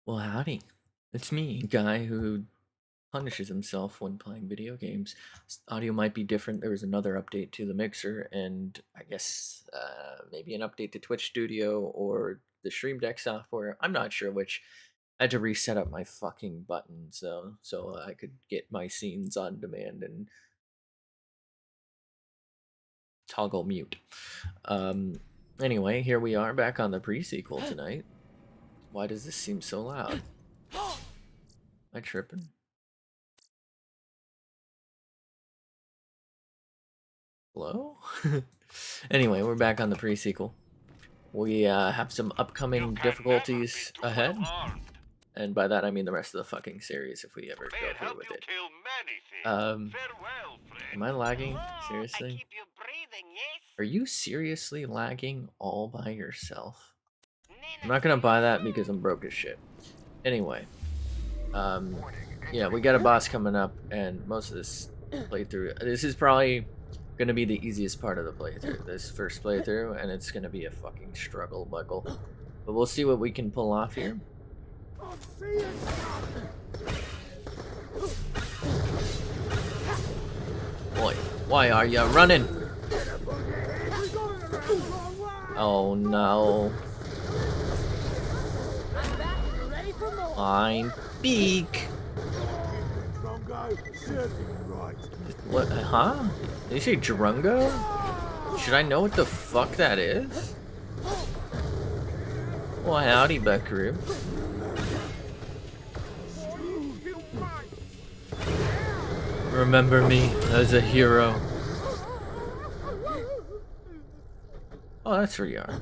Well, howdy. It's me, guy who punishes himself when playing video games. Audio might be different. There was another update to the mixer, and I guess maybe an update to Twitch Studio or the Stream Deck software. I'm not sure which. I had to reset up my fucking buttons so I could get my scenes on demand and toggle mute. Um, anyway, here we are back on the pre-sequel tonight. Why does this seem so loud? Am I tripping? Hello? Anyway, we're back on the pre-sequel. We have some upcoming difficulties ahead, and by that I mean the rest of the fucking series if we ever go through with it. Am I lagging? Seriously? Are you seriously lagging all by yourself? I'm not gonna buy that because I'm broke as shit. Anyway, yeah, we got a boss coming up, and most of this playthrough, this is probably gonna be the easiest part of the playthrough, this first playthrough, and it's gonna be a fucking struggle buckle. But we'll see what we can pull off here. Boy, why are you running? Oh no. I'm beak. What, huh? Did you say Drungo? Should I know what the fuck that is? Well, howdy, buckaroo. Remember me as a hero. Oh, that's where you are.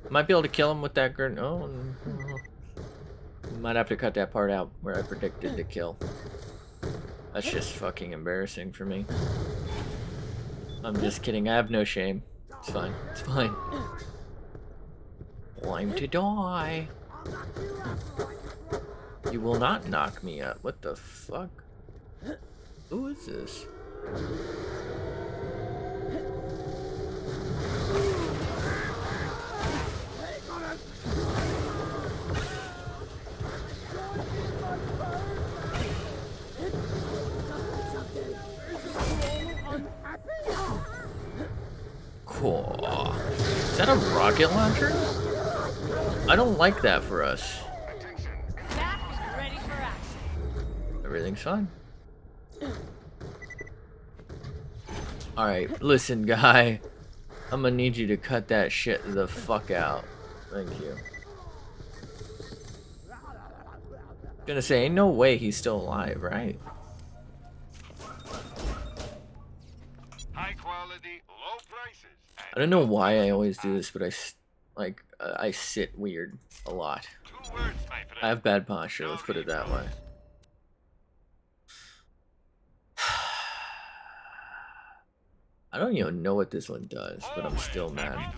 Might be able to kill him with that grenade. Oh, no. Might have to cut that part out where I predicted the kill. That's just fucking embarrassing for me. I'm just kidding. I have no shame. It's fine. It's fine. Time to die. You will not knock me up. What the fuck? Who is this? Cool. Is that a rocket launcher? I don't like that for us. Everything's fine. Alright, listen, guy. I'm gonna need you to cut that shit the fuck out. Thank you. Gonna say, ain't no way he's still alive, right? High quality, low prices. I don't know why I always do this, but I sit weird a lot. 2 words, my friend. I have bad posture, let's put it that way. I don't even know what this one does, but I'm still mad.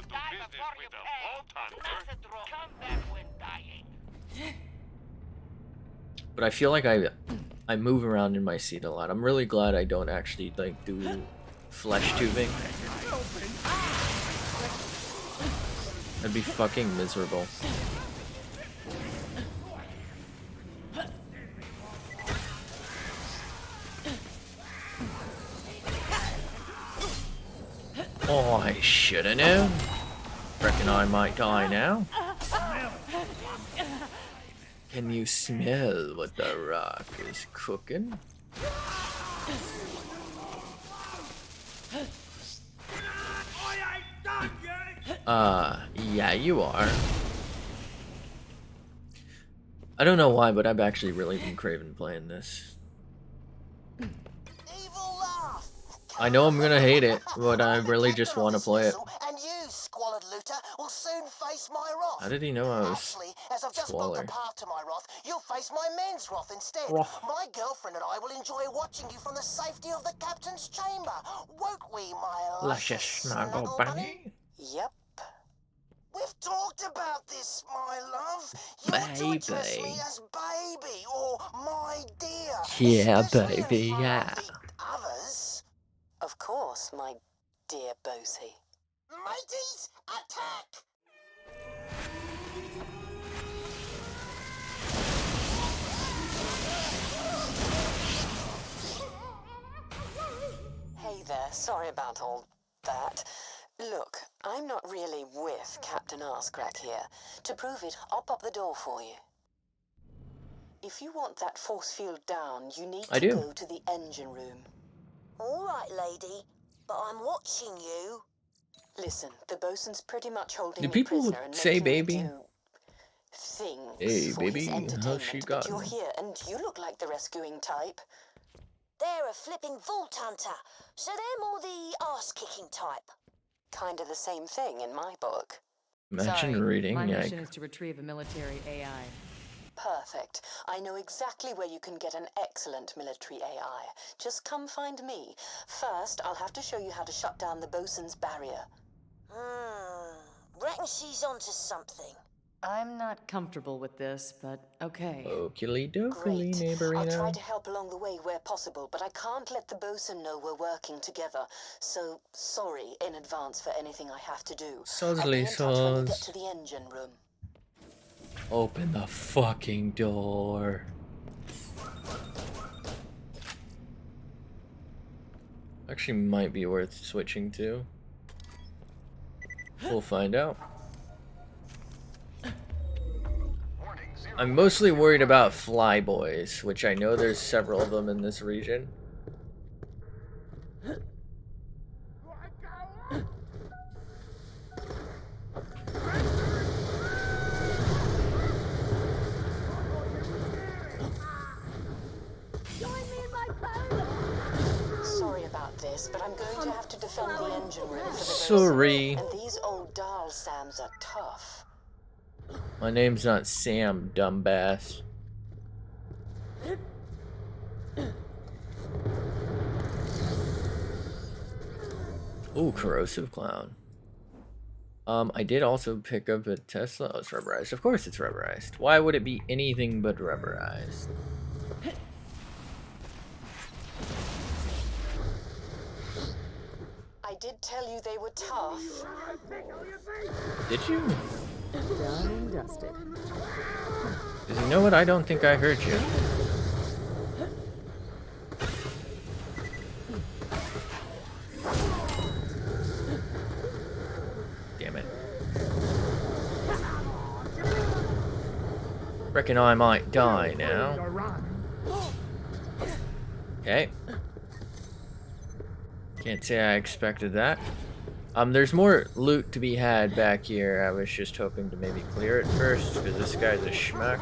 But I feel like I move around in my seat a lot. I'm really glad I don't actually like do flesh tubing. That'd be fucking miserable. Oh, I shoulda known. Reckon I might die now. Can you smell what the rock is cooking? Yeah, you are. I don't know why, but I've actually really been craving playing this. I know I'm gonna hate it, but I really just want to play it. And you, squalid looter, will soon face my wrath. How did he know I was Actually, as I've just built the path to my wrath, you'll face my men's wrath instead. My girlfriend and I will enjoy watching you from the safety of the captain's chamber. Won't we, my luscious snuggle bunny? Yep. We've talked about this, my love. You're to address me as baby or my dear. Yeah, baby, yeah. Others. Of course, my dear Bosie. Mateys, attack! Sorry about all that. Look, I'm not really with Captain Arscrack here. To prove it, I'll pop the door for you. If you want that force field down, you need I to do. go to the engine room. All right, lady, but I'm watching you. Listen, the bosun's pretty much holding Do me people prisoner and say making me baby? do things Hey, for his baby, how's she entertainment, but you're gotten? here and you look like the rescuing type. They're a flipping vault hunter, so they're more the arse-kicking type. Kind of the same thing in my book. Imagine Sorry, reading my like mission is to retrieve a military AI. Perfect. I know exactly where you can get an excellent military AI. Just come find me. First, I'll have to show you how to shut down the bosun's barrier. Reckon she's onto something. I'm not comfortable with this, but okay. okily dokily, Great. I'll try neighborino. to help along the way where possible, but I can't let the bosun know we're working together. So, sorry in advance for anything I have to do. I'll be Sozzly in touch when you get sauce. to the engine room. Open the fucking door. Actually, might be worth switching to. We'll find out. I'm mostly worried about flyboys, which I know there's several of them in this region. Sorry about this, but I'm going to have to defend the engine room for the Sorry. bosun. And these old dial Sams are tough. My name's not Sam, dumbass. Ooh, corrosive clown. I did also pick up a Tesla. Oh, it's rubberized. Of course it's rubberized. Why would it be anything but rubberized? I did tell you they were tough. Did you? Done and dusted. Because you know what? I don't think I heard you. Damn it. Reckon I might die now. Okay. Can't say I expected that. There's more loot to be had back here. I was just hoping to maybe clear it first, because this guy's a schmuck.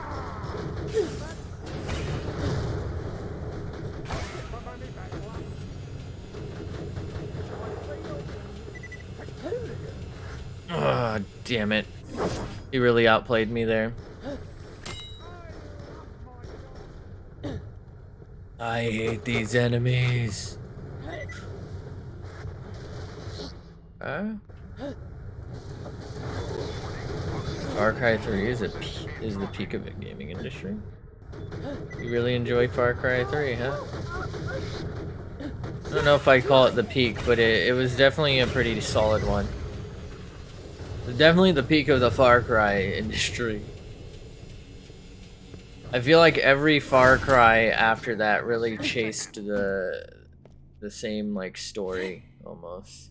Ah, damn it. He really outplayed me there. I hate these enemies. Far Cry 3 is the peak of the gaming industry. You really enjoy Far Cry 3, huh? I don't know if I'd call it the peak, but it was definitely a pretty solid one. Definitely the peak of the Far Cry industry. I feel like every Far Cry after that really chased the same like story almost.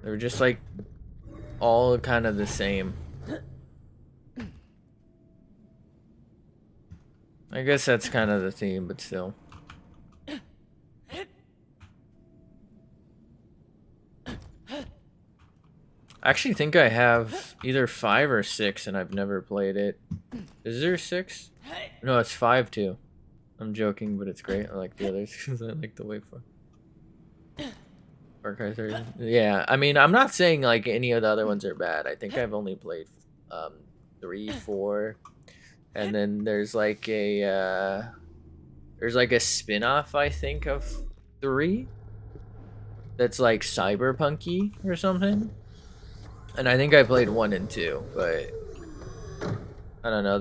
They were just like all kind of the same. I guess that's kind of the theme, but still. I actually think I have either 5 or 6 and I've never played it. Is there 6? No, it's 5 too. I'm joking, but it's great. I like the others because I like the way for Far Cry 3. Yeah, I mean, I'm not saying like any of the other ones are bad. I think I've only played 3, 4, and then there's like a spin-off I think of 3 that's like cyberpunky or something. And I think I played 1 and 2, but I don't know.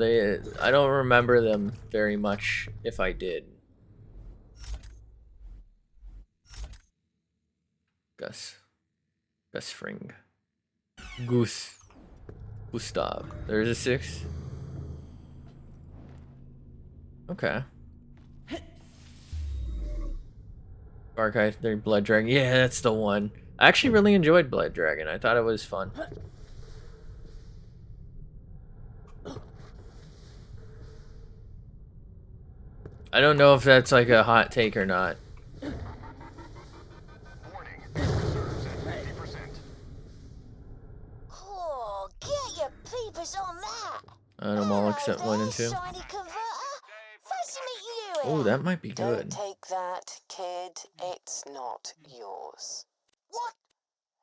I don't remember them very much if I did. Gus Fring. Gustav. There's a 6. Okay. Archive 3 Blood Dragon. Yeah, that's the one. I actually really enjoyed Blood Dragon. I thought it was fun. I don't know if that's like a hot take or not. Warning. Reserves at 50%. Oh, get your peepers on that. I'm all except 1 and 2. Shiny converter. Fancy meeting you Oh, here. that might be Don't good. take that, kid. It's not yours. What?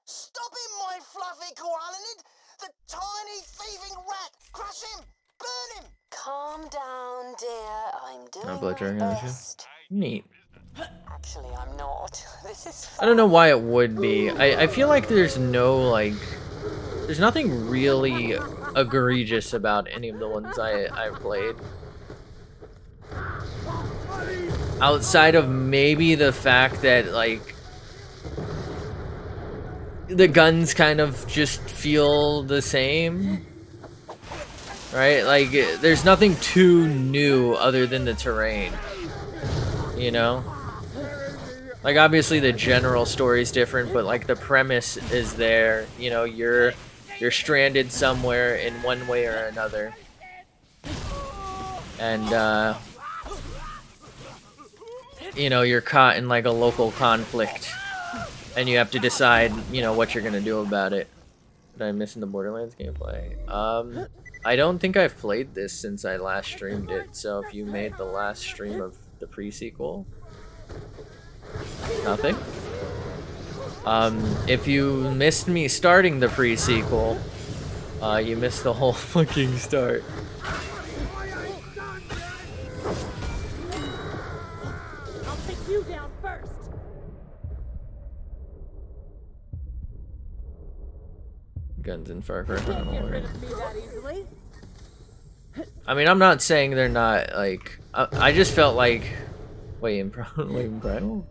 Stop him, my fluffy koalanid! The tiny thieving rat! Crush him! Burn him! Calm down, dear. I'm doing Blood my Dragon, aren't you? best. Neat. Actually, I'm not. This is I don't know fun. why it would be. I feel like there's no, like... There's nothing really egregious about any of the ones I've played. Outside of maybe the fact that, like... The guns kind of just feel the same. Right? Like, there's nothing too new other than the terrain. You know? Like, obviously the general story's different, but like the premise is there. You know, you're stranded somewhere in one way or another. And you know, you're caught in like a local conflict. And you have to decide, you know, what you're gonna do about it. Did I miss in the Borderlands gameplay? I don't think I've played this since I last streamed it, so if you made the last stream of the pre-sequel, nothing. If you missed me starting the pre-sequel, you missed the whole fucking start. I'll take you down first. Guns in Far Cry. I don't Can't know get where. rid of me that easily. I mean, I'm not saying they're not, like... I just felt like... Wait, in Primal?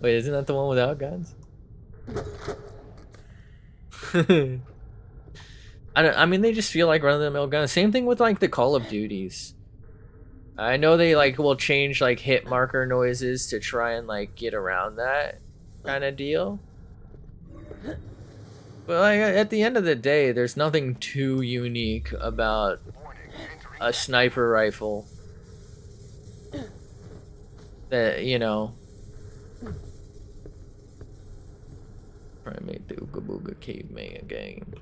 Wait, isn't that the one without guns? I mean, they just feel like run-of-the-mill guns. Same thing with, like, the Call of Duties. I know they, like, will change, like, hit marker noises to try and, like, get around that kind of deal. But, like, at the end of the day, there's nothing too unique about a sniper rifle that, you know, Primate the Ooga Booga Caveman game.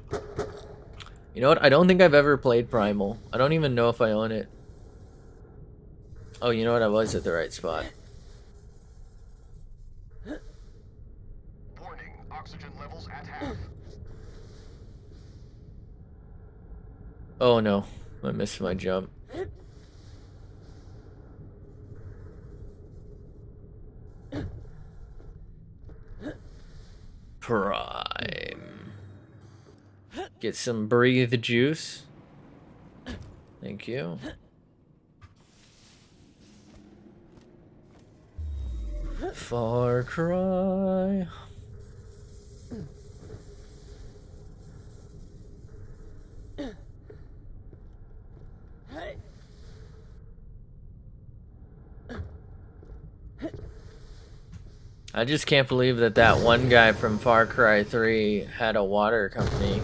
You know what? I don't think I've ever played Primal. I don't even know if I own it. Oh, you know what? I was at the right spot. Warning. Oxygen levels at half. Oh no, I missed my jump. Prime. Get some breathe juice. Thank you. Far Cry. I just can't believe that one guy from Far Cry 3 had a water company.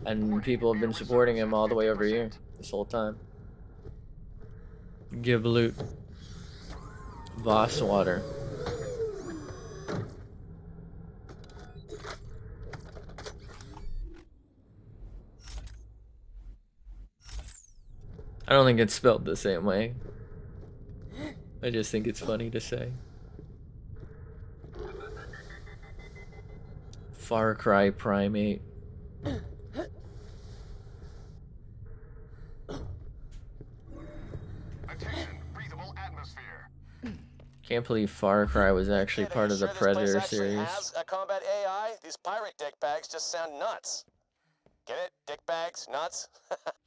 And people have been supporting him all the way over here this whole time. Give loot. Voss water. I don't think it's spelled the same way. I just think it's funny to say. Far Cry Primate. Attention. Breathable atmosphere. Can't believe Far Cry was actually part of the Predator series. Has a combat AI? These pirate dick bags just sound nuts. Get it? Dick bags? Nuts?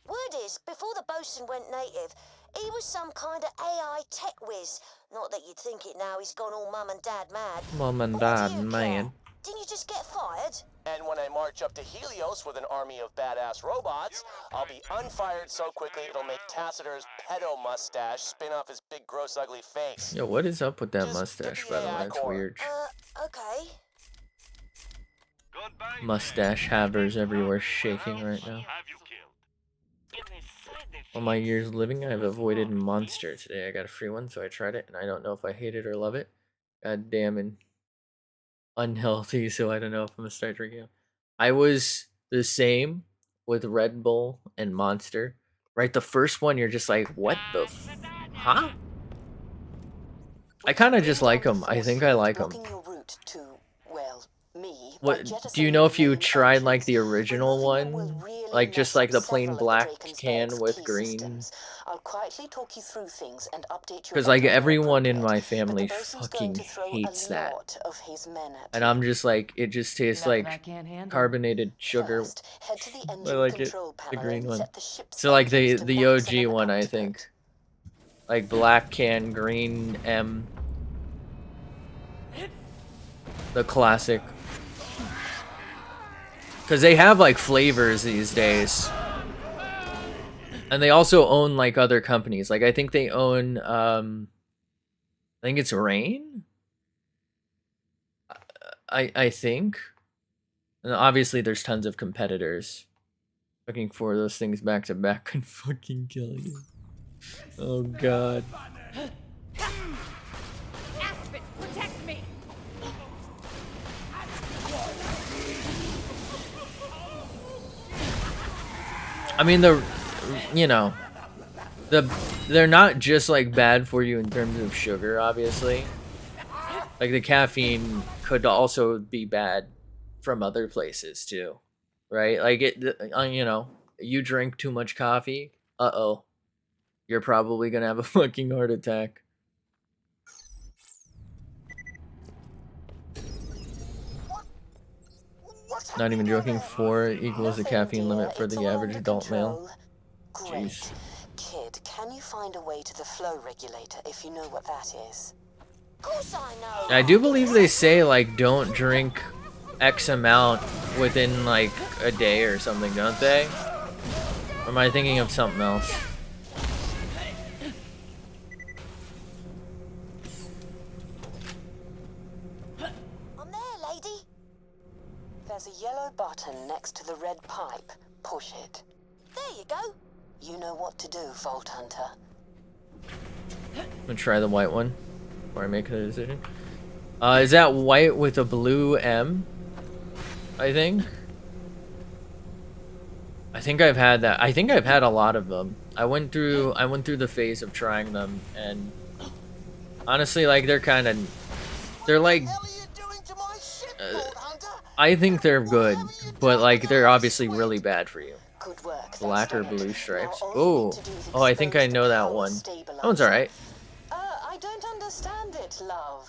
Word is, before the bosun went native, he was some kind of AI tech whiz. Not that you'd think it now, he's gone all mum and dad mad. Mom and But what dad, do you man. care? Didn't you just get fired? And when I march up to Helios with an army of badass robots, I'll be unfired so quickly it'll make Tacitur's pedo mustache spin off his big, gross, ugly face. Yo, what is up with that Just mustache, get by the the way? AI That's core. weird. Okay. Mustache havers everywhere shaking right now. All my years living, I've avoided Monster. Today I got a free one, so I tried it, and I don't know if I hate it or love it. God damn and unhealthy, so I don't know if I'm gonna start drinking it. I was the same with Red Bull and Monster. Right, the first one, you're just like, what the huh? I kind of just like them. I think I like them. Blocking your route to, well, me, by What do jettisoning you know if the you main tried like entrance. the original Removing it will one? really Like just mess like up the plain several of the black Drakensberg's can with key green? systems. I'll quietly talk you through things and update you Because as like and when everyone in appropriate. my But family the bosun's going fucking to throw hates a that. lot of his men at And you. I'm just like, it just tastes Nothing I like can't handle. carbonated sugar. First, head to the I engine like it, control the panel green and one. set the ship's So like engines to the OG maximum one, I output. think. Like black can, green M. The classic. Because they have like flavors these days. And they also own like other companies. Like I think they own I think it's Rain. I think. And obviously there's tons of competitors. Looking for those things back to back can fucking kill you. Oh god. Aspis, protect me! I mean they're not just like bad for you in terms of sugar, obviously. Like the caffeine could also be bad from other places too, right? Like you drink too much coffee, you're probably gonna have a fucking heart attack. What's Not even happening down joking. there? 4 equals the Nothing, caffeine dear. limit for It's the all average under adult male. control. Jeez. Great. Kid, can you find a way to the flow regulator if you know what that is? Of course I know. I do believe they say like don't drink X amount within like a day or something, don't they? Or am I thinking of something else? I'm there, lady. There's a yellow button next to the red pipe. Push it. There you go. You know what to do, Vault Hunter. I'm gonna try the white one before I make the decision. Is that white with a blue M? I think. I think I've had that. I think I've had a lot of them. I went through the phase of trying them, and honestly, like they're like. What the hell are you doing to my ship, Vault Hunter? I think they're good, but like they're obviously really bad for you. Good work. That's Black or good. blue Now stripes. all you need Oh, to do is oh, I think I expose the know that power one. stabilizer. That one's alright. I don't understand it, love.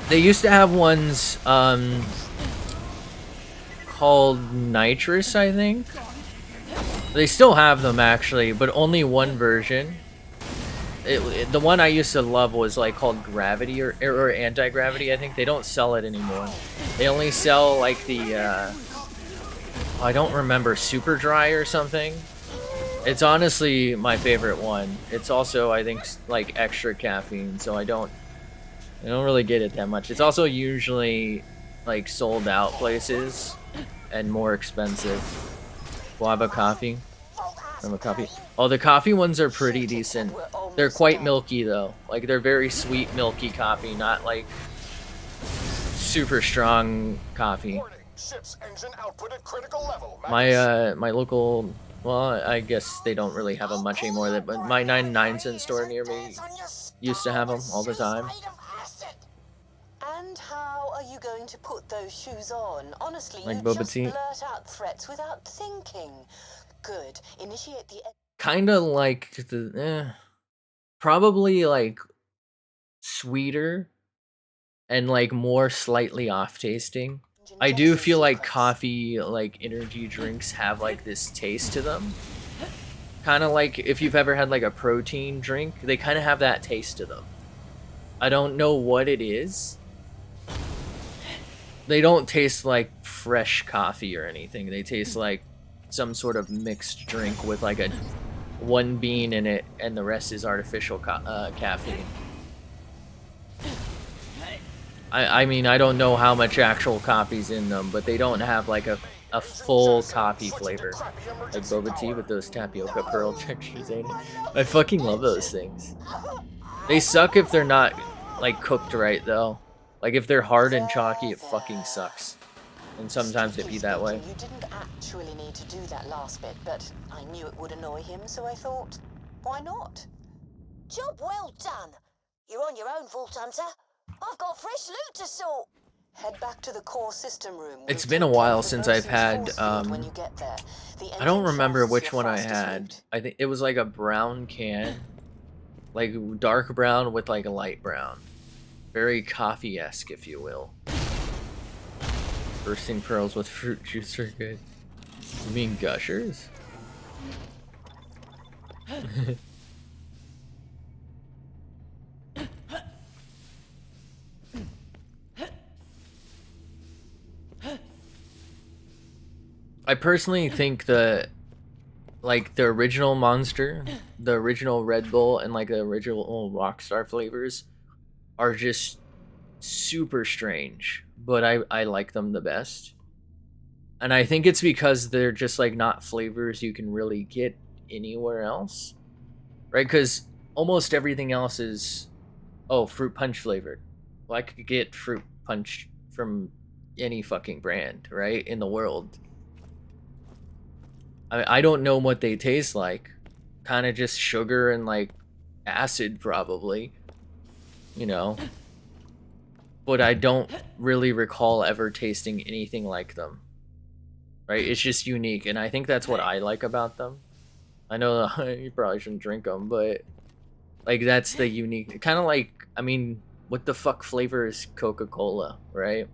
They used to have ones called nitrous, I think. They still have them actually, but only one version. The one I used to love was like called Gravity or Anti-Gravity. I think they don't sell it anymore. They only sell like the I don't remember, Super Dry or something. It's honestly my favorite one. It's also, I think, like extra caffeine, so I don't really get it that much. It's also usually like sold out places and more expensive. Guava coffee. I'm a coffee. Oh, the coffee ones are pretty decent. They're quite milky though. Like they're very sweet, milky coffee, not like super strong coffee. Warning, ship's engine output at critical level. My local, well, I guess they don't really have them much anymore. But my 99-cent store near me used to have them all the time. And how are you going to put those shoes on? Honestly, Like you boba just tea. blurt out threats without thinking. Good. Initiate the... Kind of like probably like sweeter and like more slightly off tasting. I do feel like coffee, like energy drinks have like this taste to them. kind of like if you've ever had like a protein drink, they kind of have that taste to them. I don't know what it is. They don't taste like fresh coffee or anything. They taste like some sort of mixed drink with like a one bean in it, and the rest is artificial caffeine. I mean, I don't know how much actual coffee's in them, but they don't have like a full coffee flavor. Like boba tea with those tapioca pearl textures in it. I fucking love those things. They suck if they're not like cooked right though. Like if they're hard and chalky, it fucking sucks. And sometimes it be that way. You didn't actually need to do that last bit, but I knew it would annoy him, so I thought, why not? Job well done. You're on your own, Vault Hunter. I've got fresh loot to sort. Head back to the core system room. It's been a while since I've had when you get there. I don't remember which one I had. I think it was like a brown can. Like dark brown with like a light brown. Very coffee-esque, if you will. Bursting pearls with fruit juice are good. You mean gushers? I personally think the original Monster, the original Red Bull, and like the original Rockstar flavors are just super strange, but I like them the best. And I think it's because they're just like not flavors you can really get anywhere else, right? Because almost everything else is, oh, fruit punch flavored. Well, I could get fruit punch from any fucking brand, right, in the world. I don't know what they taste like. Kind of just sugar and like acid probably, you know. But I don't really recall ever tasting anything like them. Right? It's just unique, and I think that's what I like about them. I know you probably shouldn't drink them, but like that's the unique. Kind of like, I mean, what the fuck flavor is Coca-Cola, right?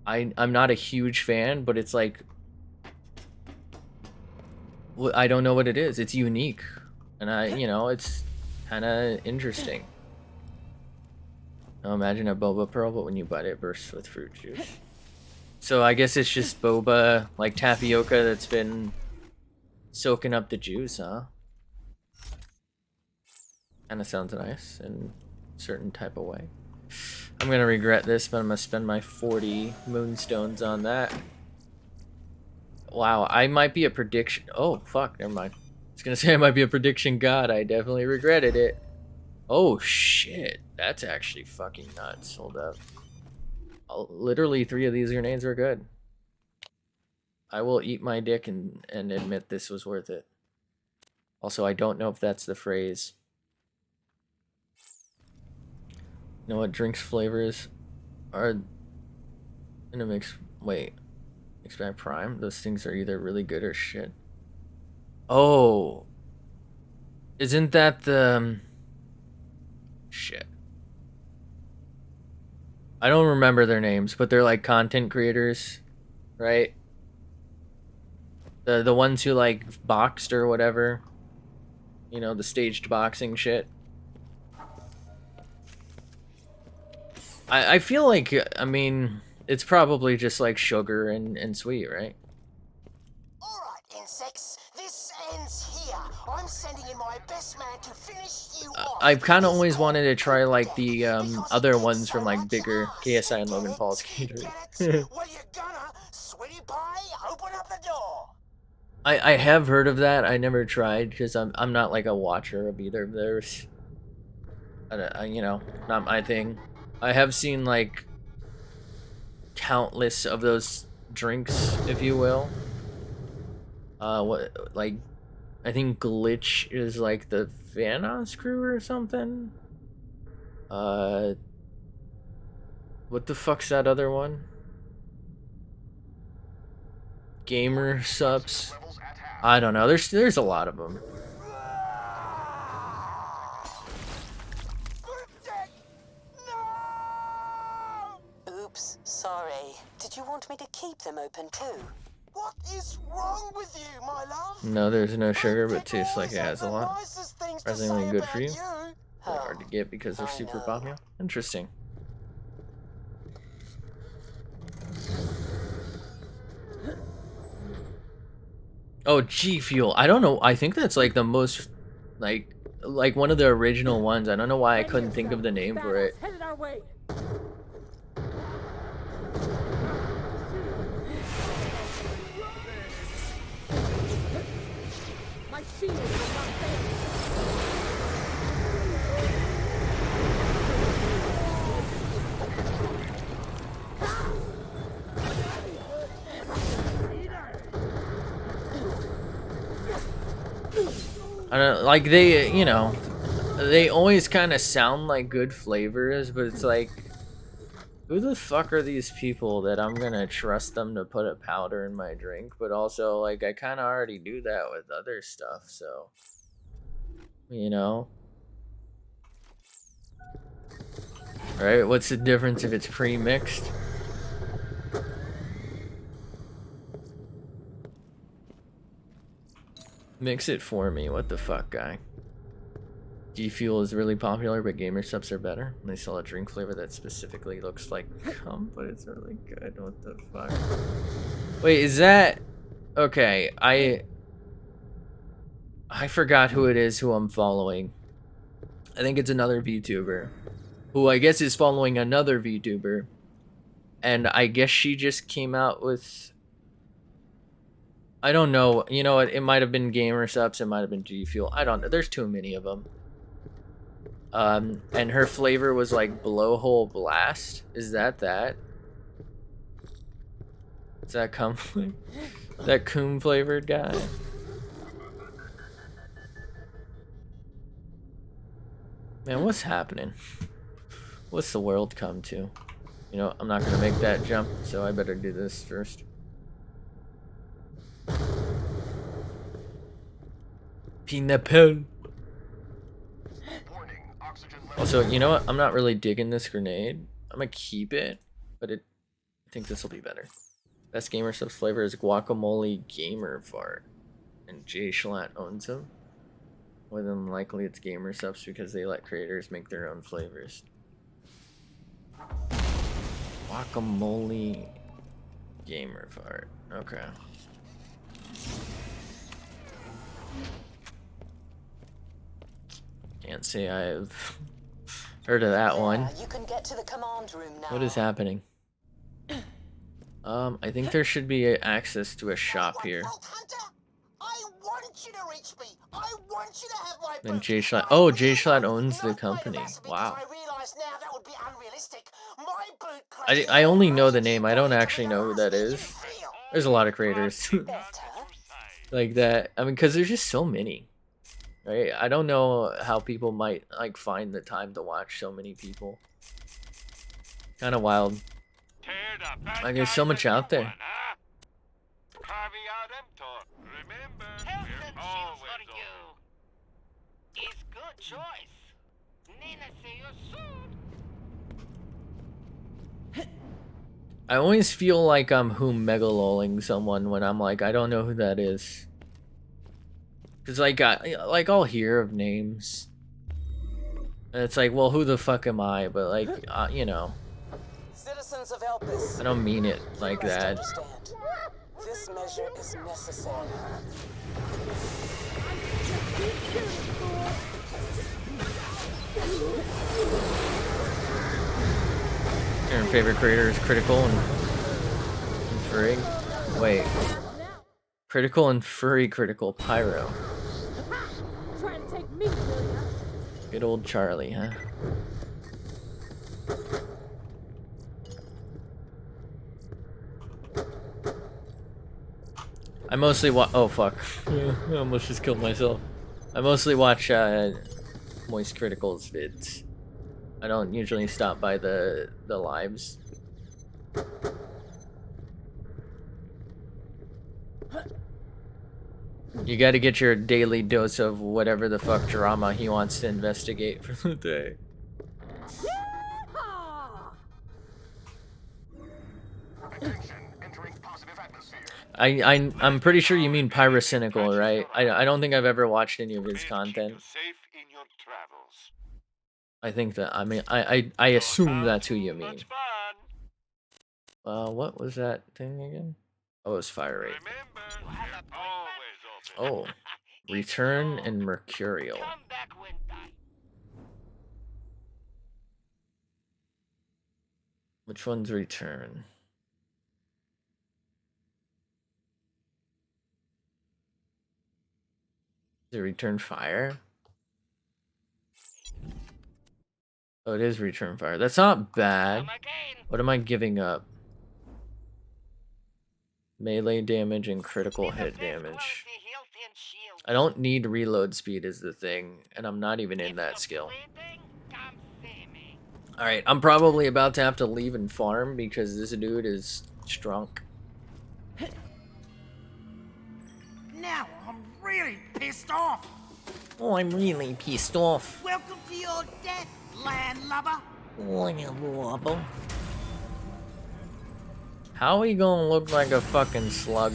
I'm not a huge fan, but it's like, I don't know what it is. It's unique, and it's kind of interesting. Now imagine a boba pearl, but when you bite it bursts with fruit juice. So I guess it's just boba, like tapioca, that's been soaking up the juice, huh? Kind of sounds nice in a certain type of way. I'm gonna regret this, but I'm gonna spend my 40 moonstones on that. Wow, I might be a prediction. Oh, fuck, never mind. I was gonna say I might be a prediction god. I definitely regretted it. Oh, shit. That's actually fucking nuts. Hold up. Literally 3 of these grenades were good. I will eat my dick and admit this was worth it. Also, I don't know if that's the phrase. You know what drinks flavors are in a mix? Wait, expand prime? Those things are either really good or shit. Oh, isn't that the shit? I don't remember their names, but they're like content creators, right? The ones who like boxed or whatever. You know, the staged boxing shit. I feel like, I mean, it's probably just like sugar and sweet, right? Alright, insects, this ends here. I'm sending in my best man to finish you off. I've kind of always wanted to try like the other ones from like bigger KSI and Logan Paul's caterers. Well, you're gonna, sweetie pie, open up the door. I have heard of that. I never tried because I'm not like a watcher of either of theirs. You know, not my thing. I have seen like countless of those drinks, if you will. What, like, I think Glitch is like the Vanos crew or something. What the fuck's that other one? Gamer Subs. I don't know. There's a lot of them. Oops, sorry. Did you want me to keep them open too? What is wrong with you, my love? No, there's no sugar, but People tastes like always it have has a the lot. nicest things to Surprisingly say good for about you. you. Really hard to get because they're I super know. popular. Interesting. Oh, G Fuel. I don't know. I think that's like the most, like one of the original ones. I don't know why I couldn't think of the name for it. Headed our way. My shield will not fail. I don't like they, you know, they always kind of sound like good flavors, but it's like, who the fuck are these people that I'm gonna trust them to put a powder in my drink? But also, like, I kind of already do that with other stuff, so, you know. Right? What's the difference if it's pre-mixed? Mix it for me. What the fuck, guy? G Fuel is really popular, but gamer subs are better. They sell a drink flavor that specifically looks like cum, but it's really good. What the fuck? Wait, is that okay? I forgot who it is who I'm following. I think it's another VTuber who I guess is following another VTuber, and I guess she just came out with, I don't know. You know what? It might have been gamer subs. It might have been G Fuel. I don't know. There's too many of them. And her flavor was like blowhole blast. Is that? Is that cum? That coom flavored guy? Man, what's happening? What's the world come to? You know, I'm not gonna make that jump, so I better do this first. Pineapple. Also, you know what? I'm not really digging this grenade. I'm gonna keep it, but I think this will be better. Best gamer subs flavor is guacamole gamer fart, and Jay Schlatt owns them. More than likely, it's gamer subs because they let creators make their own flavors. Guacamole gamer fart. Okay. Can't say I've heard of that one. You can get to the command room now. What is happening? I think there should be access to a shop here. Hunter, I want you to reach me. I want you to have my Then boot. Jay Schlatt. But Oh, I Jay really Schlatt don't. owns the Not by company. recipe, Wow. 'cause I realise now that would be unrealistic. My boot crashes I only know the right name. I don't into actually the know who that last is. feel. There's a lot of creators like that. I mean, because there's just so many, right? I don't know how people might like find the time to watch so many people. Kind of wild. Like, there's so much out there. Good choice. Nina, see you soon. I always feel like I'm megaloling someone when I'm like, I don't know who that is. Cause like I'll hear of names, and it's like, well, who the fuck am I? But like, you know, Citizens of Elpis, I don't mean it like you must that. understand. This measure is necessary. Your favorite creator is Critical and Furry. Wait, Critical and Furry Critical Pyro. Trying to take me, will ya? Good old Charlie, huh? I mostly watch. Oh fuck! I almost just killed myself. I mostly watch Moist Critical's vids. I don't usually stop by the lives. You got to get your daily dose of whatever the fuck drama he wants to investigate for the day. I'm pretty sure you mean Pyrocynical, right? I don't think I've ever watched any of his content. I think that I assume that's who you mean. What was that thing again? Oh, it was fire rate. Oh, return and mercurial. Which one's return? Is it return fire? Oh, it is return fire. That's not bad. What am I giving up? Melee damage and critical hit damage. I don't need reload speed is the thing, and I'm not even in that skill. Alright, I'm probably about to have to leave and farm because this dude is strunk. Now I'm really pissed off. Oh, I'm really pissed off. Welcome to your death, landlubber. How are you gonna look like a fucking slug?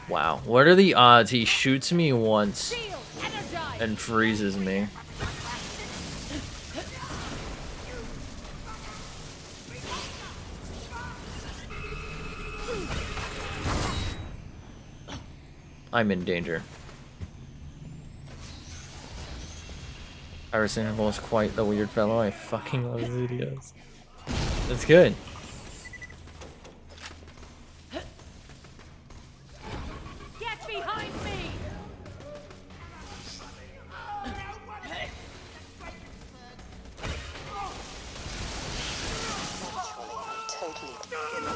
Wow, what are the odds he shoots me once and freezes me? I'm in danger. Pyrocynical is quite the weird fellow. I fucking love his videos. That's good. Get behind me!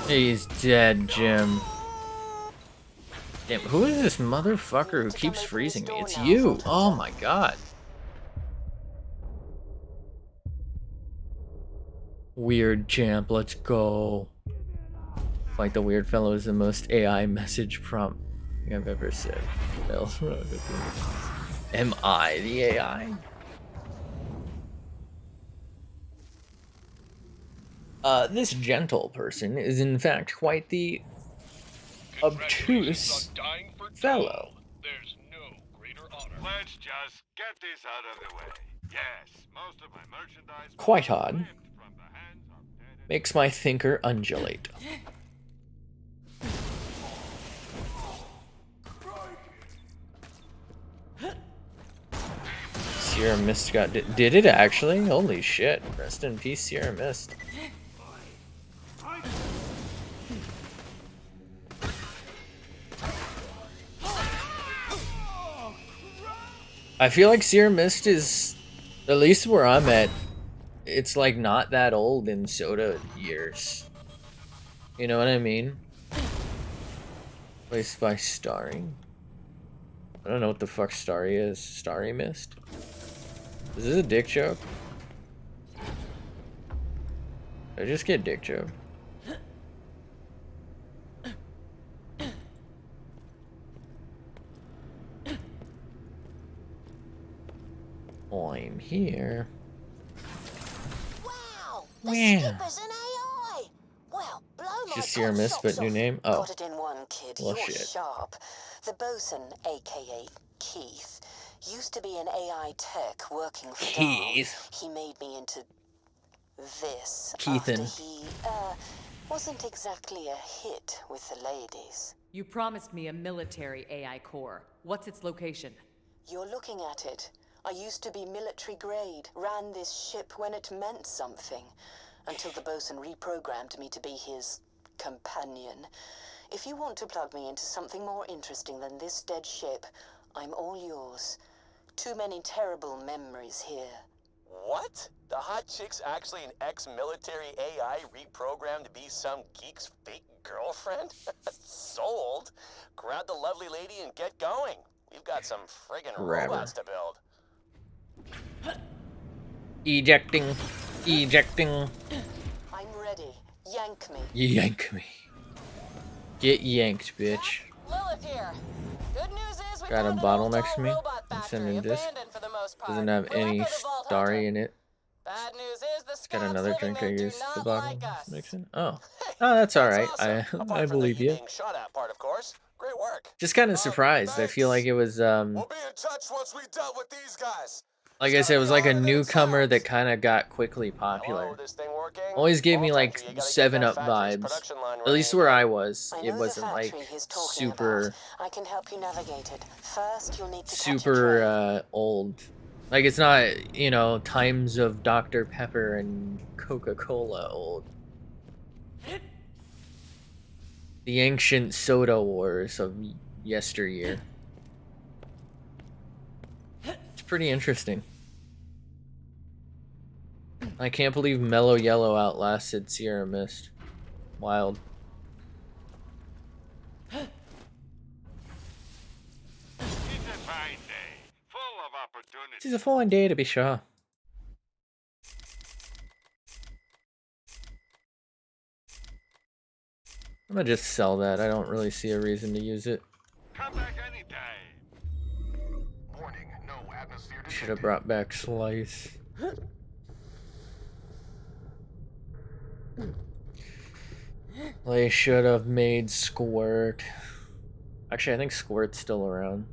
He's dead, Jim. Damn, who is this motherfucker who keeps freezing me? It's you! Oh my god. Weird champ, let's go. Like the weird fellow is the most AI message prompt I've ever said. Am I the AI? This gentle person is in fact quite the obtuse fellow. There's no greater honor. Let's just get this out of the way. Yes, most of my merchandise Quite odd. Makes my thinker undulate. Sierra Mist got... Did it actually? Holy shit. Rest in peace, Sierra Mist. I feel like Sierra Mist is, at least where I'm at, it's like not that old in Soda years. You know what I mean? Placed by Starry. I don't know what the fuck Starry is. Starry Mist? Is this a dick joke? Did I just get dick joke? I'm here. Wow! Wow. Skipper's an AI! Well, blow my Just Sierra Mist, socks but new off. name? Oh. Got it in one, kid. Well, You're shit. sharp. The bosun, aka Keith, used to be an AI tech working for Dom. Keith. He made me into this Keithan. after he, wasn't exactly a hit with the ladies. You promised me a military AI core. What's its location? You're looking at it. I used to be military grade, ran this ship when it meant something, until the bosun reprogrammed me to be his companion. If you want to plug me into something more interesting than this dead ship, I'm all yours. Too many terrible memories here. What? The hot chick's actually an ex-military AI reprogrammed to be some geek's fake girlfriend? Sold. Grab the lovely lady and get going. We've got some friggin' Grab her. robots to build. Ejecting. Ejecting. I'm ready. Yank me. Yank me. Get yanked, bitch. Lilith here. Good news is we Got a found an bottle old next to tall me. robot I'm factory, sending this. abandoned for the most part. Doesn't have We're any up at the Vault starry Hunter. in it. Bad news is the It's got scabs another living drink I there do used the not bottle like us. mixing. Oh. Oh, that's alright. awesome. I Apart from the believe you you. being shot at part, of course. Great work. Just kind of surprised. I feel like Thanks. it was We'll be in touch once we dealt with these guys. like It's I said, it gonna was be like a harder than it newcomer that sounds. kind of got quickly Hello, popular. this thing working? Always gave me Vault like Hunter, you gotta get 7 that Up factory's vibes. production line At least running where again. I was, I it know the wasn't like factory he's talking super about. I can help you navigate it. First, you'll need to catch a train. super old. Like it's not, you know, times of Dr. Pepper and Coca-Cola old. The ancient soda wars of yesteryear. It's pretty interesting. I can't believe Mellow Yellow outlasted Sierra Mist. Wild. It's a fine day, full of opportunities. It's a fine day to be sure. I'm gonna just sell that. I don't really see a reason to use it. Come back anytime. Warning, no atmosphere detected. Should have brought back Slice. They should have made Squirt. Actually, I think Squirt's still around.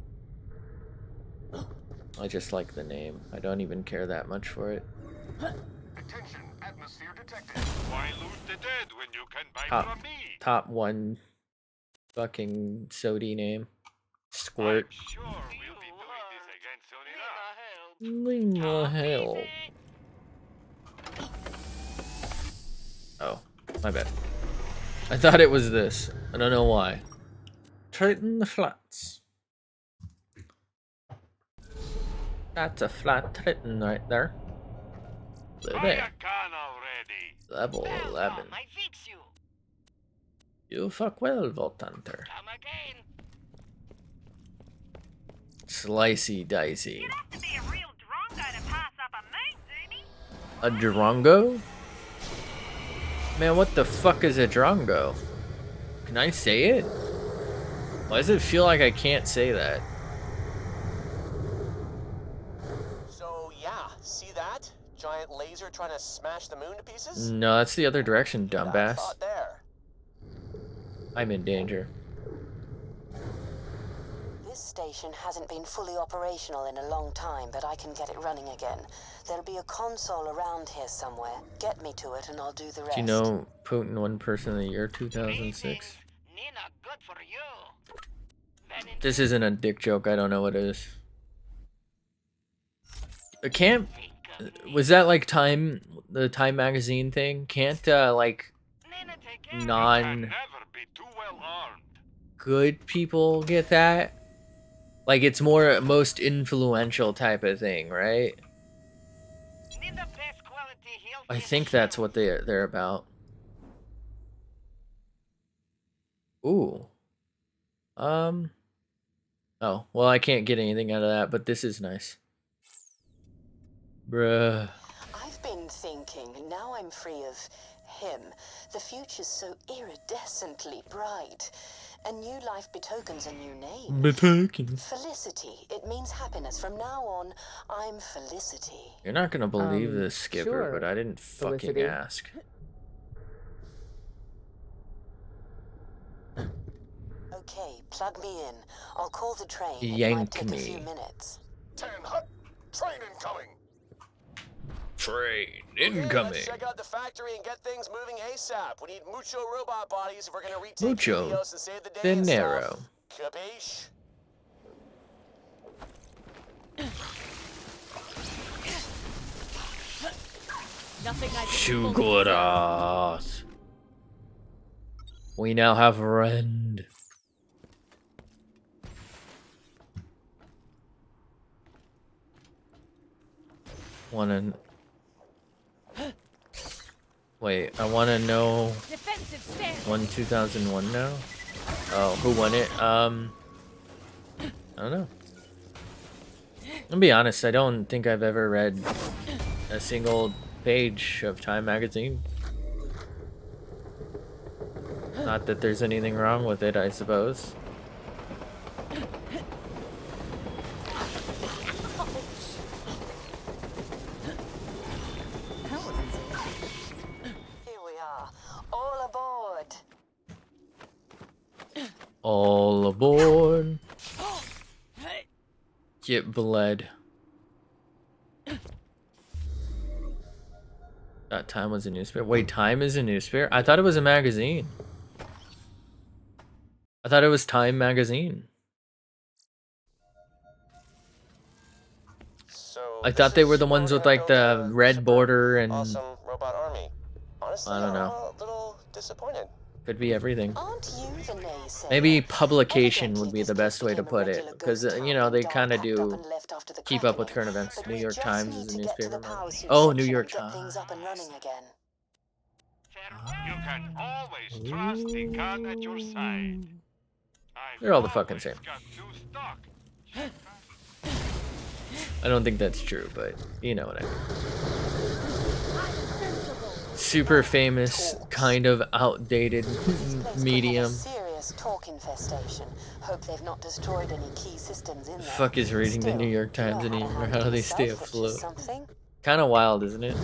I just like the name. I don't even care that much for it. Attention, atmosphere detected. Why lose the dead when you can buy Top, from me? top one fucking sody name. Squirt. I'm sure we'll be doing this again soon enough. Lima hell. Oh, my bad. I thought it was this. I don't know why. Triton the Flats. That's a flat Triton right there. Hello Buy a there. gun already. Level 11. I fix you. You fuck well, Vault Hunter. Come again. Slicey dicey. You have to be a real drongo to pass up a moon, Zoomy. A drongo? Man, what the fuck is a drongo? Can I say it? Why does it feel like I can't say that? So, yeah, see that? Giant laser trying to smash the moon to pieces? No, that's the other direction, I dumbass. thought there. I'm in danger. This station hasn't been fully operational in a long time, but I can get it running again. There'll be a console around here somewhere. Get me to it and I'll do the rest. Do you know Putin won Person of the Year 2006? Nina, good for you. This isn't a dick joke, I don't know what it is. Can't... Was that like Time... the Time magazine thing? Can't, like... non... Can never be too well armed. good people get that? Like, it's more most influential type of thing, right? I think that's what they're about. Ooh. Oh, well, I can't get anything out of that, but this is nice. Bruh. I've been thinking, now I'm free of him. The future's so iridescently bright. A new life betokens a new name. Betokens. Felicity. It means happiness. From now on, I'm Felicity. You're not gonna believe this, Skipper, sure, but I didn't fucking Felicity. ask. Okay, plug me in. I'll call the train. It Yank might take me. a few minutes. 10 hut. Train incoming. Train Okay, incoming. let's check out the factory and get things moving ASAP. We need mucho robot bodies if we're gonna retake Mucho Helios and save the day and dinero. stuff. Capiche? Nothing I can Shugoras. We now have Rend. Wanna... Wait, I wanna know... defensive stance. Won 2001 now? Oh, who won it? I don't know. I'll be honest, I don't think I've ever read a single page of Time magazine. Not that there's anything wrong with it, I suppose. Here we are. All aboard. All aboard. Get bled. That Time was a newspaper. Wait, Time is a newspaper? I thought it was a magazine. I thought it was Time magazine. So I this thought they is were the ones where we're with gonna like build the a red super border and awesome robot army. Honestly, I don't know. I'm a little disappointed. Could be everything. Aren't you the naysayer? Maybe publication would Evidently, be this the best place way to became a put it, regular because ghost you town know when they Dom kind of packed up do and left after the keep up with cracking. current events. But New we York just Times need is a to get to the newspaper. power suit Oh, New section York and get Times. things up and running again. You can always trust the gun at your side. They're all the fucking same. Got new stock. I don't think that's true, but you know what I mean. Super famous, kind of outdated This place could have a medium. serious talk infestation. Hope they've not destroyed any key systems in there. Fuck is reading the Still, New York Times you know anymore? to How do handle they stay yourself, which is afloat? something. Kind of wild, isn't it?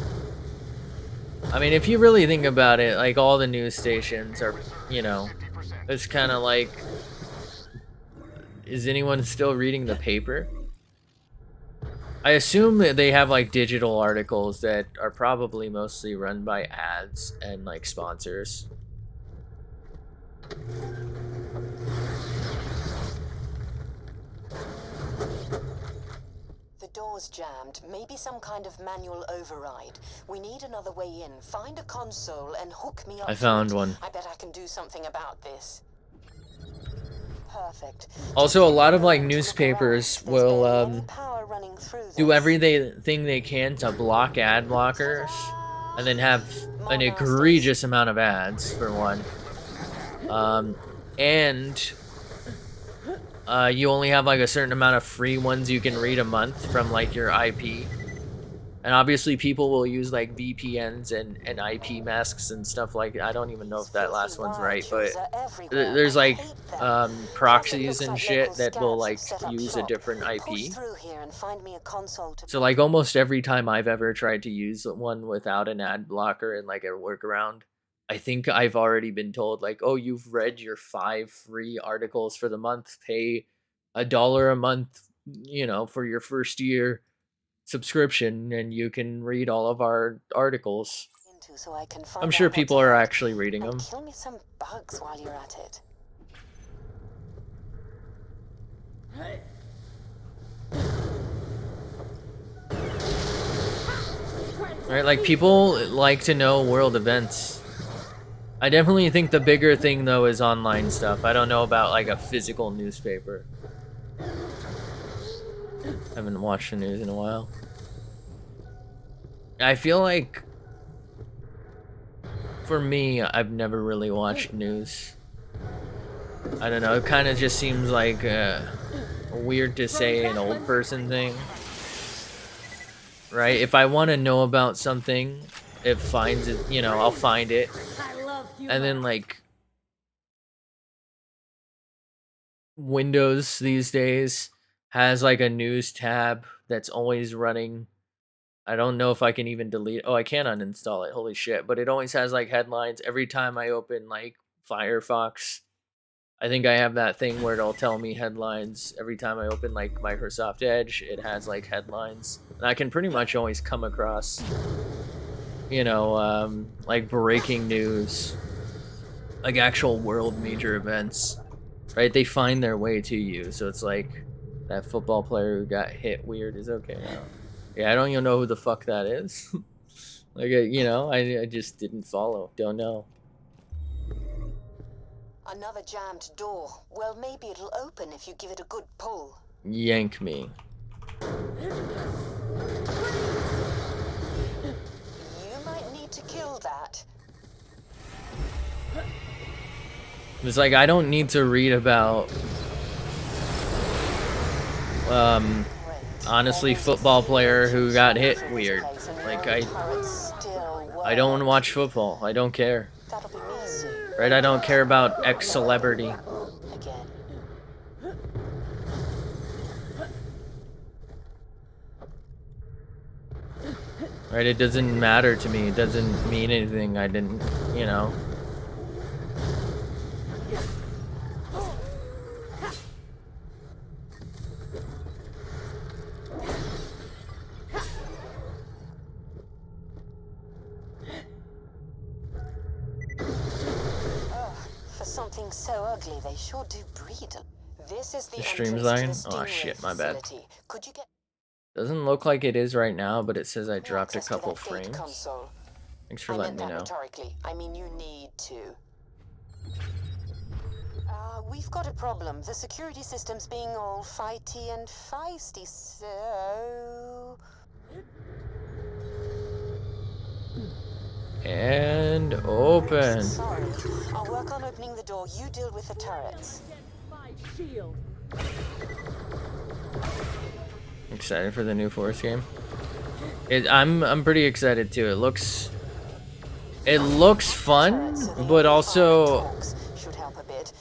I mean, if you really think about it, like all the news stations are, you know, it's kind of like, is anyone still reading the paper? I assume that they have like digital articles that are probably mostly run by ads and like sponsors. The door's jammed. Maybe some kind of manual override. We need another way in. Find a console and hook me up. I to found it. one. I bet I can do something about this. Perfect. Also, a lot of like To look newspapers around. There's will barely any power running through do this. everything they can to block ad blockers, and then have an egregious amount of ads for one. And you only have like a certain amount of free ones you can read a month from like your IP. And obviously people will use like VPNs and IP masks and stuff like I don't even know if that last one's right, but there's like proxies and shit that will like use a different IP. So like almost every time I've ever tried to use one without an ad blocker and like a workaround, I think I've already been told like, oh, you've read your 5 free articles for the month, pay $1 a month, you know, for your first year subscription and you can read all of our articles. So I can find I'm sure out people what's are ahead. actually reading them. Kill me some bugs while you're at it. Right, like people like to know world events. I definitely think the bigger thing though is online stuff. I don't know about like a physical newspaper. Haven't watched the news in a while. I feel like for me, I've never really watched news. I don't know, it kind of just seems like weird to say an old person thing. Right? If I want to know about something, it finds it, you know, I'll find it. And then like Windows these days has like a news tab that's always running. I don't know if I can even delete. Oh, I can uninstall it. Holy shit. But it always has like headlines every time I open like Firefox. I think I have that thing where it'll tell me headlines every time I open like Microsoft Edge. It has like headlines. And I can pretty much always come across, you know, like breaking news, like actual world major events, right? They find their way to you. So it's like that football player who got hit weird is okay now. Yeah, I don't even know who the fuck that is. Like, you know, I just didn't follow. Don't know. Another jammed door. Well, maybe it'll open if you give it a good pull. Yank me. You might need to kill that. It's like, I don't need to read about, honestly football player who got hit weird. Like I don't watch football. I don't care. That'll be me soon. Right? I don't care about X celebrity. Again. Right? It doesn't matter to me. It doesn't mean anything. I didn't, you know. For something so ugly, they sure do breed. This is the The stream's entrance to lagging? the Oh Stingray shit, my bad. facility. Could you get Doesn't look like it is right now, but it says I me dropped a access to couple that gate frames. console? Thanks for I letting meant me that know. rhetorically. I mean, you need to. We've got a problem. The security system's being all fighty and feisty, so... And open. Sorry. I'll work on opening the door. You deal with the turrets. My shield. Excited for the new Forest game. I'm pretty excited too. It looks fun, but also Should help a bit.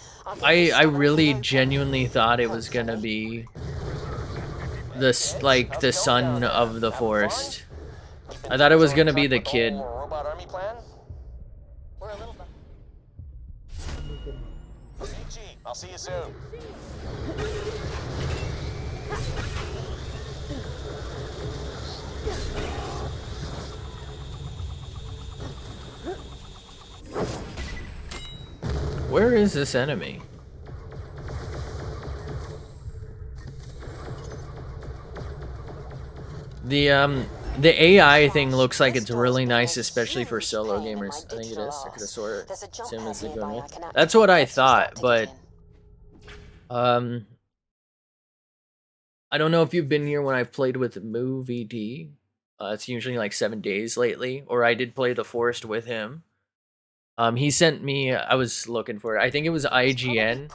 I really genuinely thought it was gonna be the son of the forest. I thought it was gonna be the kid. Robot army plan? We're a little... GG, I'll see you soon. Where is this enemy? The AI thing looks like it's really nice, especially for solo gamers. I think it is. I could have swore it. Sim is a good one. That's what I thought, but I don't know if you've been here when I've played with MoVD. It's usually like 7 days lately, or I did play the Forest with him. He sent me, I was looking for it. I think it was IGN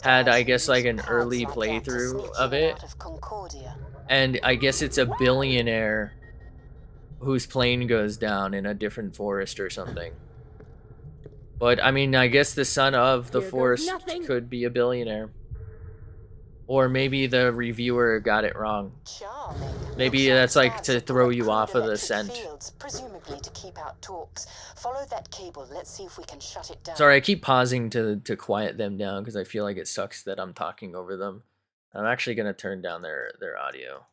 had, I guess, like an early playthrough of it. And I guess it's a billionaire whose plane goes down in a different forest or something. But I mean, I guess the son of the forest could be a billionaire. Or maybe the reviewer got it wrong. Maybe that's like to throw you off of the scent. Presumably to keep out talks. Follow that cable. Let's see if we can shut it down. Sorry, I keep pausing to quiet them down because I feel like it sucks that I'm talking over them. I'm actually gonna turn down their audio.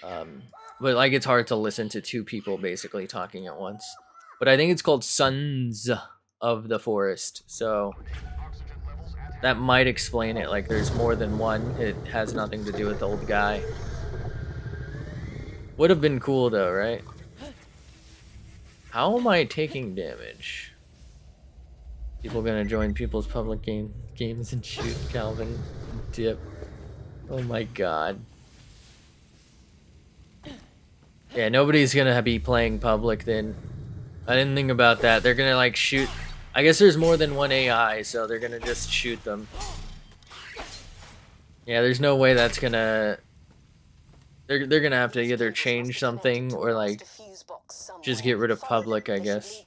But like it's hard to listen to two people basically talking at once. But I think it's called Sons of the Forest, so that might explain it. Like there's more than one. It has nothing to do with the old guy. Would have been cool though, right? How am I taking damage? People gonna join people's public games and shoot Calvin dip. Oh my god. Yeah, nobody's gonna be playing public then. I didn't think about that. They're gonna like shoot. I guess there's more than one AI, so they're gonna just shoot them. Yeah, there's no way that's gonna... They're gonna have to either change something or like just get rid of public, I guess.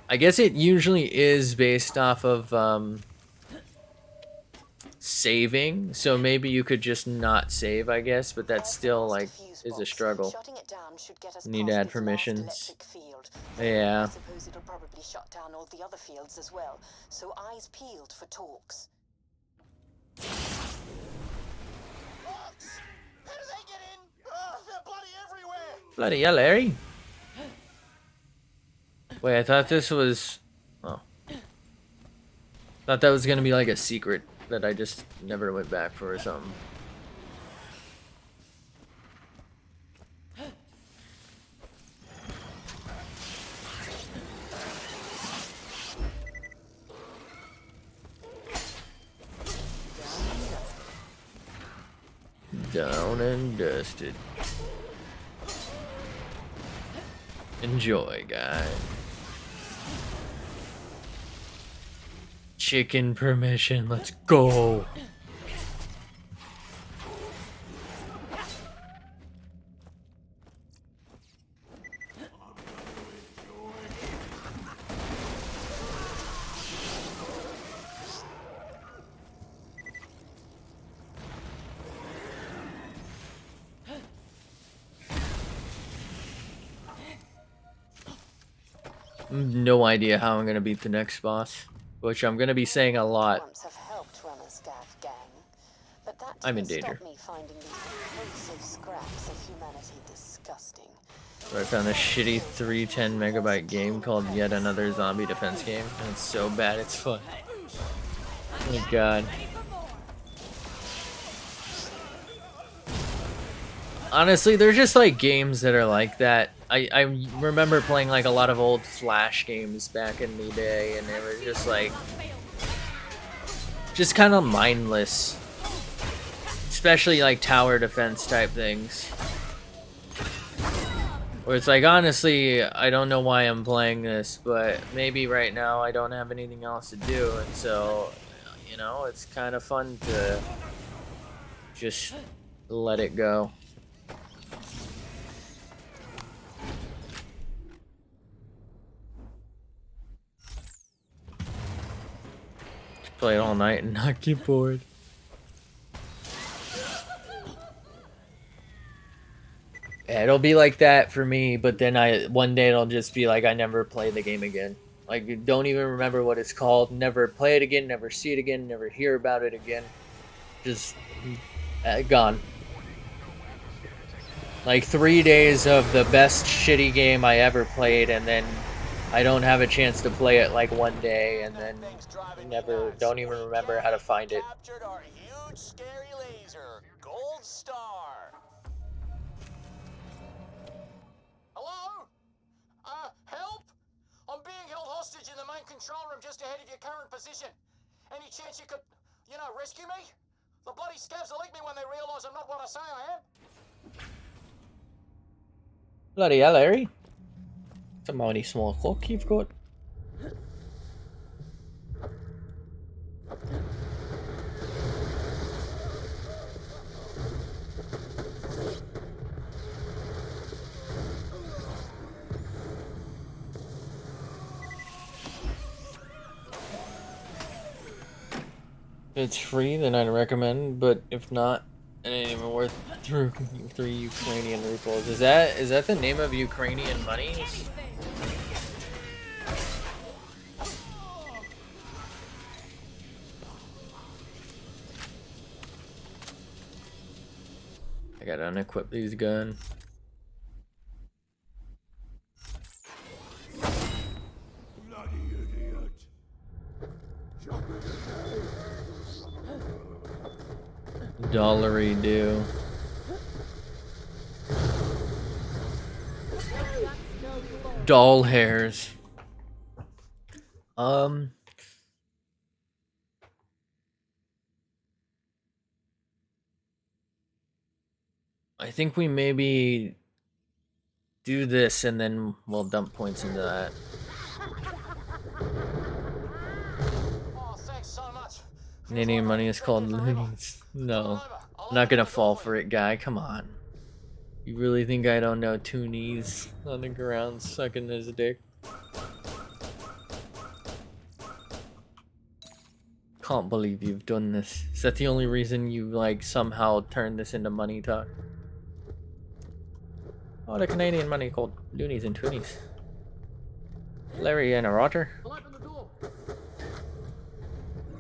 I guess it usually is based off of saving, so maybe you could just not save, I guess, but that's still like is a struggle. You need to add permissions. Yeah. I suppose it'll probably shut down all the other fields as well. So eyes peeled for talks. How do they get in? Oh, they're bloody everywhere. Bloody hell, Larry. Wait, I thought this was... Oh. Thought that was gonna be like a secret that I just never went back for or something. Down and dusted. Enjoy, guys. chicken permission. Let's go. No idea how I'm gonna beat the next boss, which I'm gonna be saying a lot. Once have helped run a scav gang, but that I'm in didn't danger. stop me finding these repulsive scraps of humanity disgusting. So I found this shitty 310 megabyte game called Yet Another Zombie Defense Game, and it's so bad it's fun. Oh my god. Honestly, they're just like games that are like that. I remember playing like a lot of old Flash games back in the day, and they were just like, just kind of mindless. Especially like tower defense type things. Where it's like, honestly, I don't know why I'm playing this, but maybe right now I don't have anything else to do, and so, you know, it's kind of fun to just let it go. Play it all night and not get bored. Yeah, it'll be like that for me, but then one day it'll just be like I never play the game again. Like, don't even remember what it's called, never play it again, never see it again, never hear about it again. Just gone. Like 3 days of the best shitty game I ever played, and then I don't have a chance to play it like one day, and then don't even remember how to find it. Captured our huge scary laser, Gold Star. Hello? Help? I'm being held hostage in the main control room just ahead of your current position. Any chance you could, rescue me? The bloody scavs will lick me when they realise I'm not what I say I am. Bloody hell, Larry. It's a mighty small clock you've got. If it's free, then I'd recommend, but if not, it ain't even worth three Ukrainian rubles. Is that the name of Ukrainian monies? I gotta unequip these gun. Dollary do. Doll hairs. I think we maybe do this and then we'll dump points into that. Oh, thanks so much. Canadian money is called loonies. No, I'm not gonna fall for it, guy. Come on. You really think I don't know toonies on the ground sucking his dick? Can't believe you've done this. Is that the only reason you like somehow turned this into money talk? Oh, the Canadian money called loonies and toonies. Larry and a Roger. I'll open the door.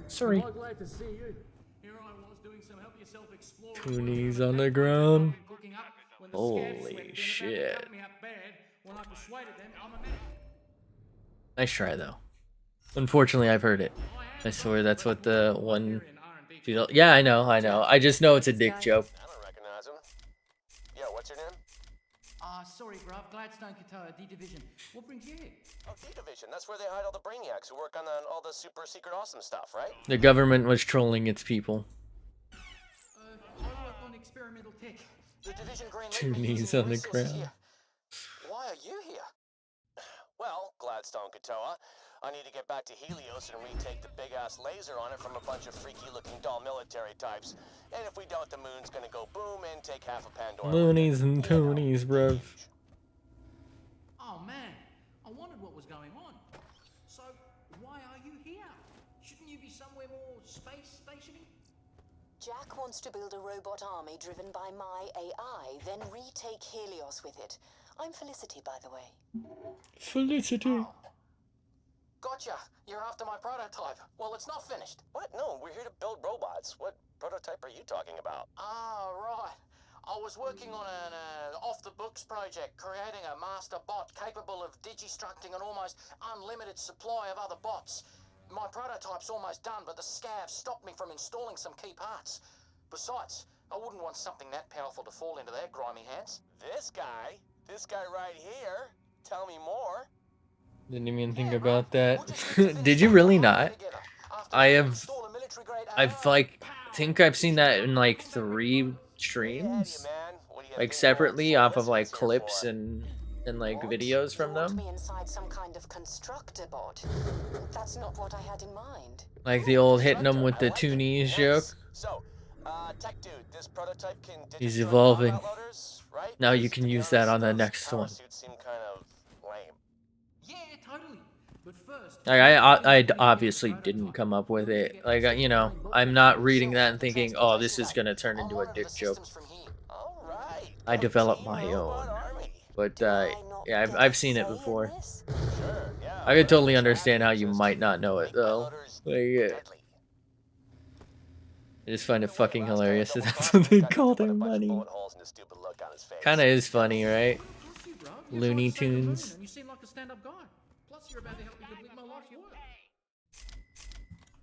Sorry. I'm glad to see you. Here I was doing some help yourself exploring. Toonies on the ground. Cooking up when the Holy scavs went about to shit. cut me up bad when I persuaded them I'm a man. Nice try though. Unfortunately, I've heard it. I swear that's what the one. Yeah, I know. I just know it's a dick joke. I don't recognize him. Yeah, what's your name? Sorry, bruv. Gladstone Katoa, D Division. What brings you here? Oh, D-Division. That's where they hide all the brainiacs who work on all the super secret awesome stuff, right? The government was trolling its people. I work on experimental tech. The division green Two lit me knees using on the resources ground. here. Why are you here? Well, Gladstone Katoa, I need to get back to Helios and retake the big-ass laser on it from a bunch of freaky-looking doll military types. And if we don't, the moon's gonna go boom and take half of Pandora. Loonies and You know, toonies, bruv. huge. Oh man, I wondered what was going on. So, why are you here? Shouldn't you be somewhere more space stationy? Jack wants to build a robot army driven by my AI, then retake Helios with it. I'm Felicity, by the way. Felicity. Oh. Gotcha. You're after my prototype. Well, it's not finished. What? No, we're here to build robots. What prototype are you talking about? Ah, right. I was working on an off-the-books project, creating a master bot capable of digistructing an almost unlimited supply of other bots. My prototype's almost done, but the scavs stopped me from installing some key parts. Besides, I wouldn't want something that powerful to fall into their grimy hands. This guy right here. Tell me more. Didn't even think about that. Did you really not? I've like think I've seen that in like 3 streams, like separately off of like clips and like videos from them. Me inside some kind of constructor bot. That's not what I had in mind. Like the old hitting them with the two knees joke. So, tech dude, this prototype can He's digitally evolving. combat loaders, right? Now you can use that on the next Power one. suits seem kind of lame. Yeah, totally. But first, Like I obviously didn't come up with it. Like you know, I'm not reading that and thinking, oh, this is gonna turn into a dick joke. All right. I developed my own. But yeah, I've seen it before. Sure, yeah. I could totally understand how you might not know it though. Like, yeah. I just find it fucking hilarious that that's what they call their money. Kinda is funny, right? Looney Tunes. You seem like a stand-up guy. Plus, you're about to help me complete my life's work.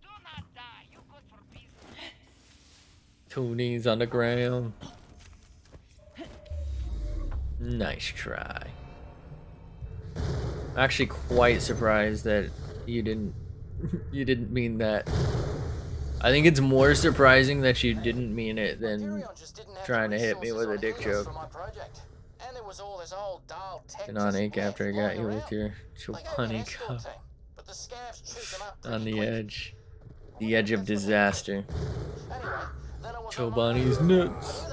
Do not die. You good for business. Toonies on the ground. Nice try. I'm actually quite surprised that you didn't mean that. I think it's more surprising that you didn't mean it than trying to hit me with a dick joke. And on Ink after I got you with your Chobani cup. On the edge. The edge of disaster. Chobani's nuts.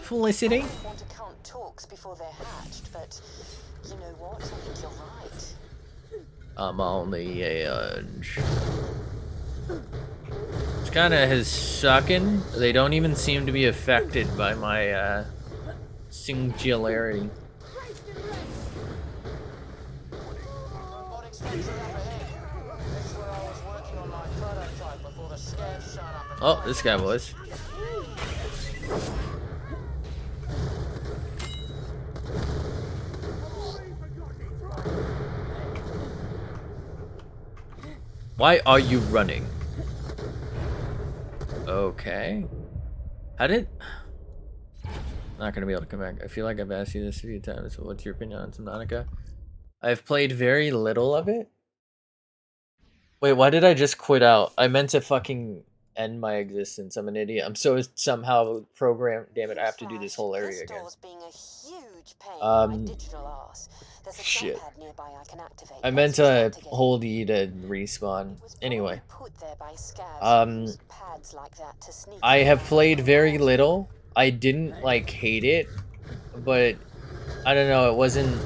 Felicity. I don't want to count talks before they're hatched, but you know what? I think you're right. I'm on the edge. It's kind of his sucking. They don't even seem to be affected by my singularity. Oh, this guy was. Why are you running? Okay. How did... Not gonna be able to come back. I feel like I've asked you this a few times. What's your opinion on Subnautica? I've played very little of it. Wait, why did I just quit out? I meant to fucking end my existence. I'm an idiot. I'm so somehow programmed. Damn it, I have to do this whole area again. Shit. I meant to hold E to respawn. Anyway. I have played very little. I didn't, like, hate it. But, I don't know, it wasn't...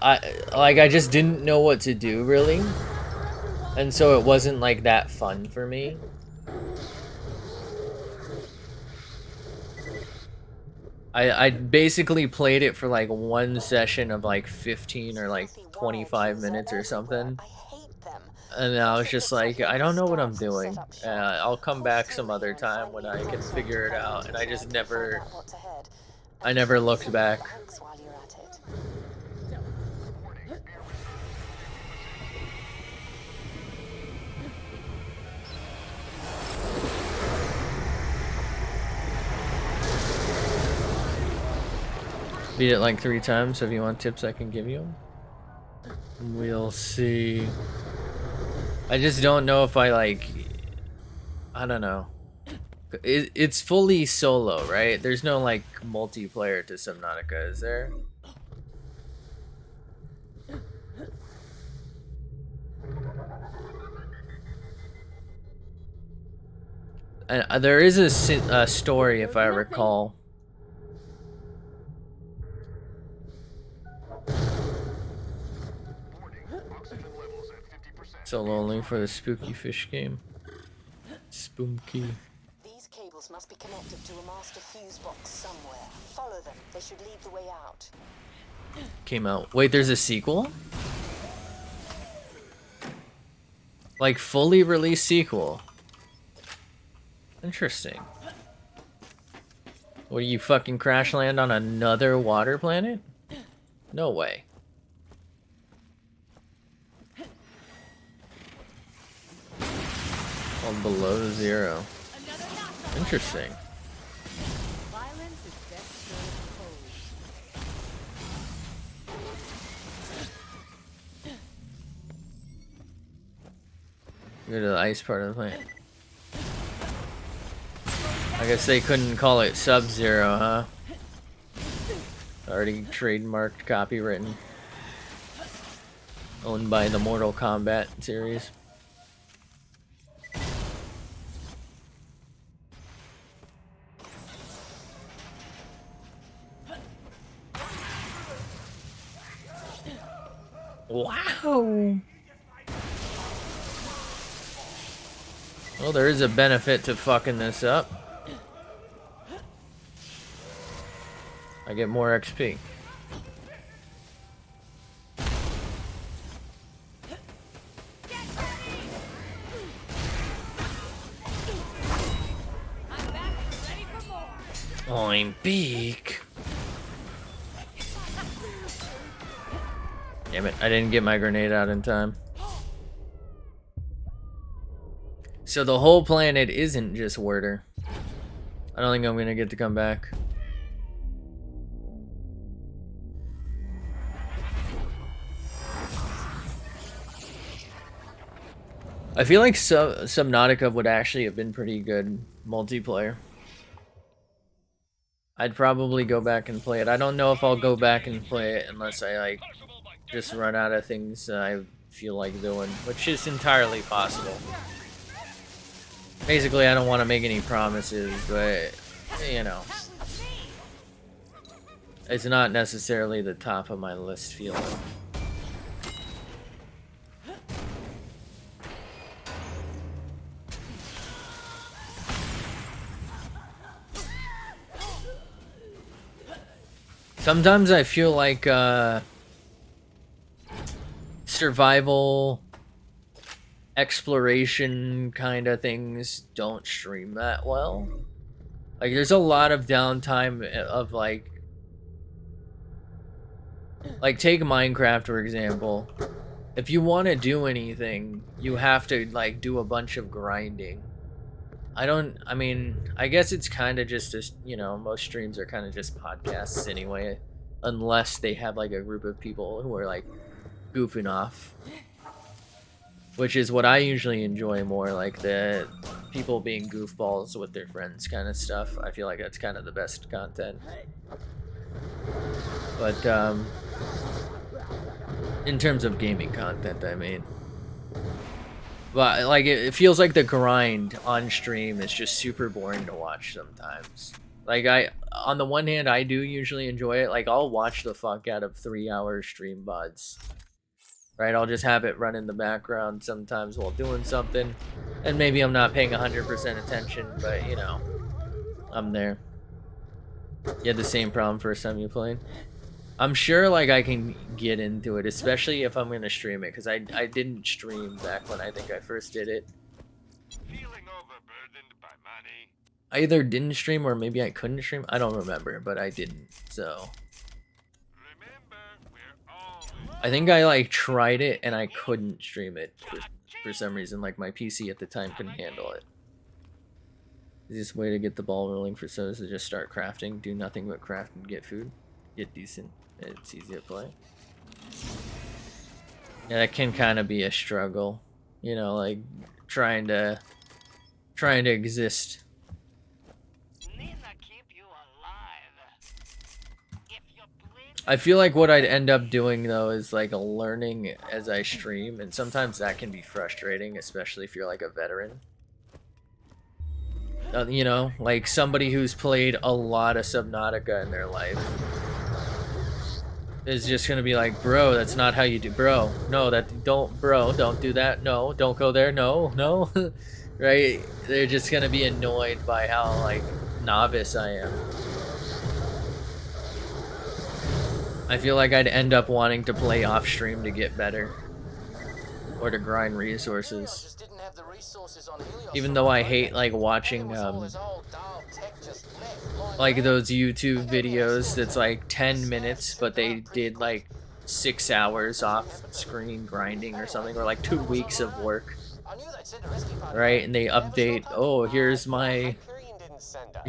I just didn't know what to do, really. And so it wasn't, like, that fun for me. I basically played it for, like, one session of, like, 15 or, like, 25 minutes or something. And I was just like, I don't know what I'm doing. I'll come back some other time when I can figure it out. And I just never... I never looked back. Beat it like 3 times, so if you want tips I can give you. We'll see. I just don't know if I like... I don't know. It's fully solo, right? There's no like multiplayer to Subnautica, is there? There is a story, if I recall. Oxygen levels at 50%. So lonely for the spooky fish game. Spooky. These cables must be connected to a master fuse box somewhere. Follow them. They should lead the way out. Came out. Wait, there's a sequel? Like fully released sequel. Interesting. What, do you fucking crash land on another water planet? No way. All below 0. Interesting. Violence is best served cold. Go to the ice part of the planet. I guess they couldn't call it Sub-Zero, huh? Already trademarked, copywritten. Owned by the Mortal Kombat series. Wow! Well, there is a benefit to fucking this up. I get more XP. I'm big. Damn it, I didn't get my grenade out in time. So the whole planet isn't just Werder. I don't think I'm gonna get to come back. I feel like Subnautica would actually have been pretty good multiplayer. I'd probably go back and play it. I don't know if I'll go back and play it unless I like just run out of things I feel like doing, which is entirely possible. Basically, I don't want to make any promises, but you know, it's not necessarily the top of my list feeling. Sometimes I feel like survival exploration kind of things don't stream that well. Like there's a lot of downtime of like take Minecraft for example. If you want to do anything, you have to like do a bunch of grinding. I mean, I guess it's kind of just this, you know, most streams are kind of just podcasts anyway, unless they have like a group of people who are like goofing off, which is what I usually enjoy more, like the people being goofballs with their friends kind of stuff. I feel like that's kind of the best content. But in terms of gaming content, I mean. But like it feels like the grind on stream is just super boring to watch sometimes. Like on the one hand, I do usually enjoy it. Like I'll watch the fuck out of 3-hour stream VODs. Right, I'll just have it run in the background sometimes while doing something, and maybe I'm not paying 100% attention, but you know, I'm there. You had the same problem first time you played? I'm sure like I can get into it, especially if I'm gonna stream it, because I didn't stream back when I think I first did it. Feeling overburdened by money. I either didn't stream or maybe I couldn't stream. I don't remember, but I didn't. So Remember, we're all I think I like tried it and I couldn't stream it for some reason. Like my PC at the time couldn't handle it. Easiest way to get the ball rolling for So's to just start crafting, do nothing but craft and get food. get decent. It's easy to play. Yeah, that can kind of be a struggle, you know, like trying to exist. Nina keep you alive. If you bleed, I feel like what I'd end up doing though is like learning as I stream, and sometimes that can be frustrating, especially if you're like a veteran. You know, like somebody who's played a lot of Subnautica in their life is just gonna be like, bro, that's not how you do, bro. No, don't do that. No, don't go there. No, no, right? They're just gonna be annoyed by how like novice I am. I feel like I'd end up wanting to play off stream to get better, or to grind resources. Just didn't have the resources on Helios Even for though my I hate program. like And watching there was all this old dial tech just left lying like around. those YouTube videos that's like 10 minutes, but they did like 6 hours off screen grinding or something, or like 2 weeks of work, I knew they'd send a rescue party. right? And they Never showed update, up. oh, Hyperion didn't send us.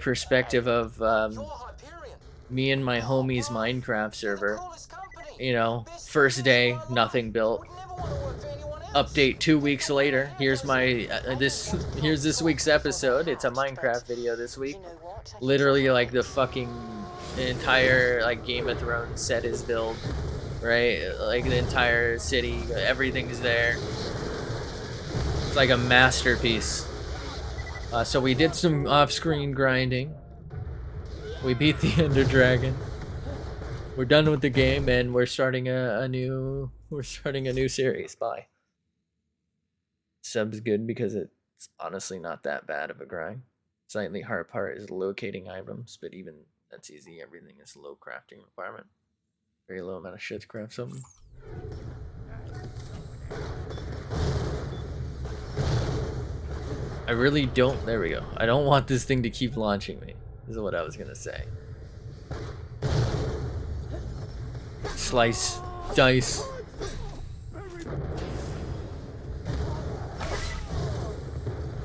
perspective of You're Hyperion. me and my homie's Minecraft server. You know, first day, nothing built. Would never want to work for anyone else. Update 2 weeks later. Here's my here's this week's episode. It's a Minecraft video this week. You know what? I Literally like the fucking entire like Game of Thrones set is built, right? Like the entire city, everything's there. It's like a masterpiece. So we did some off-screen grinding. We beat the Ender Dragon. We're done with the game, and we're starting a new series. Bye. Sub's good because it's honestly not that bad of a grind. Slightly hard part is locating items, but even that's easy. Everything is low crafting requirement. Very low amount of shit to craft something. I really don't. There we go. I don't want this thing to keep launching me. This is what I was gonna say. Slice, dice.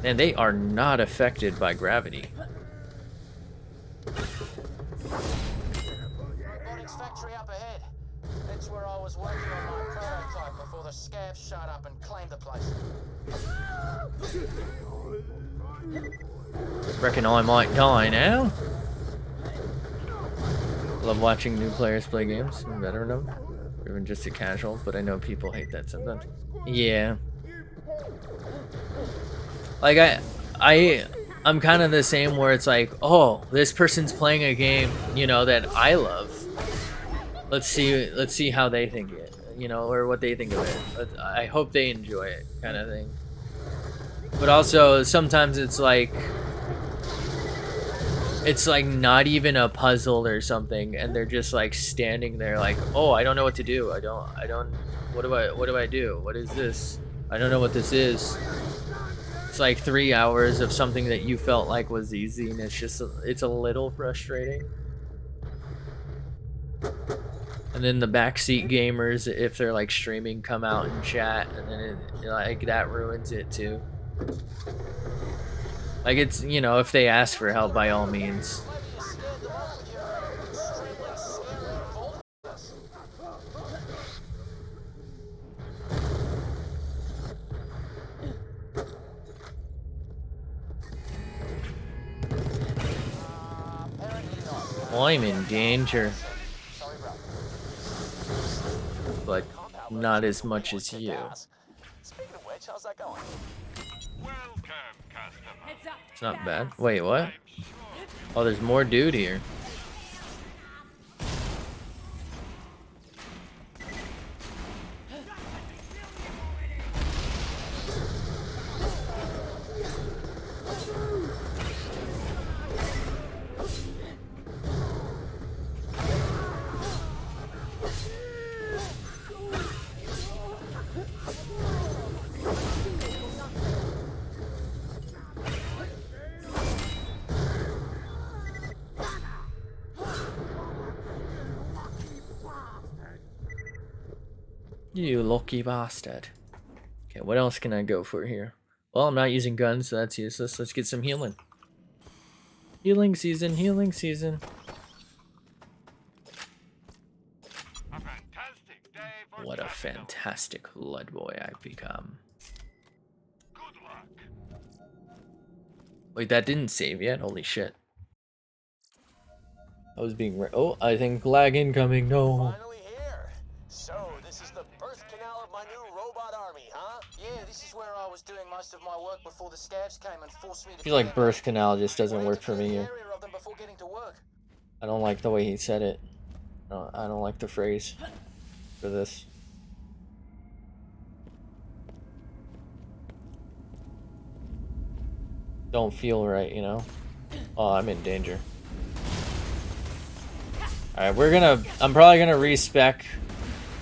And they are not affected by gravity. Robotics factory up ahead. That's where I was working on my prototype before the scavs showed up and claimed the place. Reckon I might die now. Love watching new players play games, veteran them, or even just a casual, but I know people hate that sometimes. Yeah. Like I'm kind of the same where it's like, oh, this person's playing a game, you know, that I love. Let's see how they think it, you know, or what they think of it. I hope they enjoy it, kind of thing. But also sometimes it's like not even a puzzle or something, and they're just like standing there like, oh, I don't know what to do. What do I do? What is this? I don't know what this is. It's like 3 hours of something that you felt like was easy, and it's a little frustrating. And then the backseat gamers, if they're like streaming, come out and chat, and then like that ruins it too. Like it's, you know, if they ask for help, by all means. Maybe you scared them off with your extremely scary involvement. Apparently not. I'm in danger, Sorry, bro. but not as much as you. Speaking of which, how's that going? Welcome, customer. It's not bad. Wait, what? I'm sure Oh, there's more dude here. You lucky bastard. Okay, what else can I go for here? Well, I'm not using guns, so that's useless. Let's get some healing. Healing season, healing season. What a fantastic blood boy I've become. Good luck. Wait, that didn't save yet? Holy shit. I was being oh, I think lag incoming, no. Finally here. So, this is the birth canal of my new robot army, huh? Yeah, this is where I was doing most of my work before the scabs came and forced me to I feel like birth canal just doesn't wanted work to for clear me the here. area of them before getting to work. I don't like the way he said it. No, I don't like the phrase for this. Don't feel right, you know? Oh, I'm in danger. Alright, I'm probably gonna respec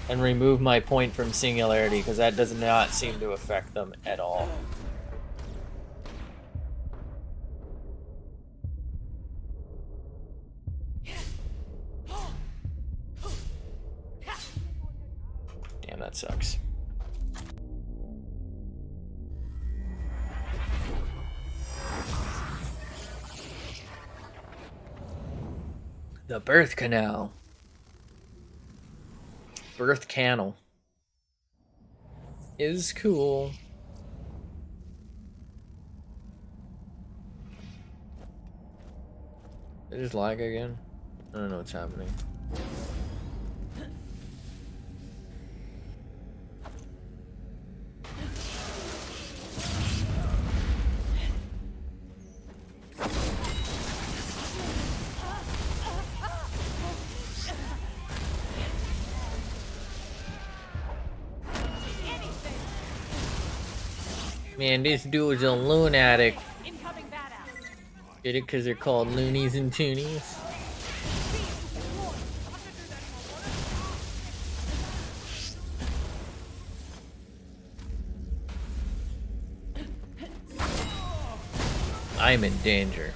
and remove my point from singularity, because that does not seem to affect them at all. Damn, that sucks. The birth canal. Birth canal. Is cool. It is lag again? I don't know what's happening. Man, this dude's a lunatic. Get it? Because they're called loonies and toonies? I'm in danger.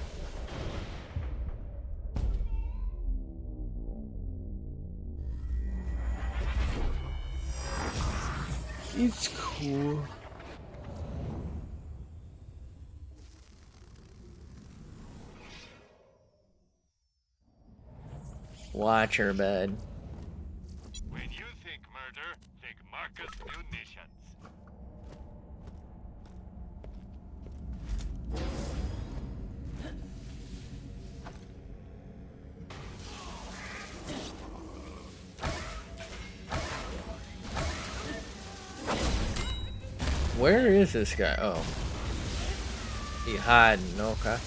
It's cool. Watch her, bud. When you think murder, think Marcus Munitions. Where is this guy? Oh. He hiding, okay.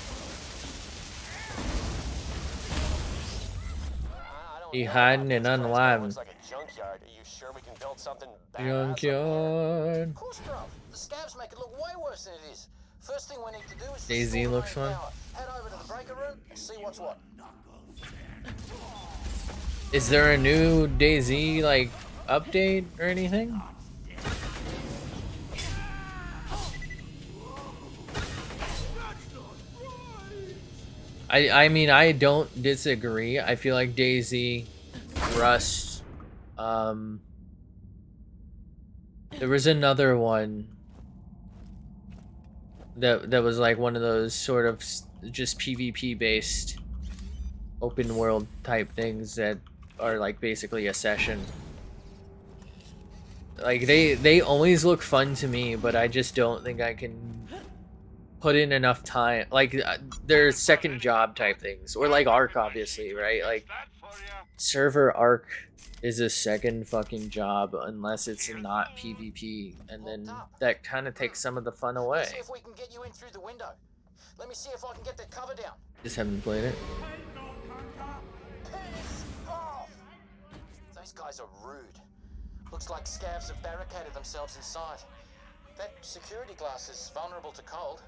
He hiding and unaliving. Looks like a junkyard. Are you sure we can build something Junkyard. Of course, bro. The scabs make it look way worse than it is. First thing we need to do is DayZ restore looks the main fun. power. Head over to the breaker room and see what's what. Is there a new DayZ like update or anything? I mean, I don't disagree. I feel like DayZ, Rust, there was another one that was like one of those sort of just PvP based open world type things that are like basically a session. Like they always look fun to me, but I just don't think I can put in enough time. Like they're second job type things, or like Arc, obviously, right? Like server Arc is a second fucking job unless it's not PvP, and then that kind of takes some of the fun away. Let's see if we can get you in through the window. Let me see if I can get the cover down. Just haven't played it. Piss off! Those guys are rude. Looks like scavs have barricaded themselves inside. That security glass is vulnerable to cold.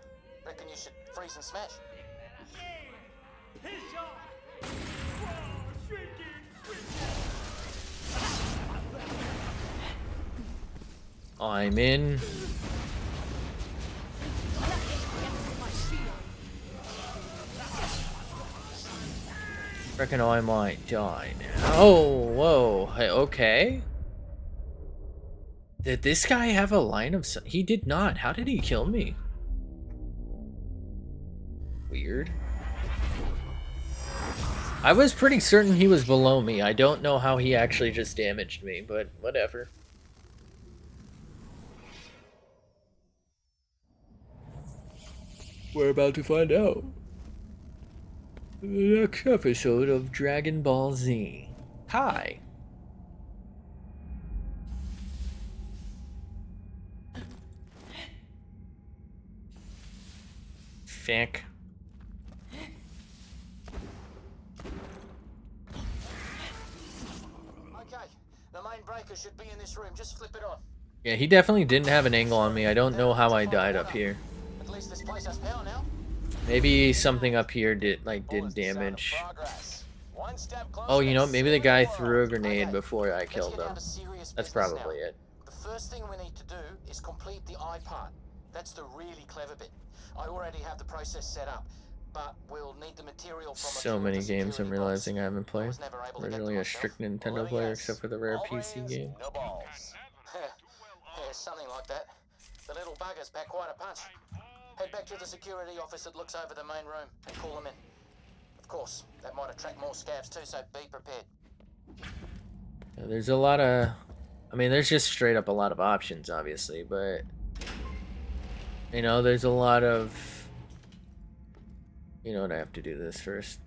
Reckon you should freeze and smash. I'm in. Reckon I might die now. Oh, whoa. Hey, okay. Did this guy have a line of sight? He did not. How did he kill me? Weird. I was pretty certain he was below me. I don't know how he actually just damaged me, but whatever. We're about to find out. The next episode of Dragon Ball Z. Hi. Fank. Okay, the main breaker should be in this room. Just flip it on. Yeah, he definitely didn't have an angle on me. I don't know how I died up here. At least this place has power now. Maybe something up here did damage. Oh, you know, maybe the guy threw a grenade before I killed him. That's probably it. The first thing we need to do is complete the eye part. That's the really clever bit. I already have the process set up, but we'll need the material from So many games I'm realizing I haven't played. Originally a strict Nintendo player except for the rare PC game. Yeah, something like that. The little bugger's back quite a punch. Head back to the security office that looks over the main room and call them in. Of course, that might attract more scavs too, so be prepared. Yeah, there's a lot of... I mean, there's just straight up a lot of options, obviously, but... You know, there's a lot of... You know what, I have to do this first.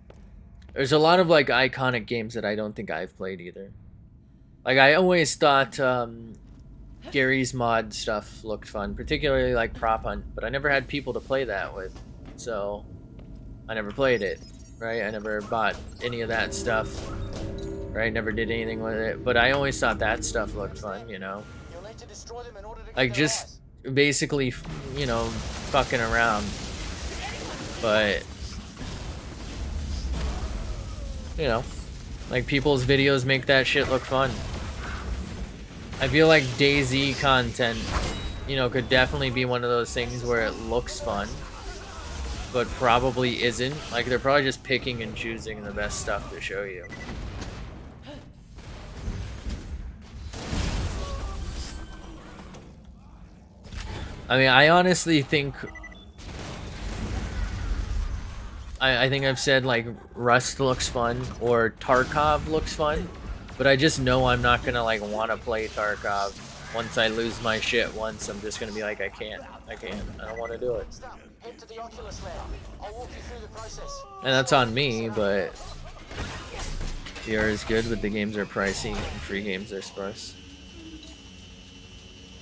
There's a lot of, like, iconic games that I don't think I've played either. Like, I always thought, Gary's mod stuff looked fun, particularly like Prop Hunt, but I never had people to play that with, so I never played it, right? I never bought any of that stuff, right? Never did anything with it, but I always thought that stuff looked fun, you know? Like, just basically, you know, fucking around, but, you know, like, people's videos make that shit look fun. I feel like DayZ content, you know, could definitely be one of those things where it looks fun, but probably isn't. Like, they're probably just picking and choosing the best stuff to show you. I mean, I honestly think... I think I've said, like, Rust looks fun, or Tarkov looks fun. But I just know I'm not gonna, like, want to play Tarkov. Once I lose my shit once, I'm just gonna be like, I can't. I don't want to do it. And that's on me, but VR is good, but the games are pricey and free games are sparse.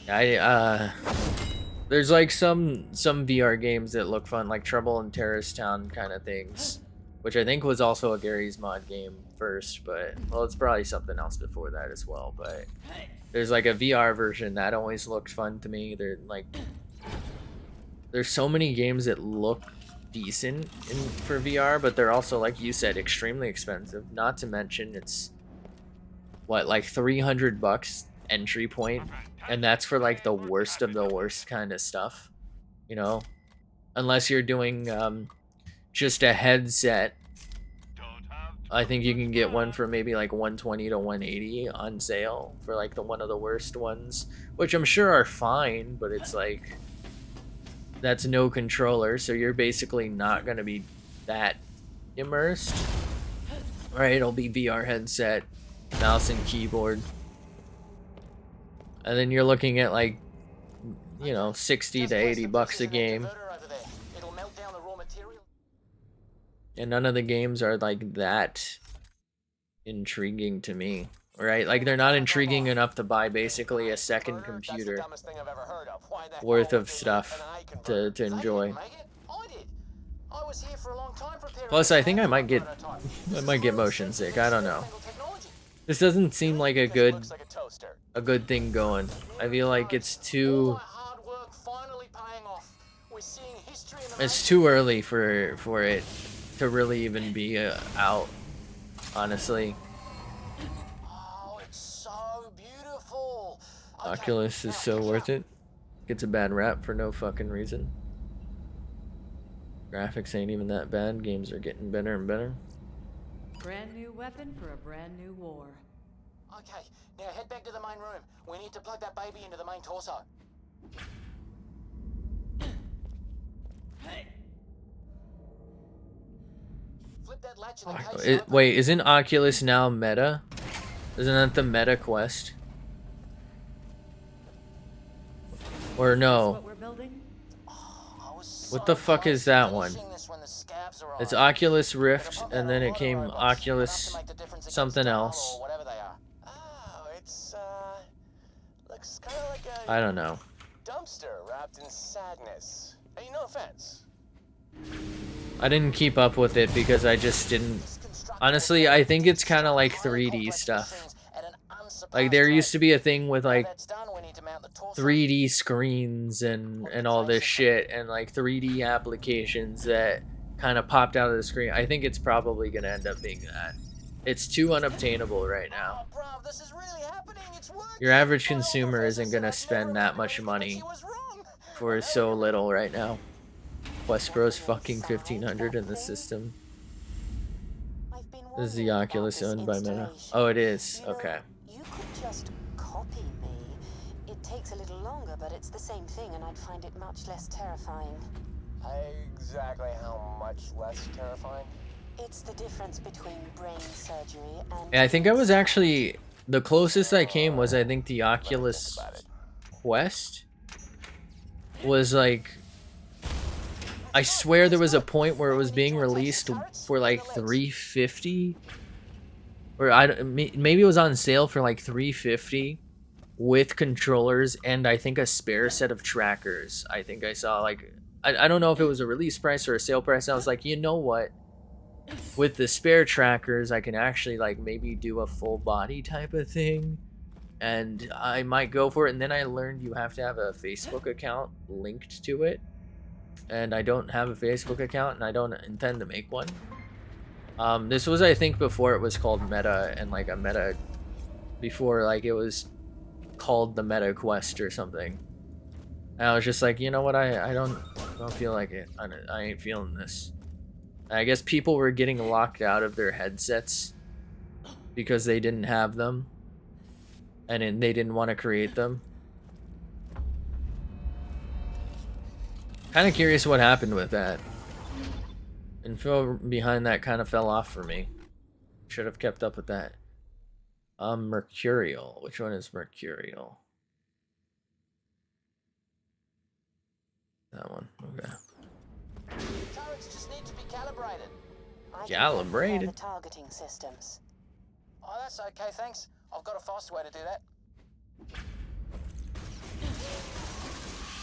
There's like some VR games that look fun, like Trouble in Terrorist Town kind of things, which I think was also a Gary's Mod game first, but, well, it's probably something else before that as well, but there's like a VR version that always looked fun to me. There's so many games that look decent for VR, but they're also, like you said, extremely expensive. Not to mention it's, what, like $300 entry point, and that's for like the worst of the worst kind of stuff, you know? Unless you're doing just a headset. I think you can get one for maybe like 120 to 180 on sale for like one of the worst ones, which I'm sure are fine, but it's like, that's no controller, so you're basically not gonna be that immersed. Right, it'll be VR headset, mouse and keyboard. And then you're looking at like, you know, 60 to 80 bucks a game. And none of the games are like that intriguing to me, right? Like, they're not intriguing enough to buy basically a second computer worth of stuff to enjoy. Plus, I think I might get motion sick. I don't know. This doesn't seem like a good thing going. I feel like it's too early for it to really even be out, honestly. Oh, it's so beautiful. Oculus is so worth it. Gets a bad rap for no fucking reason. Graphics ain't even that bad. Games are getting better and better. Brand new weapon for a brand new war. Okay, now head back to the main room. We need to plug that baby into the main torso. Flip that latch in the case. Wait, isn't Oculus now meta? Isn't that the Meta Quest? Or no? What we're building? Oh, I was What the fuck is that one? It's Oculus Rift, and then it came Oculus something else. Oh, it's looks kind of like a I don't know. dumpster wrapped in sadness. Hey, no offense. I didn't keep up with it because I just didn't. Honestly, I think it's kind of like 3D stuff. Like there used to be a thing with like 3D screens and all this shit and like 3D applications that kind of popped out of the screen. I think it's probably gonna end up being that. It's too unobtainable right now. Your average consumer isn't gonna spend that much money for so little right now. Quest Pro's fucking 1500 in the system. This is the Oculus owned by Meta. Oh, it is. Okay. You could just copy me. It takes a little longer, but it's the same thing, and I'd find it much less terrifying. Exactly how much less terrifying? It's the difference between brain surgery and... Yeah, I think I was actually... The closest I came was, I think, the Oculus Quest. Was like... I swear there was a point where it was being released for like $350, or maybe it was on sale for like $350 with controllers and I think a spare set of trackers. I think I saw like I don't know if it was a release price or a sale price. I was like, you know what? With the spare trackers, I can actually like maybe do a full body type of thing, and I might go for it. And then I learned you have to have a Facebook account linked to it. And I don't have a Facebook account, and I don't intend to make one. This was, I think, before it was called Meta, and like a Meta, before like it was called the Meta Quest or something. And I was just like, you know what, I don't feel like it. I ain't feeling this. And I guess people were getting locked out of their headsets because they didn't have them, and they didn't want to create them. Kind of curious what happened with that. Info behind that kind of fell off for me. Should have kept up with that. Mercurial. Which one is Mercurial? That one. Okay. Turrets just need to be calibrated. Calibrated? The targeting systems. Oh, that's okay, thanks. I've got a faster way to do that.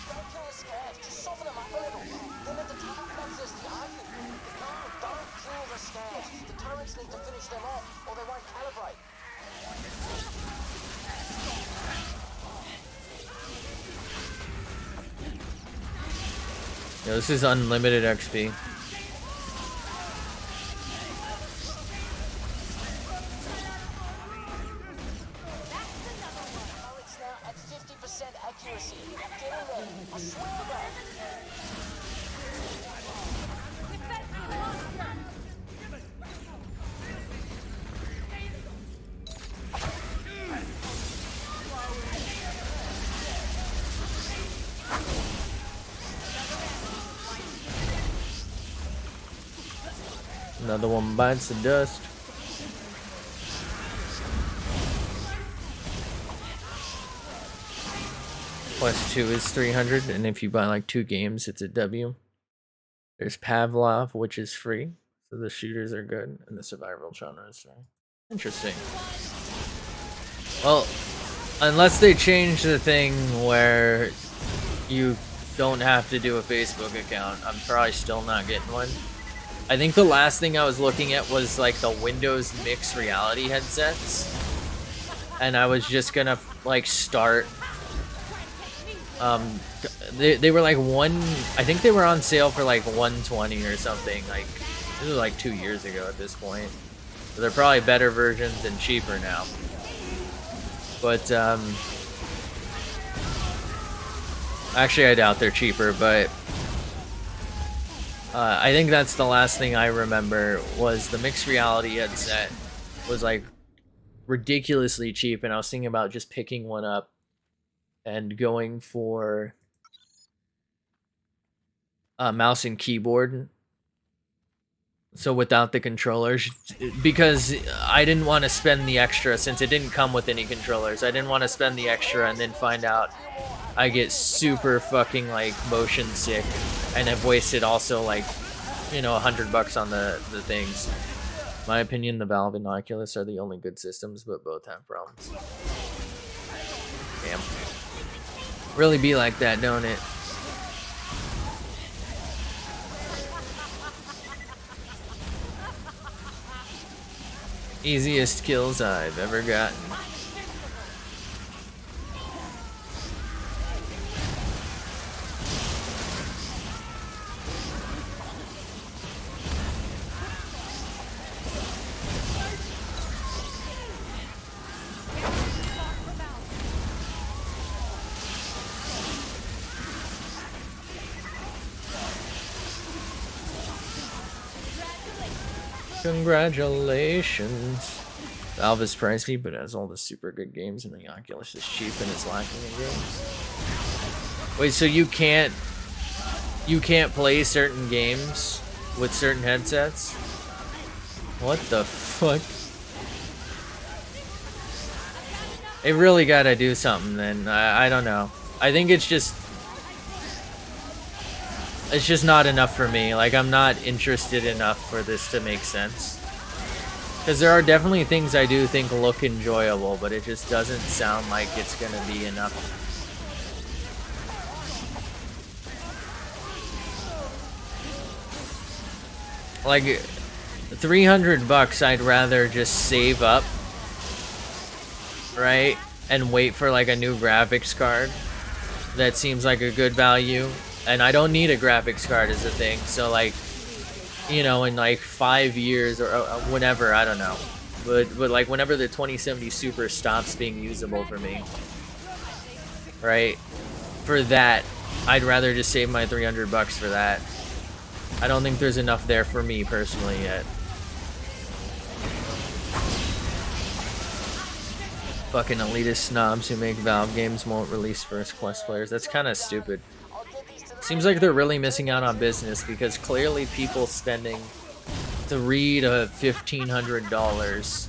Don't kill the scabs, just soften them up a little. Then at the top comes this the onion. Don't kill the scabs. The turrets need to finish them off, or they won't calibrate. Yeah, this is unlimited XP. Another one bites the dust. Quest 2 is 300, and if you buy like 2 games, it's a W. There's Pavlov, which is free, so the shooters are good, and the survival genre is free. Interesting. Well, unless they change the thing where you don't have to do a Facebook account, I'm probably still not getting one. I think the last thing I was looking at was like the Windows mixed reality headsets, and I was just gonna like start. They were like I think they were on sale for like 120 or something. Like this was like 2 years ago at this point. So they're probably better versions and cheaper now. But actually I doubt they're cheaper, but I think that's the last thing I remember was the mixed reality headset was like ridiculously cheap, and I was thinking about just picking one up and going for a mouse and keyboard. So without the controllers, because I didn't want to spend the extra since it didn't come with any controllers. I didn't want to spend the extra and then find out I get super fucking like motion sick, and I've wasted also like, you know, $100 on the things. My opinion, the Valve and Oculus are the only good systems, but both have problems. Damn. Really be like that, don't it? Easiest kills I've ever gotten. Congratulations. Valve is pricey, but has all the super good games, and the Oculus is cheap and is lacking in games. Wait, so you can't play certain games with certain headsets? What the fuck? They really gotta do something then. I don't know. I think it's just not enough for me. Like, I'm not interested enough for this to make sense. Because there are definitely things I do think look enjoyable, but it just doesn't sound like it's gonna be enough. Like, $300, I'd rather just save up, right? And wait for like a new graphics card that seems like a good value. And I don't need a graphics card is the thing. So like, you know, in like 5 years or whenever, I don't know. But like whenever the 2070 Super stops being usable for me, right? For that, I'd rather just save my $300 for that. I don't think there's enough there for me personally yet. Fucking elitist snobs who make Valve games won't release first quest players. That's kind of stupid. Seems like they're really missing out on business because clearly people spending $300 to $1,500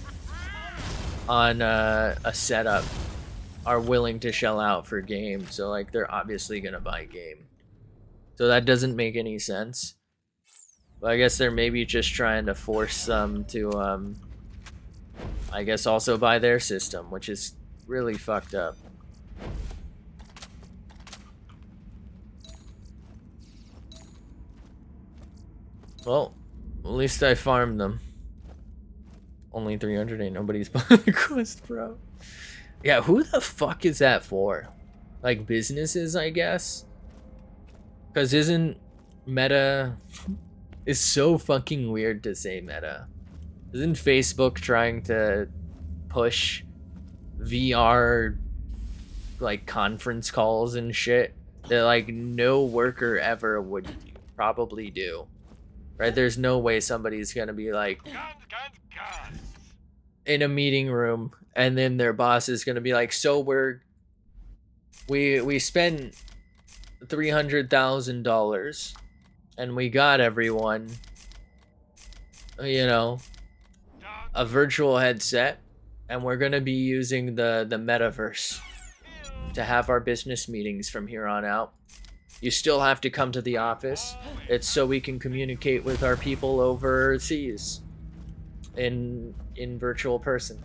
on a setup are willing to shell out for game. So like they're obviously gonna buy game. So that doesn't make any sense. But I guess they're maybe just trying to force them to I guess also buy their system, which is really fucked up. Well, at least I farmed them. Only 300, ain't nobody's buying the quest, bro. Yeah, who the fuck is that for? Like businesses, I guess? Because isn't Meta... It's so fucking weird to say Meta. Isn't Facebook trying to push VR like conference calls and shit that like no worker ever would probably do? Right? There's no way somebody's gonna be like in a meeting room and then their boss is gonna be like, so we spent $300,000 and we got everyone, you know, a virtual headset, and we're gonna be using the metaverse to have our business meetings from here on out. You still have to come to the office. It's so we can communicate with our people overseas in virtual person.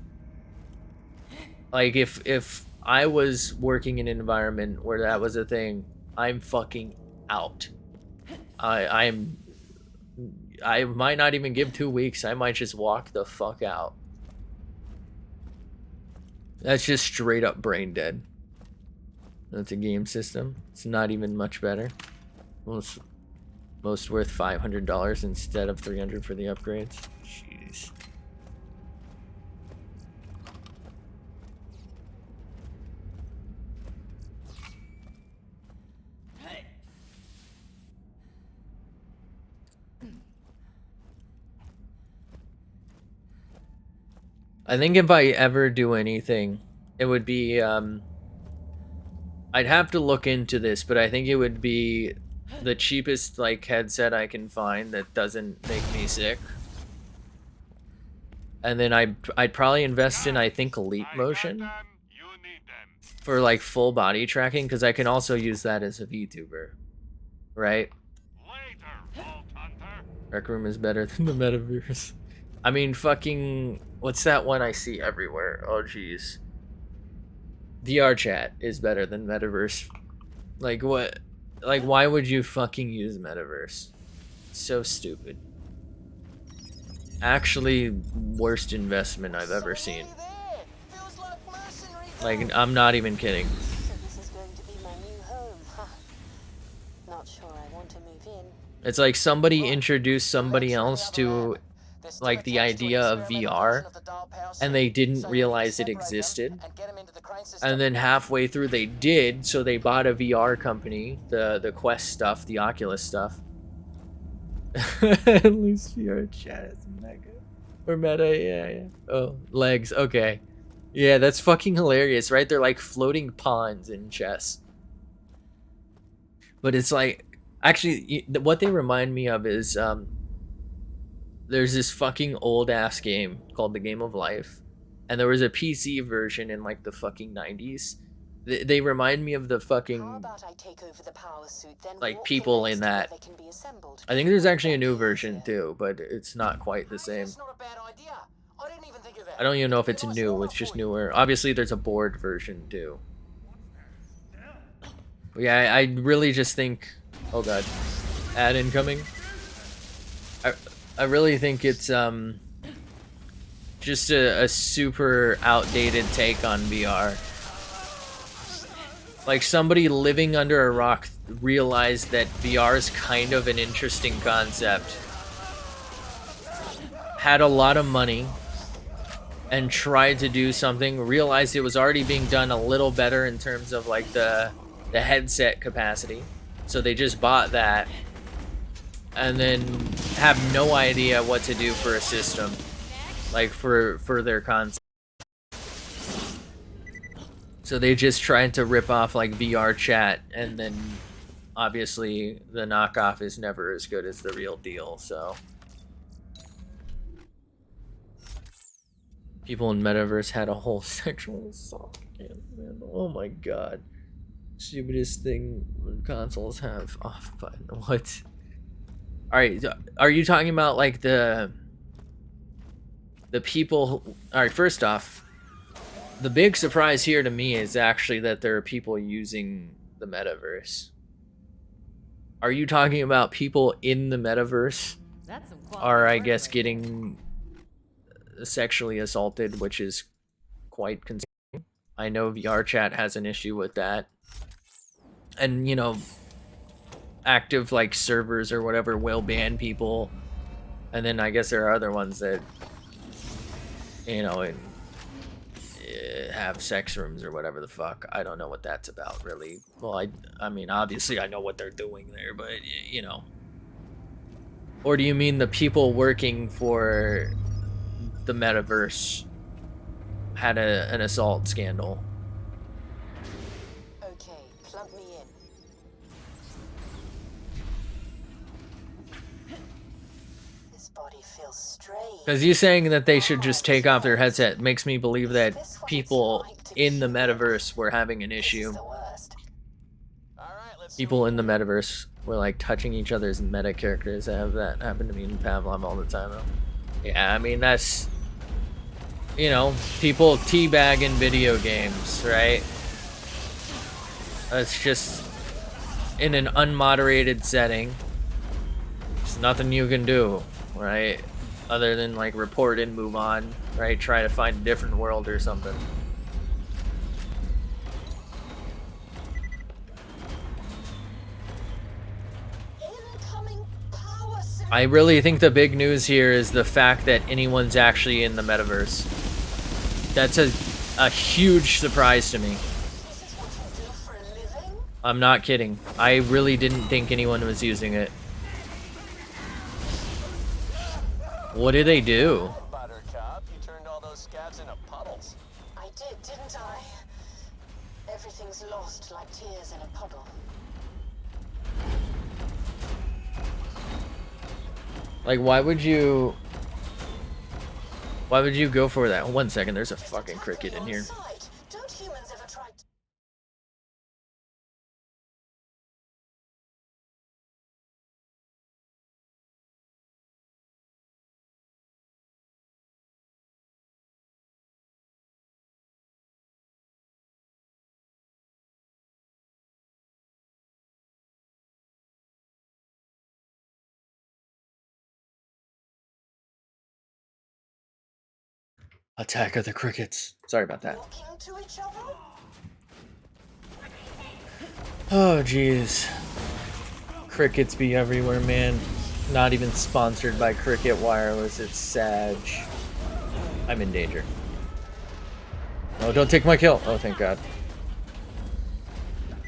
Like if I was working in an environment where that was a thing, I'm fucking out. I might not even give 2 weeks. I might just walk the fuck out. That's just straight up brain dead. That's a game system. It's not even much better. Most worth $500 instead of $300 for the upgrades. Jeez. I think if I ever do anything, it would be, I'd have to look into this, but I think it would be the cheapest, like, headset I can find that doesn't make me sick. And then I'd probably invest in, I think, Elite Motion. for like full body tracking, because I can also use that as a VTuber, right? Later, Vault Hunter. Rec Room is better than the metaverse. I mean, fucking, what's that one I see everywhere? Oh, jeez. VR chat is better than metaverse. Like, what? Like, why would you fucking use metaverse? So stupid. Actually, worst investment I've ever seen. Like, I'm not even kidding. So this is going to be my new home, huh? Not sure I want to move in. It's like somebody introduced somebody else to like the idea of VR, and they didn't realize it existed, and then halfway through they did, so they bought a VR company, the Quest stuff, the Oculus stuff. At least VR chat is mega or meta. Yeah. Oh, legs. Okay, yeah, that's fucking hilarious, right? They're like floating pawns in chess. But it's like, actually, what they remind me of is there's this fucking old ass game called The Game of Life, and there was a PC version in like the fucking 90s. They remind me of the fucking like people in that. I think there's actually a new version too, but it's not quite the same. I don't even know if it's new, it's just newer. Obviously there's a board version too. But yeah, I really just think, oh god, ad incoming. I really think it's just a super outdated take on VR. Like, somebody living under a rock realized that VR is kind of an interesting concept, had a lot of money, and tried to do something, realized it was already being done a little better in terms of like the headset capacity, so they just bought that, and then have no idea what to do for a system, like for their concept. So they just tried to rip off like VR chat, and then obviously the knockoff is never as good as the real deal, so. People in Metaverse had a whole sexual assault campaign. Oh my god. Stupidest thing consoles have off button. What? Alright, are you talking about like the people who, alright, first off, the big surprise here to me is actually that there are people using the metaverse. Are you talking about people in the metaverse are, I guess, getting sexually assaulted, which is quite concerning. I know VR chat has an issue with that. And, you know, active like servers or whatever will ban people. And then I guess there are other ones that, you know, have sex rooms or whatever the fuck. I don't know what that's about, really. Well, I mean, obviously I know what they're doing there, but, you know. Or do you mean the people working for the metaverse had an assault scandal? Okay, plug me in. This body feels strange. Because you saying that they should just take off their headset makes me believe that people in the metaverse were having an issue. People in the metaverse were like touching each other's meta characters. I have that happen to me in Pavlov all the time though. Yeah, I mean, that's, you know, people teabag in video games, right? That's just in an unmoderated setting. There's nothing you can do, right? Other than like report and move on, right? Try to find a different world or something. I really think the big news here is the fact that anyone's actually in the metaverse. That's a huge surprise to me. I'm not kidding. I really didn't think anyone was using it. What did they do? Buttercup, you turned all those scabs into puddles. I did, didn't I? Everything's lost like tears in a puddle. Like, why would you go for that? 1 second, there's a fucking cricket in here. Attack of the Crickets. Sorry about that. Talking to each other? Oh, jeez. Crickets be everywhere, man. Not even sponsored by Cricket Wireless. It's Sag. I'm in danger. Oh, don't take my kill. Oh, thank God. I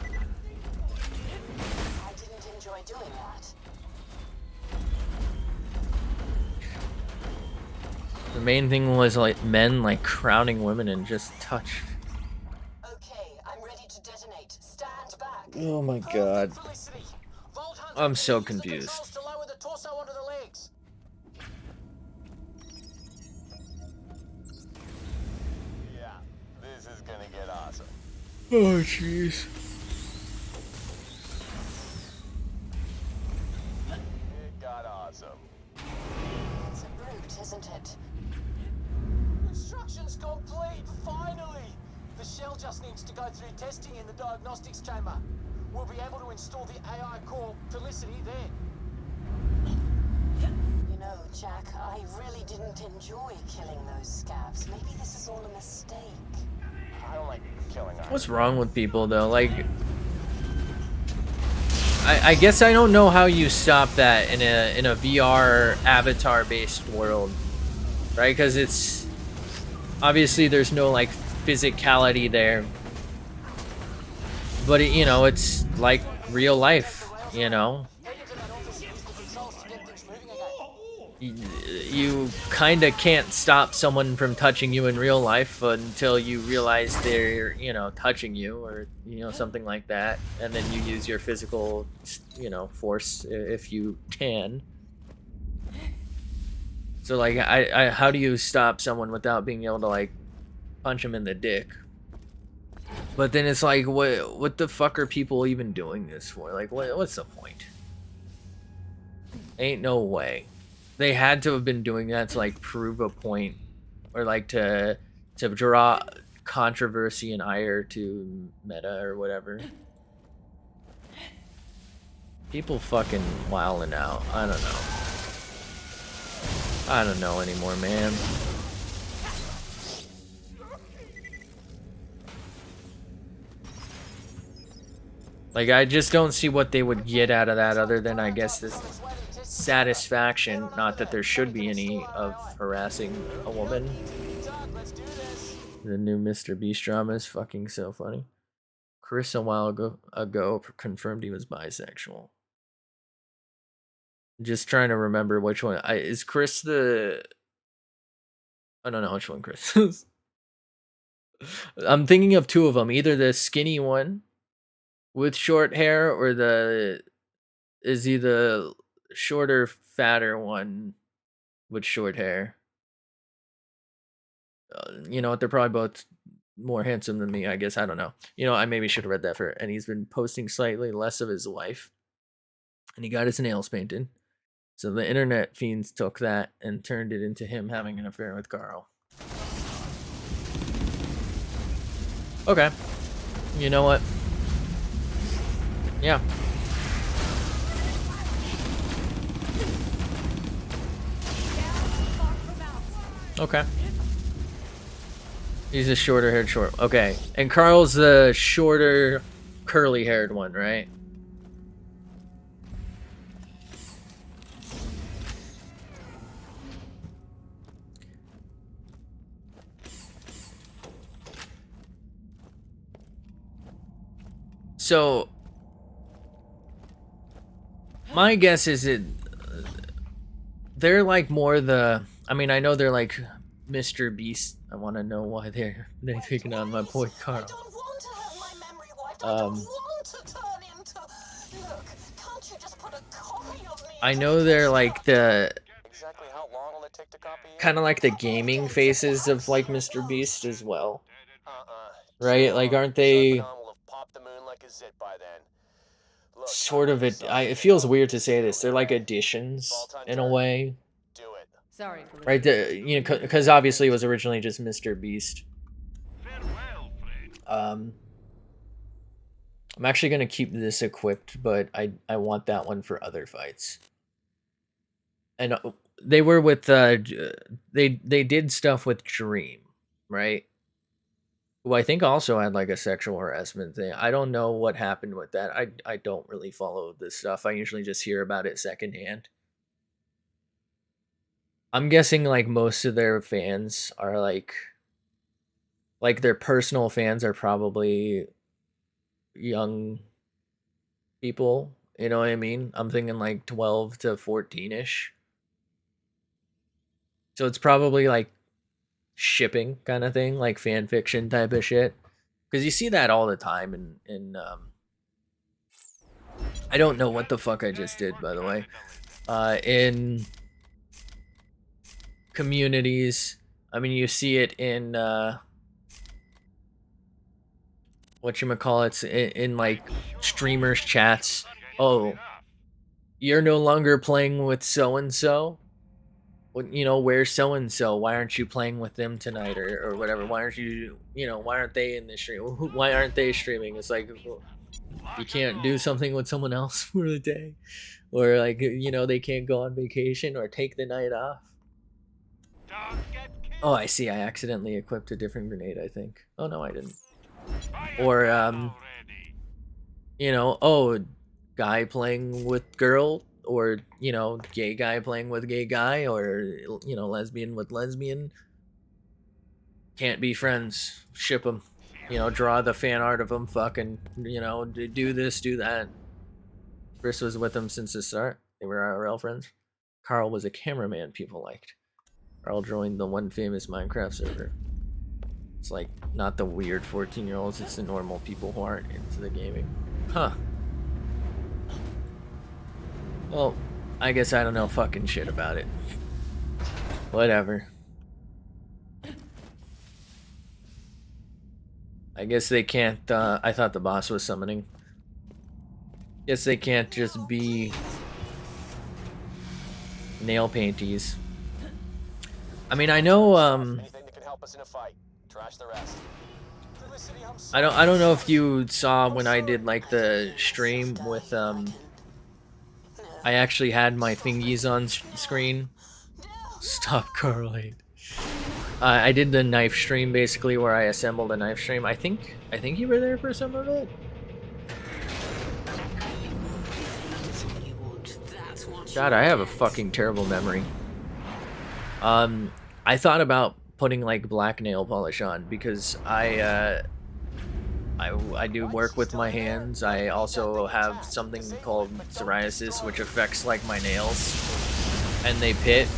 didn't enjoy doing that. The main thing was like men like crowning women and just touch. Okay, I'm ready to detonate. Stand back. Oh my God. Felicity. Vault Hunter, I'm can so you use the confused. controls to lower the torso onto the legs? Yeah, this is gonna get awesome. Oh, jeez. It got awesome. It's a brute, isn't it? Instructions complete, finally! The shell just needs to go through testing in the diagnostics chamber. We'll be able to install the AI core Felicity there. You know, Jack, I really didn't enjoy killing those scabs. Maybe this is all a mistake. I don't like killing either. What's wrong with people though? Like, I guess I don't know how you stop that in a VR avatar based world, right? Because it's obviously there's no like physicality there, but you know, it's like real life, you know. Head into that office and use the controls to get things moving again. You kind of can't stop someone from touching you in real life until you realize they're, you know, touching you or, you know, something like that. And then you use your physical, you know, force if you can. So, like, how do you stop someone without being able to, like, punch them in the dick? But then it's like, what the fuck are people even doing this for? Like, what's the point? Ain't no way. They had to have been doing that to like prove a point, or like to draw controversy and ire to Meta or whatever. People fucking wilding out. I don't know. I don't know anymore, man. Like, I just don't see what they would get out of that other than, I guess, this satisfaction. Not that there should be any of harassing a woman. The new Mr. Beast drama is fucking so funny. Chris a while ago confirmed he was bisexual. Just trying to remember which one. Is Chris the... I don't know which one Chris is. I'm thinking of two of them. Either the skinny one with short hair, or is he the shorter, fatter one with short hair? You know what? They're probably both more handsome than me, I guess. I don't know. You know, I maybe should have read that for. And he's been posting slightly less of his wife. And he got his nails painted. So the internet fiends took that and turned it into him having an affair with Carl. Okay. You know what? Yeah. Okay. He's a shorter haired short. Okay. And Carl's the shorter, curly haired one, right? So, my guess is they're like more the... I mean, I know they're like Mr. Beast. I want to know why they're picking on my boy Carl. I don't want to have my memory wiped. I don't want to turn into... Look, can't you just put a copy of me? I know they're like the... Exactly how long will it take to copy you? kind of like the gaming faces of like Mr. Beast as well. Right? Chill Like, out. aren't they Zarpaderp will have popped the moon like a zit by then. Look, sort of it? It feels weird to say this. They're like additions in a way, do it. Sorry, Felicity. right? You know, because obviously it was originally just Mr. Beast. Farewell, friend. I'm actually gonna keep this equipped, but I want that one for other fights. And they were with they did stuff with Dream, right? Who I think also had like a sexual harassment thing. I don't know what happened with that. I don't really follow this stuff. I usually just hear about it secondhand. I'm guessing like most of their fans are like their personal fans are probably young people. You know what I mean? I'm thinking like 12 to 14ish. So it's probably like shipping kind of thing, like fan fiction type of shit. Because you see that all the time in I don't know what the fuck I just did, by the way. In communities, I mean, you see it in whatchamacallits, in like streamers chats. Oh, you're no longer playing with so and so. You know, where's so and so? Why aren't you playing with them tonight, or whatever? Why aren't you, you know, why aren't they in the stream? Why aren't they streaming? It's like, well, you can't do something with someone else for the day, or like, you know, they can't go on vacation or take the night off. Oh, I see. I accidentally equipped a different grenade, I think. Oh no, I didn't. Or you know, oh, guy playing with girl, or you know, gay guy playing with gay guy, or you know, lesbian with lesbian. Can't be friends. Ship them. You know, draw the fan art of them. Fucking, you know, do this, do that. Chris was with them since the start. They were IRL friends. Carl was a cameraman people liked. Carl joined the one famous Minecraft server. It's like not the weird 14-year-olds, it's the normal people who aren't into the gaming. Huh. Well, I guess I don't know fucking shit about it. Whatever. I guess they can't, I thought the boss was summoning. Guess they can't just be nail painties. I mean, I know, Anything that can help us in a fight. Trash the rest. I don't know if you saw when I did like the stream with I actually had my thingies on screen. Stop, Carly. I did the knife stream basically, where I assembled a knife stream. I think you were there for some of it. God, I have a fucking terrible memory. I thought about putting like black nail polish on because I do work with my hands. I also have something called psoriasis, which affects like my nails, and they pit.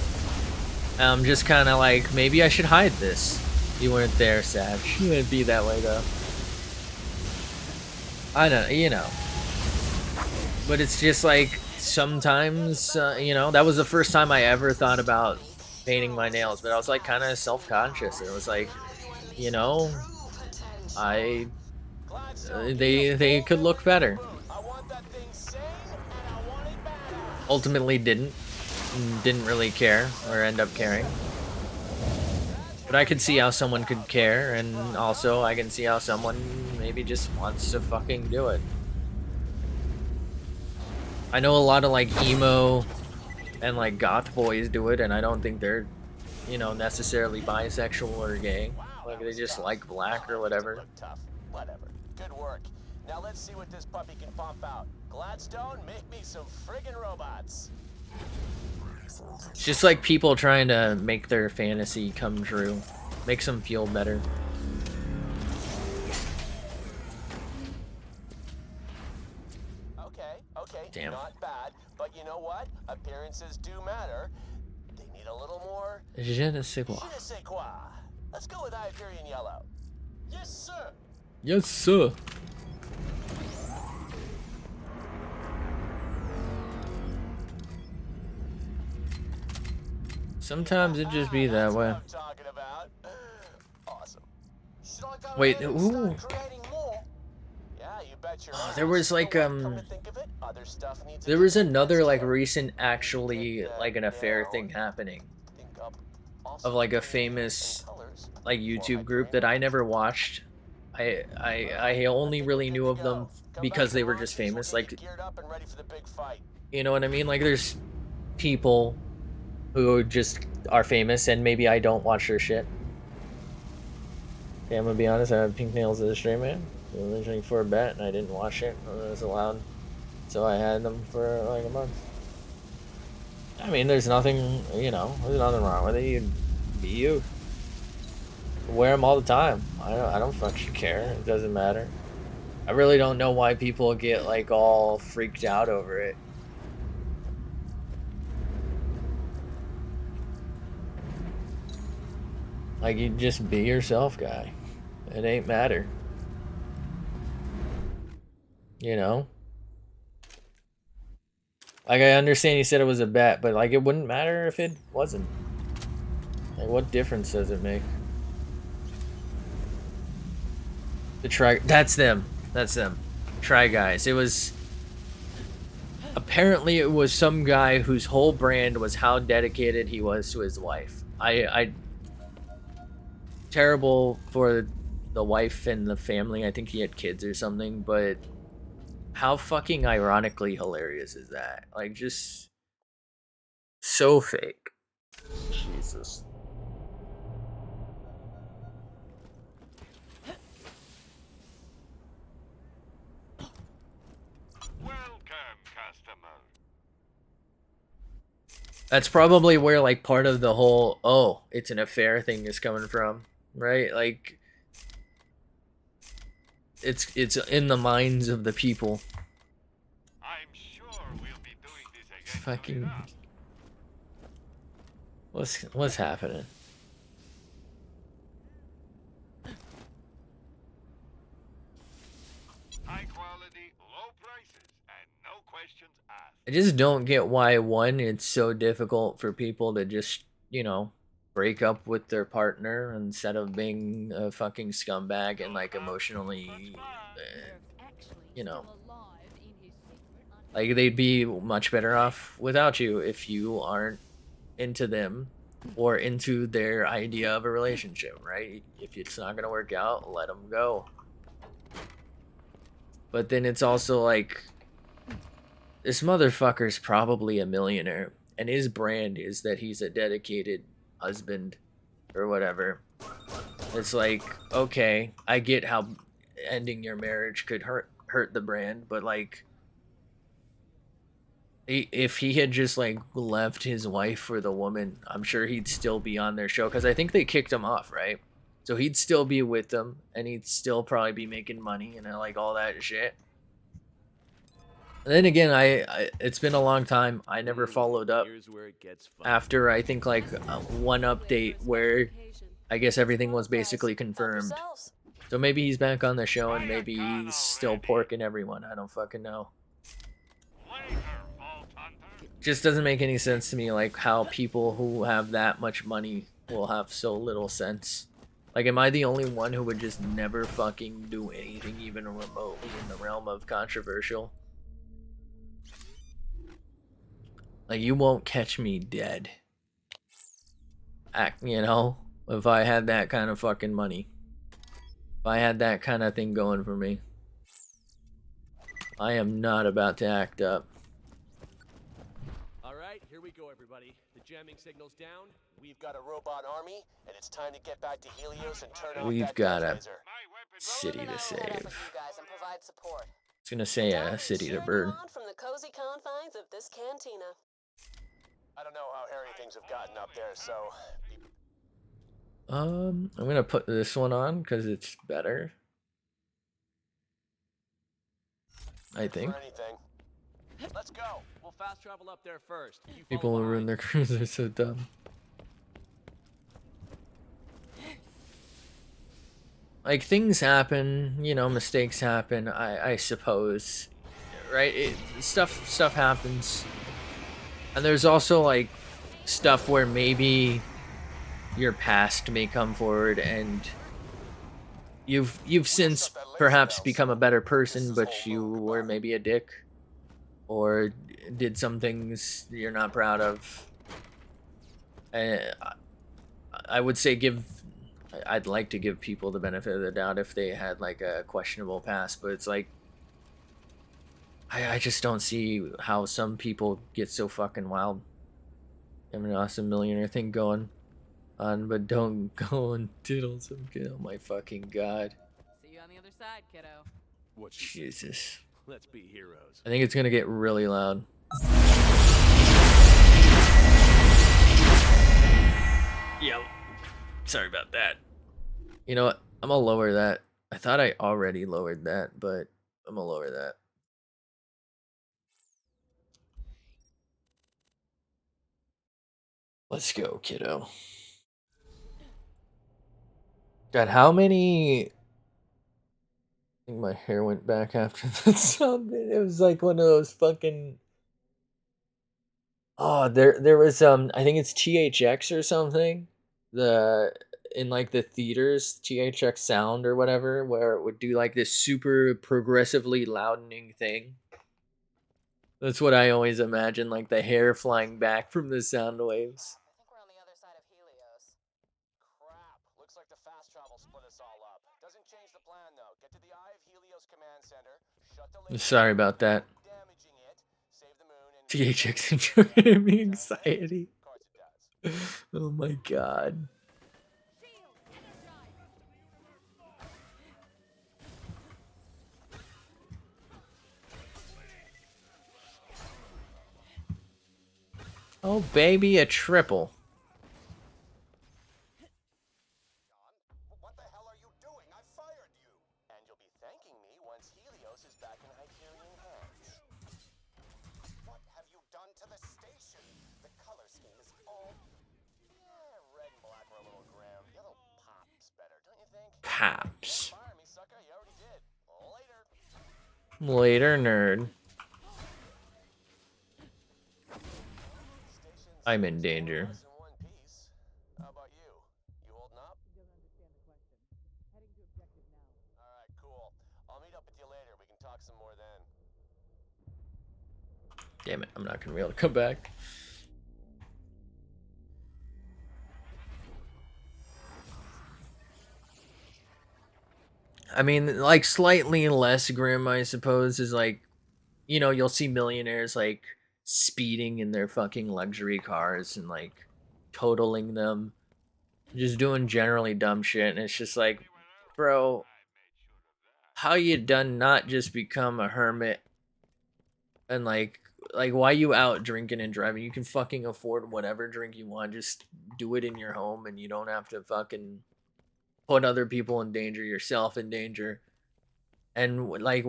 I'm just kind of like, maybe I should hide this. You weren't there, Sag. You wouldn't be that way though. I don't, you know. But it's just like sometimes, you know, that was the first time I ever thought about painting my nails, but I was like kind of self-conscious. It was like, you know, they could look better. Ultimately didn't really care or end up caring. But I could see how someone could care, and also I can see how someone maybe just wants to fucking do it. I know a lot of like emo and like goth boys do it, and I don't think they're, you know, necessarily bisexual or gay. Like they just like black or whatever. Whatever. Good work. Now let's see what this puppy can pump out. Gladstone, make me some friggin' robots. It's just like people trying to make their fantasy come true. Makes them feel better. Okay, damn. Not bad, but you know what? Appearances do matter. They need a little more... Je ne sais quoi. Je ne sais quoi. Let's go with Hyperion Yellow. Yes, sir. Yes, sir. Sometimes it just be that way. Awesome. Wait, ooh. Yeah, you bet your Oh, there was like there was another like recent actually like an affair thing happening of like a famous like YouTube group that I never watched. I only really knew of them because they were just famous. Like, you know what I mean? Like there's people who just are famous and maybe I don't watch their shit. Okay, I'm gonna be honest, I have pink nails as a straight man. Originally for a bet and I didn't watch it. It was allowed. So I had them for like a month. I mean, there's nothing, you know, there's nothing wrong with it. You be you. Wear them all the time. I don't fucking care. It doesn't matter. I really don't know why people get like all freaked out over it. Like, you just be yourself, guy. It ain't matter. You know? Like, I understand you said it was a bet, but like, it wouldn't matter if it wasn't. Like, what difference does it make? The try, that's them. That's them. Try Guys. It was, apparently it was some guy whose whole brand was how dedicated he was to his wife. I terrible for the wife and the family. I think he had kids or something, but how fucking ironically hilarious is that? Like, just so fake. Jesus. Welcome, customer. That's probably where like part of the whole oh, it's an affair thing is coming from, right? Like, it's in the minds of the people. I'm sure we'll be doing this again Fucking soon enough. what's happening? High quality, low prices, and no questions asked. I just don't get why one, it's so difficult for people to just, you know, break up with their partner instead of being a fucking scumbag and like emotionally, you know, like they'd be much better off without you if you aren't into them or into their idea of a relationship, right? If it's not gonna work out, let them go. But then it's also like, this motherfucker's probably a millionaire, and his brand is that he's a dedicated husband or whatever. It's like, okay, I get how ending your marriage could hurt the brand, but like, if he had just like left his wife for the woman, I'm sure he'd still be on their show because I think they kicked him off, right? So he'd still be with them, and he'd still probably be making money and like all that shit. And then again, I it's been a long time. I never followed up after I think like one update where I guess everything was basically confirmed. So maybe he's back on the show and maybe he's still porking everyone. I don't fucking know. Later, Vault Hunter. Just doesn't make any sense to me, like how people who have that much money will have so little sense. Like, am I the only one who would just never fucking do anything even remotely in the realm of controversial? Like, you won't catch me dead. You know? If I had that kind of fucking money. If I had that kind of thing going for me. I am not about to act up. Alright, here we go, everybody. The jamming signal's down. We've got a robot army, and it's time to get back to Helios and turn off We've that got a laser. city to save. Provide support. It's gonna say a city to burn. From the cozy confines of this cantina. I don't know how hairy things have gotten up there, so... I'm gonna put this one on because it's better. I think. Let's go. We'll fast travel up there first. People who ruin their cruise are so dumb. Like, things happen, you know, mistakes happen, I suppose. Right? Stuff happens. And there's also like stuff where maybe your past may come forward and you've since perhaps become a better person, but you were maybe a dick or did some things you're not proud of. I would say I'd like to give people the benefit of the doubt if they had like a questionable past, but it's like I just don't see how some people get so fucking wild. I have an awesome millionaire thing going on, but don't go and diddle some kid. Oh my fucking god. See you on the other side, kiddo. What she say? Jesus. Let's be heroes. I think it's gonna get really loud. Yeah. Sorry about that. You know what? I'm gonna lower that. I thought I already lowered that, but I'm gonna lower that. Let's go, kiddo. God, how many? I think my hair went back after the sound bit. It was like one of those fucking. Oh, there was I think it's THX or something. The in like the theaters, THX sound or whatever, where it would do like this super progressively loudening thing. That's what I always imagine, like the hair flying back from the sound waves. I think we're on the other side of Helios. Crap. Looks like the fast travel split us all up. Doesn't change the plan, though. Get to the Eye of Helios command center, shut the laser Sorry about that. damaging it, save the moon, and... THX enjoying giving me anxiety. Of course it does. Oh my god. Oh baby, a triple. What the hell are you doing? I fired you! And you'll be thanking me once Helios is back in Hyperion hands. What have you done to the station? The color scheme is all... Yeah, red and black were a little grim. Yellow pops better, don't you think? Paps. Fire me, sucker. You already did. Later. Later, nerd. I'm in danger. How about you? You holding up? Alright, cool. I'll meet up with you later. We can talk some more then. Damn it, I'm not gonna be able to come back. I mean, like, slightly less grim, I suppose, is like, you know, you'll see millionaires, like, speeding in their fucking luxury cars and, like, totaling them. Just doing generally dumb shit, and it's just like, bro, how you done not just become a hermit and, like, why you out drinking and driving? You can fucking afford whatever drink you want. Just do it in your home, and you don't have to fucking put other people in danger, yourself in danger. And like,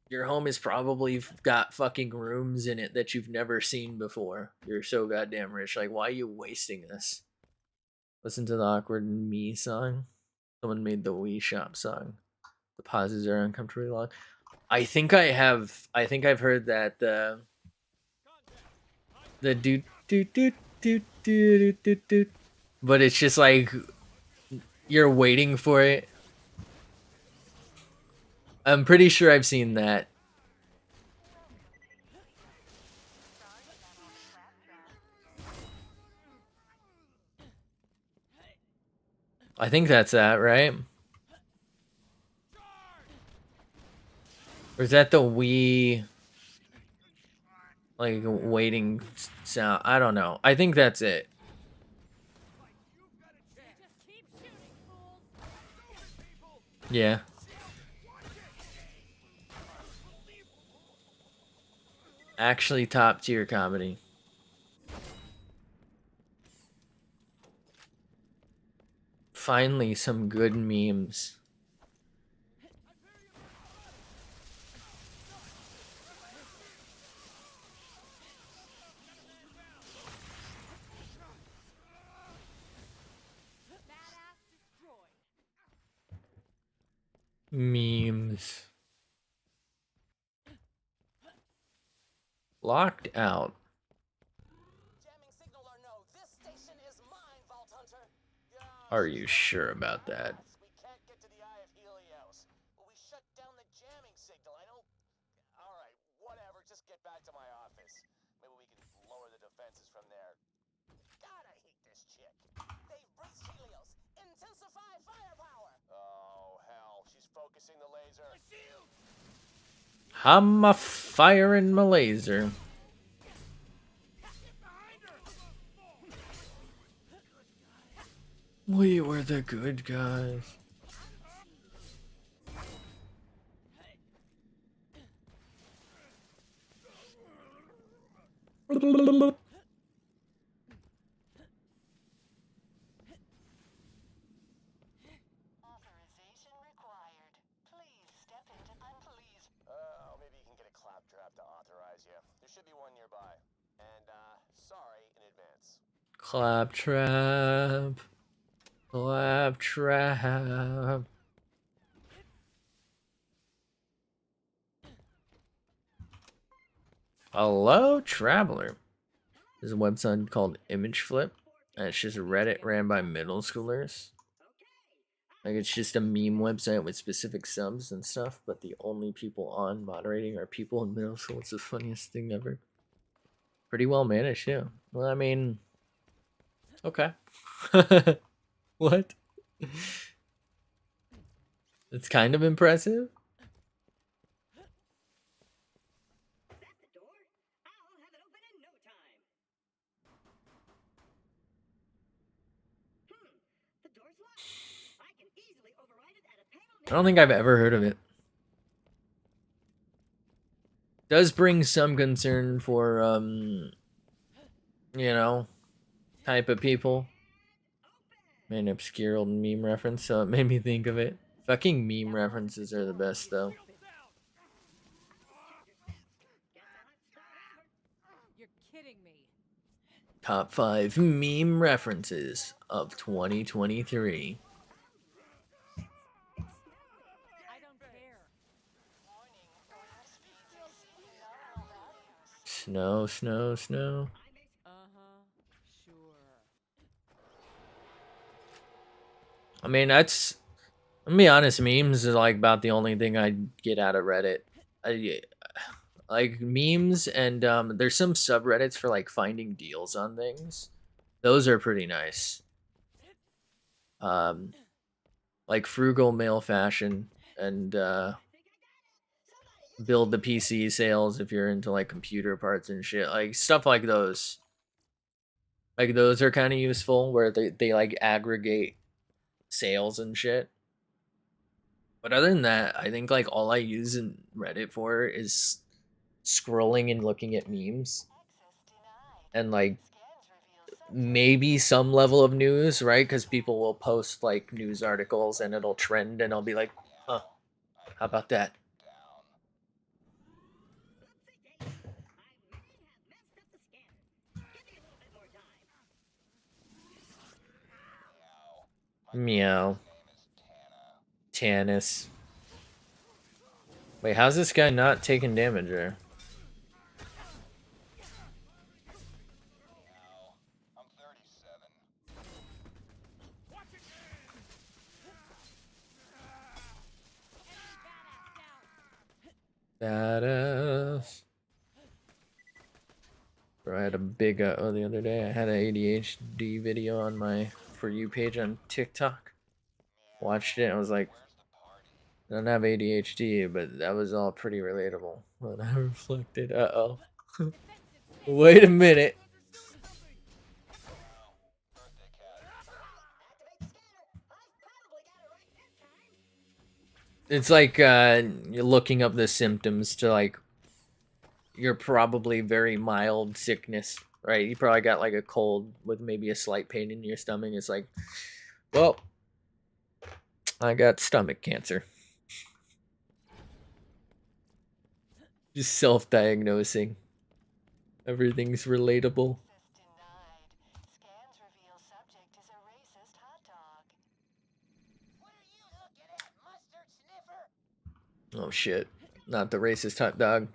your home is probably got fucking rooms in it that you've never seen before. You're so goddamn rich. Like, why are you wasting this? Listen to the awkward me song. Someone made the Wii Shop song. The pauses are uncomfortably long. I think I've heard that the do do do do do do do, but it's just like you're waiting for it. I'm pretty sure I've seen that. I think that's that, right? Or is that the Wii, like, waiting sound? I don't know. I think that's it. Yeah. Actually top tier comedy. Finally, some good memes. Memes. Locked out. Jamming signal or no, this station is mine, Vault Hunter. Are you sure about that? We can't get to the Eye of Helios. We shut down the jamming signal. I don't... Alright, whatever. Just get back to my office. Maybe we can lower the defenses from there. God, I hate this chick. They've breached Helios. Intensify firepower. Oh, hell. She's focusing the laser. I'm a firing my laser. We were the good guys. Authorization required. Please step into please. Maybe you can get a claptrap to authorize you. There should be one nearby. And, sorry in advance. Claptrap. Claptrap. Hello, traveler. There's a website called Image Flip, and it's just Reddit ran by middle schoolers. Like, it's just a meme website with specific subs and stuff, but the only people on moderating are people in middle school. It's the funniest thing ever. Pretty well managed, yeah. Well, I mean, okay. What? It's kind of impressive. I don't think I've ever heard of it. Does bring some concern for, you know, type of people. An obscure old meme reference, so it made me think of it. Fucking meme references are the best, though. You're kidding me. Top 5 meme references of 2023. I don't care. Snow, snow, snow. Uh-huh. Sure. I mean, that's... Let me be honest, memes is like about the only thing I get out of Reddit. Like memes and there's some subreddits for like finding deals on things. Those are pretty nice. Like frugal male fashion and build the PC sales if you're into like computer parts and shit. Like stuff like those. Like those are kind of useful where they like aggregate sales and shit. But other than that, I think like all I use in Reddit for is scrolling and looking at memes and like maybe some level of news, right? Because people will post like news articles and it'll trend and I'll be like, huh, how about that? Meow. Tannis. Wait, how's this guy not taking damage there? Badass. Bro, I had a big the other day I had an ADHD video on my For You page on TikTok. Watched it and I was like, I don't have ADHD, but that was all pretty relatable. When I reflected, uh-oh. Wait a minute. It's like you're looking up the symptoms to like you're probably very mild sickness, right? You probably got like a cold with maybe a slight pain in your stomach. It's like, well, I got stomach cancer. Just self-diagnosing. Everything's relatable. Oh shit. Not the racist hot dog.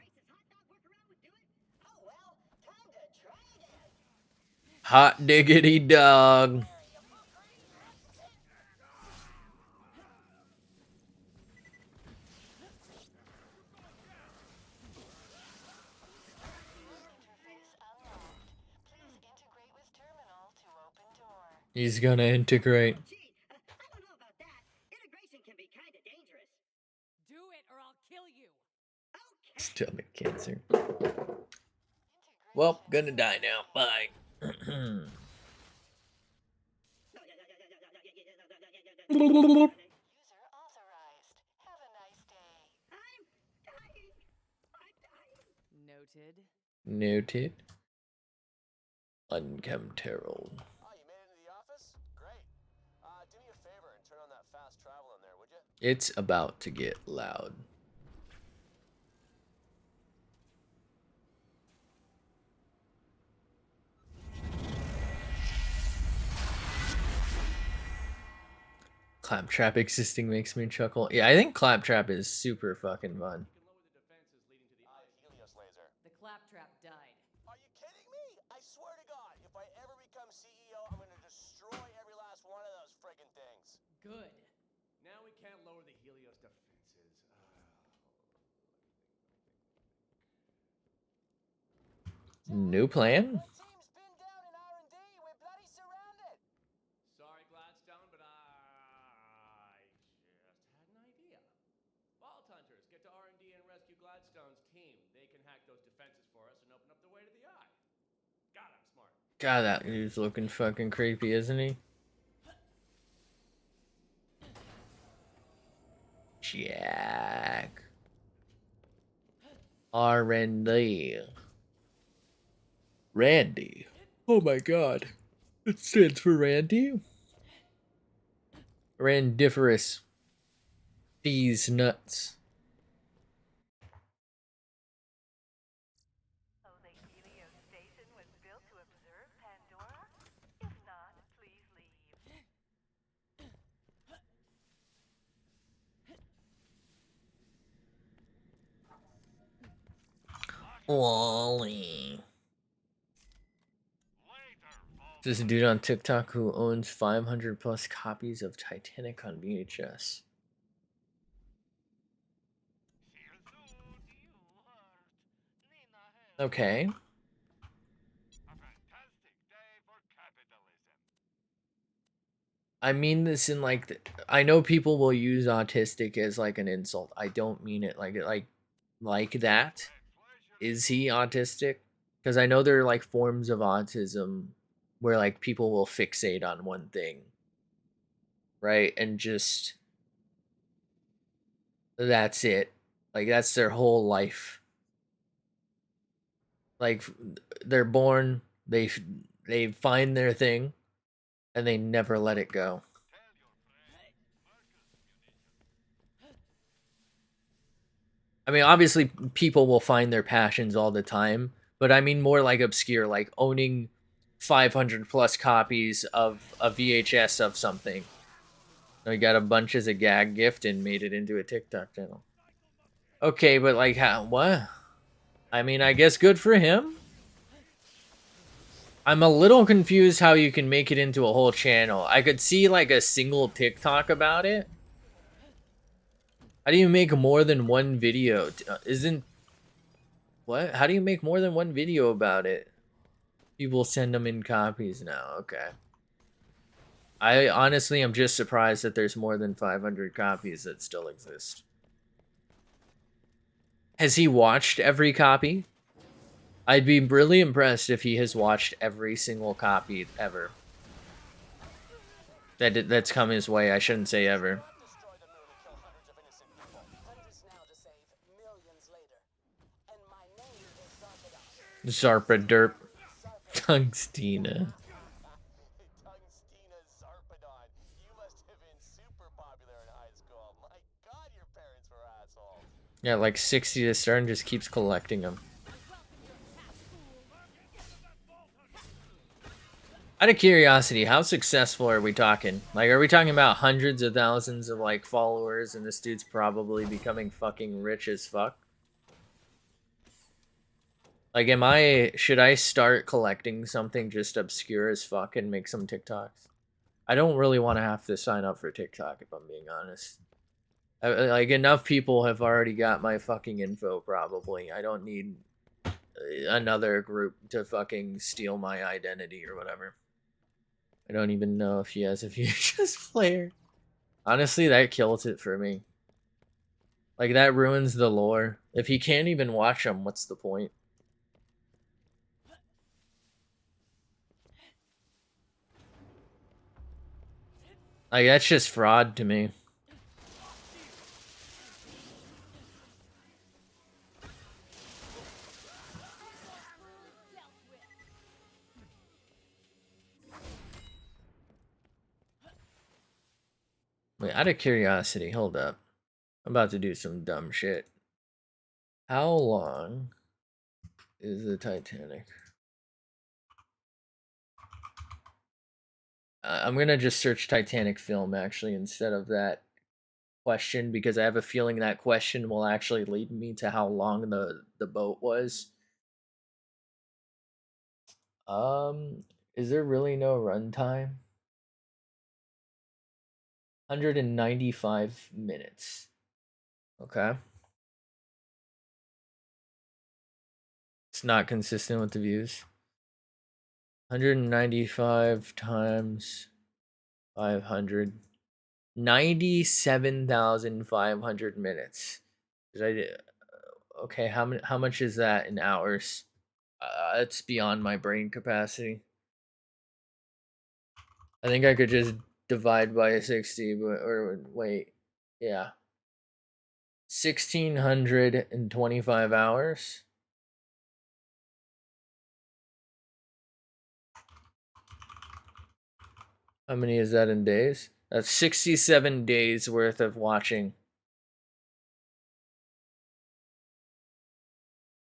Hot diggity dog. He's gonna integrate. Do it or I'll kill you. Stomach cancer. Well, gonna die now. Bye. User authorized. Have a nice day. Noted. Noted. Unkempt Herald. Oh, you made it into the office? Great. Do me a favor and turn on that fast travel in there, would you? It's about to get loud. Claptrap existing makes me chuckle. Yeah, I think Claptrap is super fucking fun. Helios laser. The claptrap died. Are you kidding me? I swear to God, if I ever become CEO, I'm gonna destroy every last one of those friggin' things. Good. Now we can't lower the Helios defenses. New plan? That team's pinned down in R&D. We're bloody surrounded. Sorry, Gladstone, but I just had an idea. Vault Hunters, get to R&D and rescue Gladstone's team. They can hack those defenses for us and open up the way to the eye. God, I'm smart. God, that dude's looking fucking creepy, isn't he? Jack. R&D. Randy. Oh my god. It stands for Randy? Randiferous. These nuts. Oh, the Helios station was built to observe Pandora? If not, please leave. Wally. Later, This dude on TikTok who owns 500 plus copies of Titanic on VHS. see you soon. You hurt. Nina help. Okay. A fantastic day for capitalism. I mean this in like I know people will use autistic as like an insult. I don't mean it like that. Is he autistic? Because I know there are like forms of autism where like people will fixate on one thing, right? And just that's it. Like that's their whole life. Like they're born, they find their thing and they never let it go. I mean, obviously people will find their passions all the time, but I mean more like obscure, like owning 500 plus copies of a VHS of something. I got a bunch as a gag gift and made it into a TikTok channel. Okay, but like how what? I mean, I guess good for him. I'm a little confused how you can make it into a whole channel. I could see like a single TikTok about it. How do you make more than one video? Isn't what? How do you make more than one video about it? People send them in copies now. Okay. I honestly am just surprised that there's more than 500 copies that still exist. Has he watched every copy? I'd be really impressed if he has watched every single copy ever. That's come his way. I shouldn't say ever. Destroy the moon and kill hundreds of innocent people. Hundreds now to save millions later. And my name is Zarpaderp. Zarpaderp. Tungstina. Tungstina Zarpadon. You must have been super popular in high school. My God, your parents were assholes. Yeah, like 60 to start and just keeps collecting them. Out of curiosity, how successful are we talking? Like, are we talking about hundreds of thousands of, like, followers and this dude's probably becoming fucking rich as fuck? Like, should I start collecting something just obscure as fuck and make some TikToks? I don't really want to have to sign up for TikTok, if I'm being honest. Like, enough people have already got my fucking info, probably. I don't need another group to fucking steal my identity or whatever. I don't even know if he has a VHS player. Honestly, that kills it for me. Like, that ruins the lore. If he can't even watch them, what's the point? Like, that's just fraud to me. Wait, out of curiosity, hold up. I'm about to do some dumb shit. How long is the Titanic? I'm gonna just search Titanic film actually instead of that question because I have a feeling that question will actually lead me to how long the boat was. Is there really no runtime? 195 minutes. Okay. It's not consistent with the views. 195 times 500. 97,500 minutes. Okay, how much is that in hours? It's beyond my brain capacity. I think I could just divide by 60, but or wait. Yeah. 1,625 hours. How many is that in days? That's 67 days worth of watching.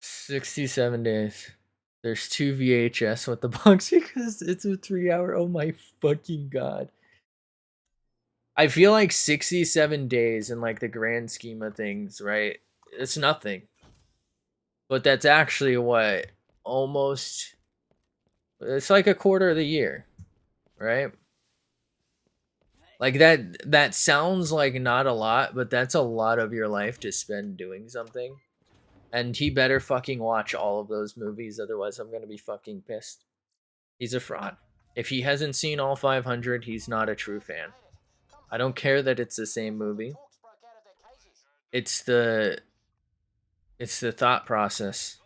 67 days. There's 2 VHS with the box because it's a 3 hour. Oh my fucking god. I feel like 67 days in like the grand scheme of things, right? It's nothing. But that's actually what almost it's like a quarter of the year, right? Like that sounds like not a lot, but that's a lot of your life to spend doing something. And he better fucking watch all of those movies, otherwise I'm gonna be fucking pissed. He's a fraud. If he hasn't seen all 500, he's not a true fan. I don't care that it's the same movie. It's the thought process.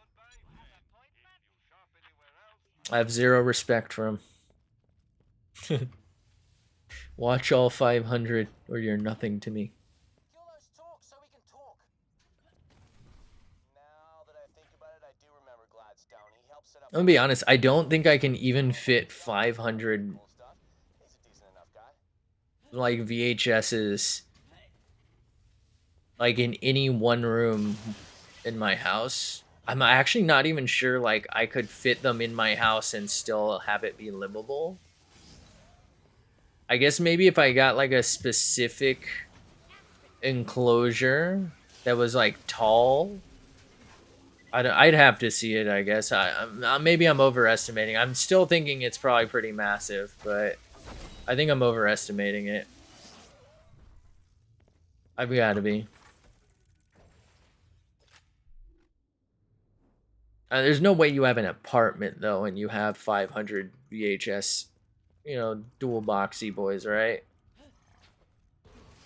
I have zero respect for him. Watch all 500 or you're nothing to me. I'm gonna be honest, I don't think I can even fit 500 like VHSs like in any one room in my house. I'm actually not even sure like I could fit them in my house and still have it be livable. I guess maybe if I got like a specific enclosure that was like tall, I'd have to see it. I guess maybe I'm overestimating. I'm still thinking it's probably pretty massive, but I think I'm overestimating it. I've got to be. There's no way you have an apartment though, and you have 500 VHS, dual boxy boys, right?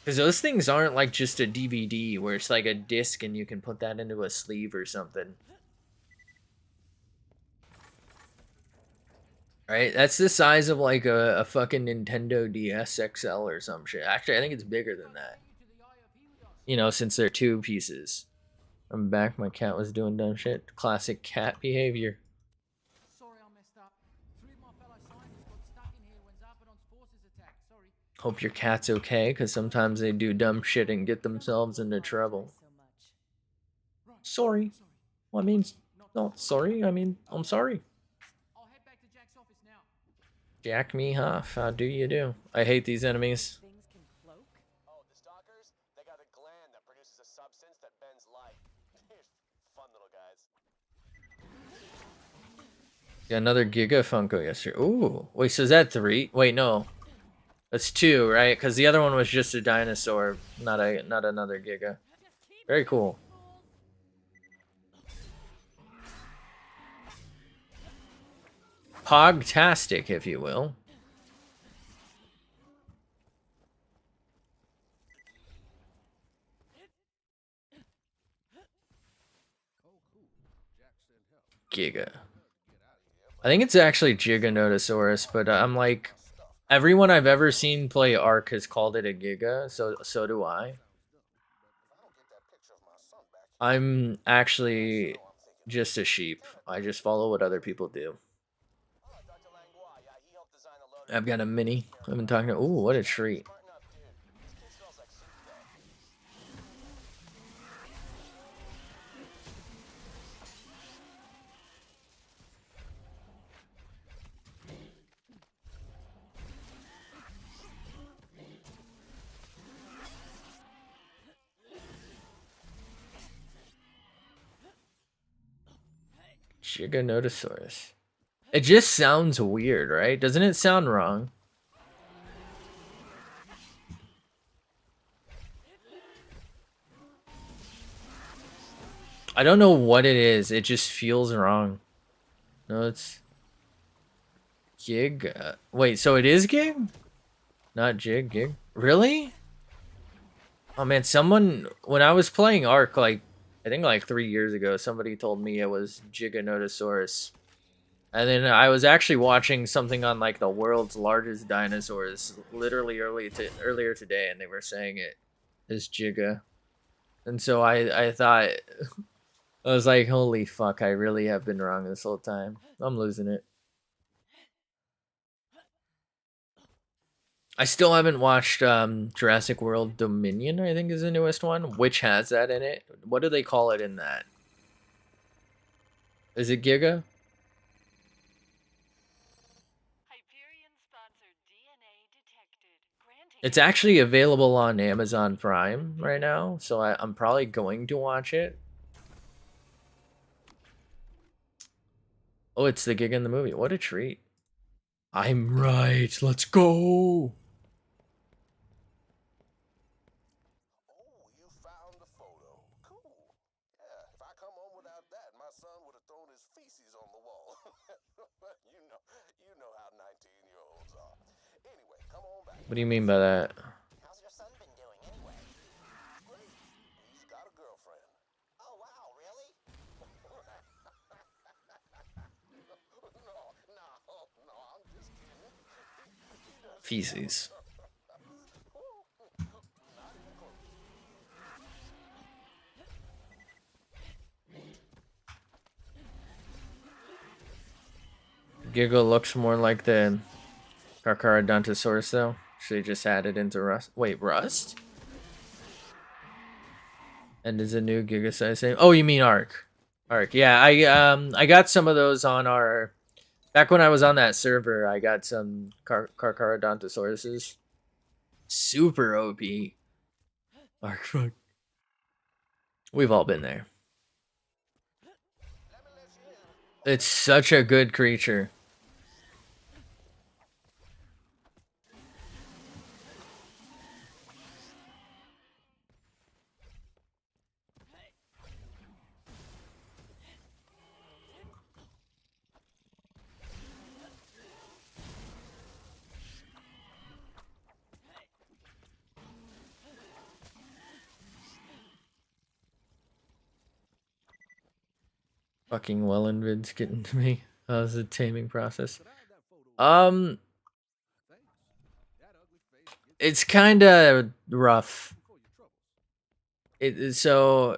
Because those things aren't like just a DVD where it's like a disc and you can put that into a sleeve or something. Right? That's the size of like a fucking Nintendo DS XL or some shit. Actually, I think it's bigger than that. Since they're two pieces. I'm back. My cat was doing dumb shit. Classic cat behavior. Sorry I messed up. Three of my fellow scientists got stuck in here when Zarpaderp's forces attacked. Sorry. Hope your cat's okay, because sometimes they do dumb shit and get themselves into trouble. Sorry. Well, I mean, not sorry. I mean, I'm sorry. I'll head back to Jack's office now. Jack me off. How do you do? I hate these enemies. Oh, the stalkers? They got a gland that produces a substance that bends light. Fun little guys. Got another Giga Funko yesterday. Ooh. Wait, so is that 3? Wait, no. That's 2, right? Because the other one was just a dinosaur, not another Giga. Very cool. Pogtastic, if you will. Giga. I think it's actually Giganotosaurus, but I'm like Everyone I've ever seen play Ark has called it a Giga, so do I. I'm actually just a sheep. I just follow what other people do. I've got a mini. I've been talking to. Ooh, what a treat. Giganotosaurus. It just sounds weird, right? Doesn't it sound wrong? I don't know what it is. It just feels wrong. No, it's Gig. Wait, so it is Gig? Not Jig, Gig. Really? Oh man, someone when I was playing Ark, like I think like 3 years ago, somebody told me it was Giganotosaurus. And then I was actually watching something on like the world's largest dinosaurs literally earlier today, and they were saying it is Giga. And so I thought I was like, holy fuck, I really have been wrong this whole time. I'm losing it. I still haven't watched Jurassic World Dominion, I think is the newest one, which has that in it. What do they call it in that? Is it Giga? It's actually available on Amazon Prime right now, so I'm probably going to watch it. Oh, it's the Giga in the movie. What a treat. I'm right. Let's go. What do you mean by that? How's your son been doing anyway? Great. He's got a girlfriend. Oh wow, really? No, I'm just kidding. Feces. Giga looks more like the Carcharodontosaurus though. Should they just add it into Rust? Wait, Rust? And is a new Giga size same? Oh, you mean Ark? Ark. Yeah, I got some of those on our. Back when I was on that server, I got some Carcharodontosauruses. Super OP. Ark fuck. We've all been there. It's such a good creature. Fucking Wellenvid's getting to me. How's the taming process? It's kind of rough. So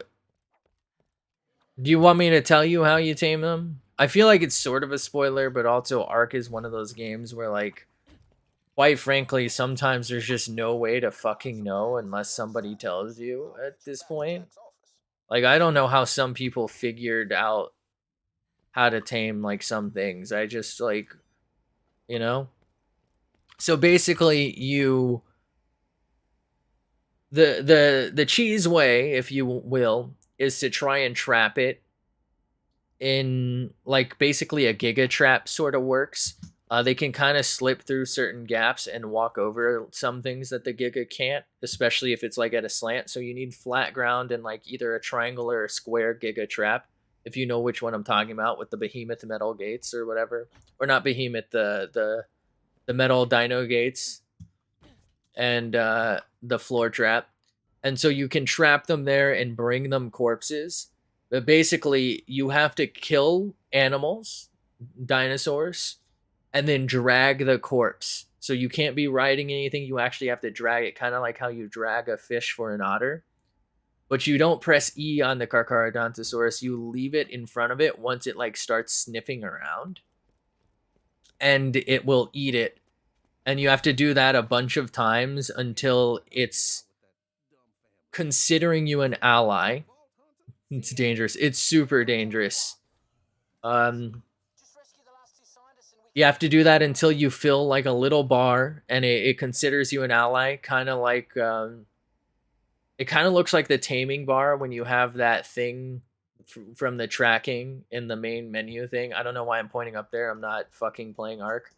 do you want me to tell you how you tame them? I feel like it's sort of a spoiler, but also Ark is one of those games where, like, quite frankly, sometimes there's just no way to fucking know unless somebody tells you at this point. Like, I don't know how some people figured out how to tame, like, some things. I just, like, you know? So basically, the cheese way, if you will, is to try and trap it in like basically a giga trap sort of works. They can kind of slip through certain gaps and walk over some things that the giga can't, especially if it's like at a slant. So you need flat ground and like either a triangle or a square giga trap. If you know which one I'm talking about with the behemoth metal gates or whatever, or not behemoth, the metal dino gates and the floor trap. And so you can trap them there and bring them corpses. But basically, you have to kill animals, dinosaurs, and then drag the corpse So you can't be riding anything. You actually have to drag it, kind of like how you drag a fish for an otter. But you don't press E on the Carcharodontosaurus. You leave it in front of it once it like starts sniffing around, and it will eat it. And you have to do that a bunch of times until it's considering you an ally. It's dangerous. It's super dangerous. Just rescue the last two scientists and we You have to do that until you fill like a little bar, and it considers you an ally, kind of like it kind of looks like the taming bar when you have that thing from the tracking in the main menu thing. I don't know why I'm pointing up there. I'm not fucking playing Ark.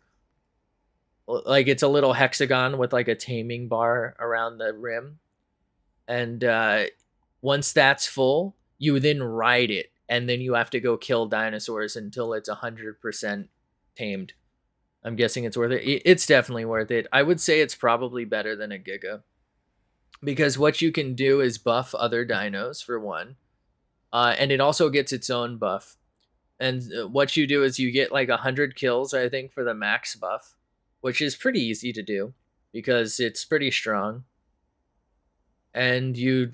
Like it's a little hexagon with like a taming bar around the rim, and once that's full, you then ride it, and then you have to go kill dinosaurs until it's 100% tamed. I'm guessing it's worth it. It's definitely worth it. I would say it's probably better than a Giga, because what you can do is buff other dinos for one, and it also gets its own buff. And what you do is you get like 100 kills, I think, for the max buff, which is pretty easy to do because it's pretty strong. And you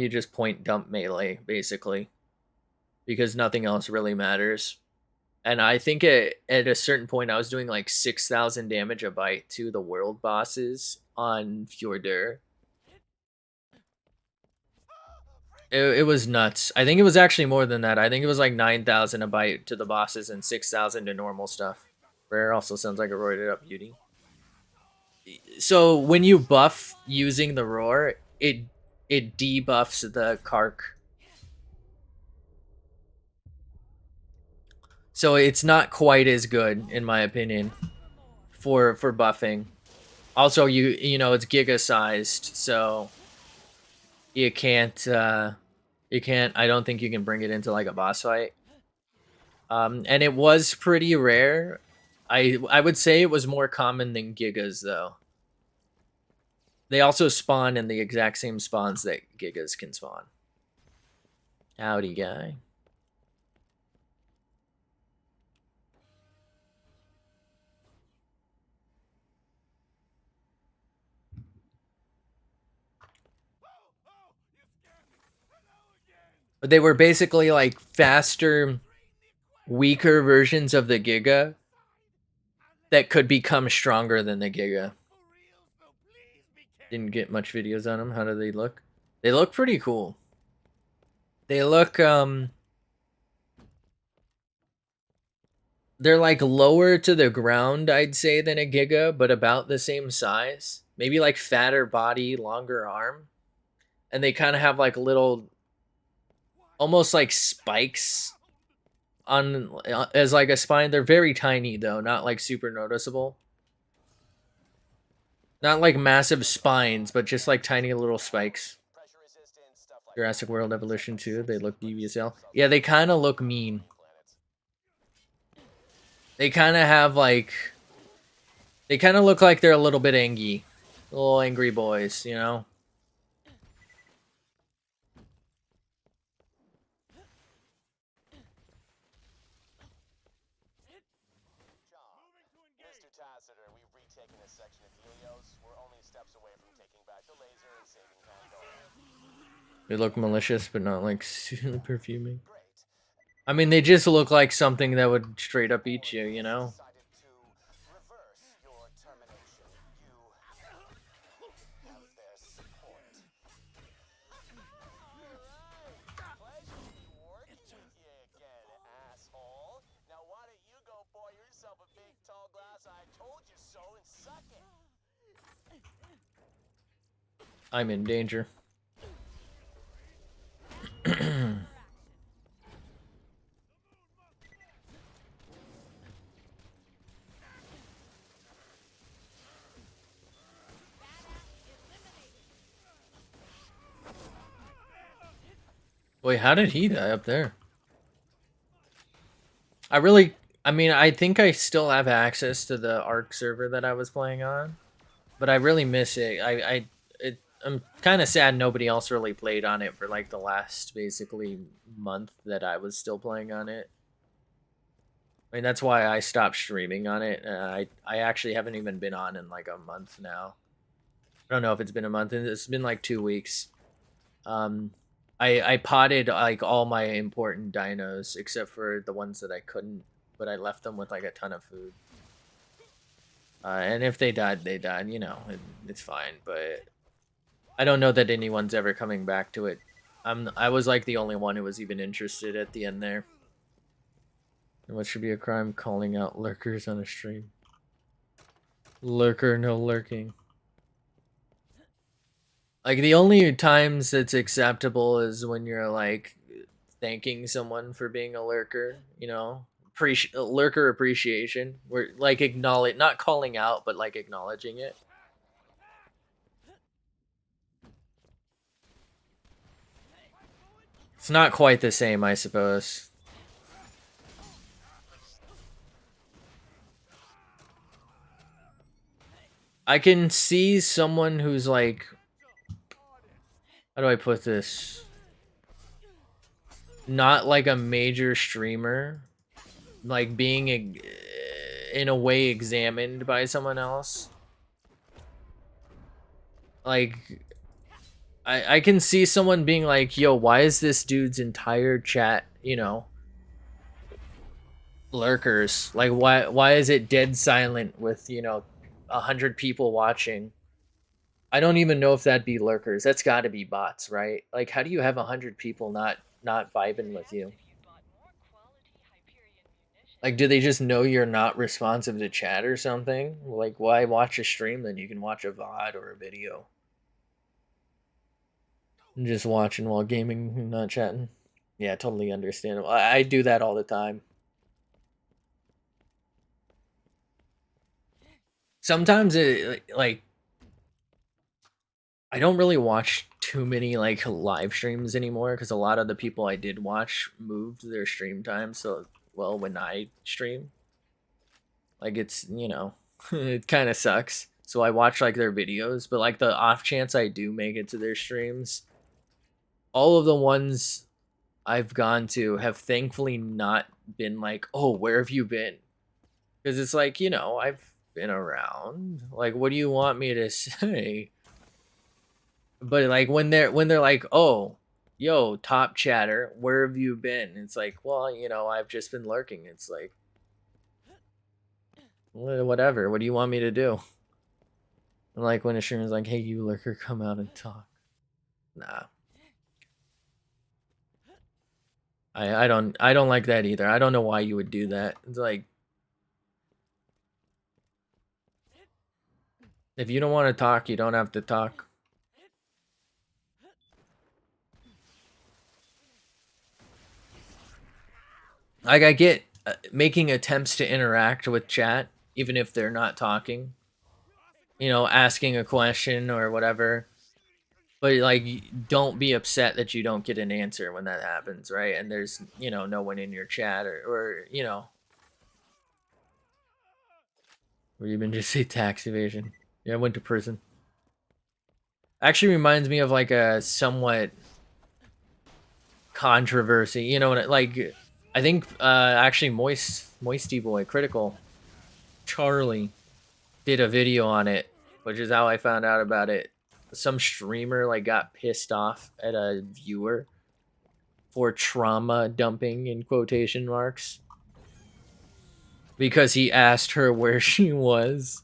just point dump melee basically, because nothing else really matters. And I think at a certain point I was doing like 6,000 damage a bite to the world bosses on Fjordur. It was nuts. I think it was actually more than that. I think it was like 9,000 a bite to the bosses and 6,000 to normal stuff. Rare also sounds like a roided up beauty. So when you buff using the roar, it debuffs the Kark. So it's not quite as good, in my opinion, for buffing. Also, you know it's giga sized, so you can't I don't think you can bring it into like a boss fight. And it was pretty rare. I would say it was more common than gigas though. They also spawn in the exact same spawns that gigas can spawn. Howdy, guy. But they were basically like faster, weaker versions of the Giga that could become stronger than the Giga. Didn't get much videos on them. How do they look? They look pretty cool. They look they're like lower to the ground, I'd say, than a Giga, but about the same size. Maybe like fatter body, longer arm. And they kind of have like little, almost like spikes on as like a spine. They're very tiny though, not like super noticeable. Not like massive spines, but just like tiny little spikes. Jurassic World Evolution 2, they look devious hell. Yeah, they kind of look mean. They kind of have like, they kind of look like they're a little bit angry. Little angry boys, you know? They look malicious, but not like super fuming. I mean, they just look like something that would straight up eat you, you know? I'm in danger. Wait, how did he die up there? I mean, I think I still have access to the Ark server that I was playing on, but I really miss it. I'm kind of sad nobody else really played on it for like the last basically month that I was still playing on it. I mean, that's why I stopped streaming on it. I actually haven't even been on in like a month now. I don't know if it's been a month. It's been like 2 weeks. I potted like all my important dinos except for the ones that I couldn't, but I left them with like a ton of food. And if they died, they died. You know, it's fine. But I don't know that anyone's ever coming back to it. I was like the only one who was even interested at the end there. What should be a crime? Calling out lurkers on a stream. Lurker, no lurking. Like the only times it's acceptable is when you're like thanking someone for being a lurker, you know, lurker appreciation. We're like acknowledge, not calling out, but like acknowledging it. It's not quite the same, I suppose. I can see someone who's like, how do I put this? Not like a major streamer, like being in a way examined by someone else. Like, I can see someone being like, yo, why is this dude's entire chat, you know, lurkers? Like, why is it dead silent with, you know, 100 people watching? I don't even know if that'd be lurkers. That's got to be bots, right? Like, how do you have 100 people not vibing with you? Like, do they just know you're not responsive to chat or something? Like, why watch a stream then? You can watch a VOD or a video. I'm just watching while gaming and not chatting. Yeah, totally understandable. I do that all the time. Sometimes it like I don't really watch too many like live streams anymore because a lot of the people I did watch moved their stream time. So well, when I stream, like it's you know, it kind of sucks. So I watch like their videos, but like the off chance I do make it to their streams, all of the ones I've gone to have thankfully not been like, oh, where have you been? Because it's like, you know, I've been around. Like, what do you want me to say? But like when they're like, oh, yo, top chatter, where have you been? It's like, well, you know, I've just been lurking. It's like, whatever. What do you want me to do? And like when a streamer's like, hey, you lurker, come out and talk. Nah. I don't like that either. I don't know why you would do that. It's like if you don't want to talk, you don't have to talk. Like I get making attempts to interact with chat even if they're not talking. You know, asking a question or whatever. But like don't be upset that you don't get an answer when that happens, right? And there's, you know, no one in your chat or you know, or even just say tax evasion. Yeah, I went to prison. Actually reminds me of like a somewhat controversy, you know, like I think actually Moisty Boy Critical Charlie did a video on it, which is how I found out about it. Some streamer like got pissed off at a viewer for trauma dumping in quotation marks because he asked her where she was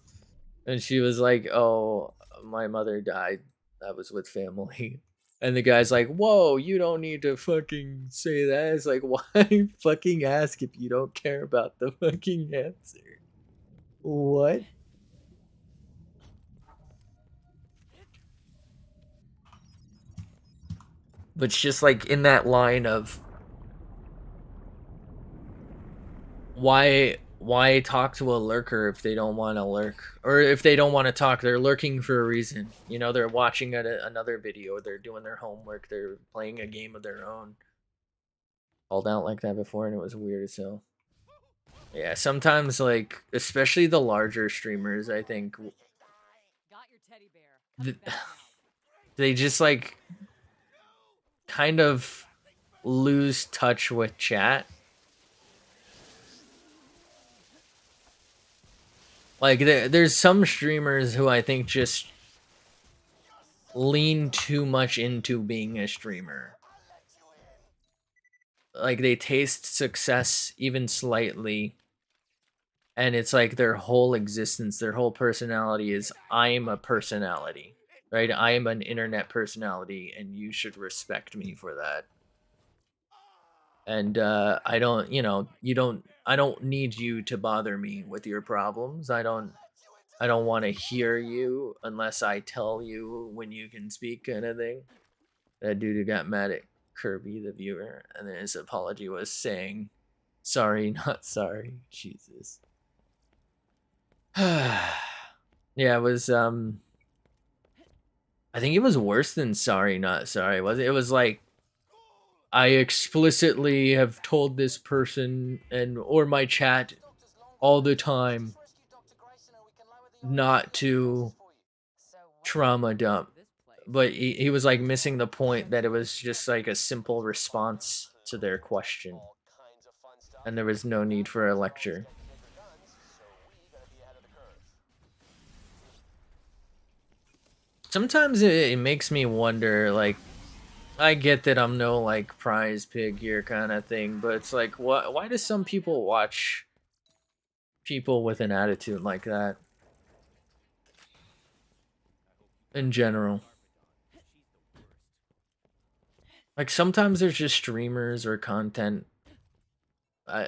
and she was like, "Oh, my mother died. I was with family." And the guy's like, "Whoa, you don't need to fucking say that." It's like, why fucking ask if you don't care about the fucking answer? What? But it's just like in that line of why talk to a lurker if they don't want to lurk or if they don't want to talk, they're lurking for a reason, you know, they're watching another video, they're doing their homework, they're playing a game of their own. Called out like that before and it was weird as hell. Yeah, sometimes like especially the larger streamers, I think they just like kind of lose touch with chat. Like there's some streamers who I think just lean too much into being a streamer. Like they taste success even slightly, and it's like their whole existence, their whole personality is I'm a personality, right? I am an internet personality and you should respect me for that. And I don't, I don't need you to bother me with your problems. I don't want to hear you unless I tell you when you can speak, kind of thing. That dude who got mad at Kirby the viewer and then his apology was saying sorry, not sorry. Jesus. Yeah, it was I think it was worse than sorry, not sorry. Was it? It was like I explicitly have told this person and or my chat all the time not to trauma dump. But he was like missing the point that it was just like a simple response to their question. And there was no need for a lecture. Sometimes it makes me wonder, like, I get that I'm no like prize pig here kind of thing, but it's like, why do some people watch people with an attitude like that? In general, like sometimes there's just streamers or content,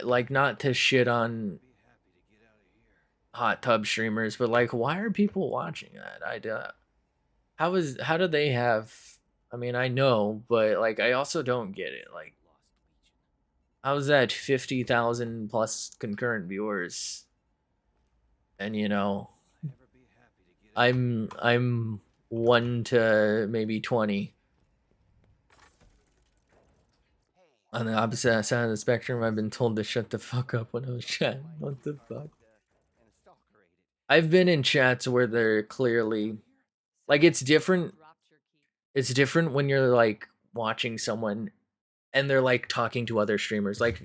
like not to shit on hot tub streamers, but like, why are people watching that? How do they have? I mean, I know, but like, I also don't get it. Like, how's that 50,000 plus concurrent viewers? And I'm 1 to maybe 20. On the opposite side of the spectrum, I've been told to shut the fuck up when I was chatting. What the fuck? I've been in chats where they're clearly like it's different. It's different when you're like watching someone and they're like talking to other streamers, like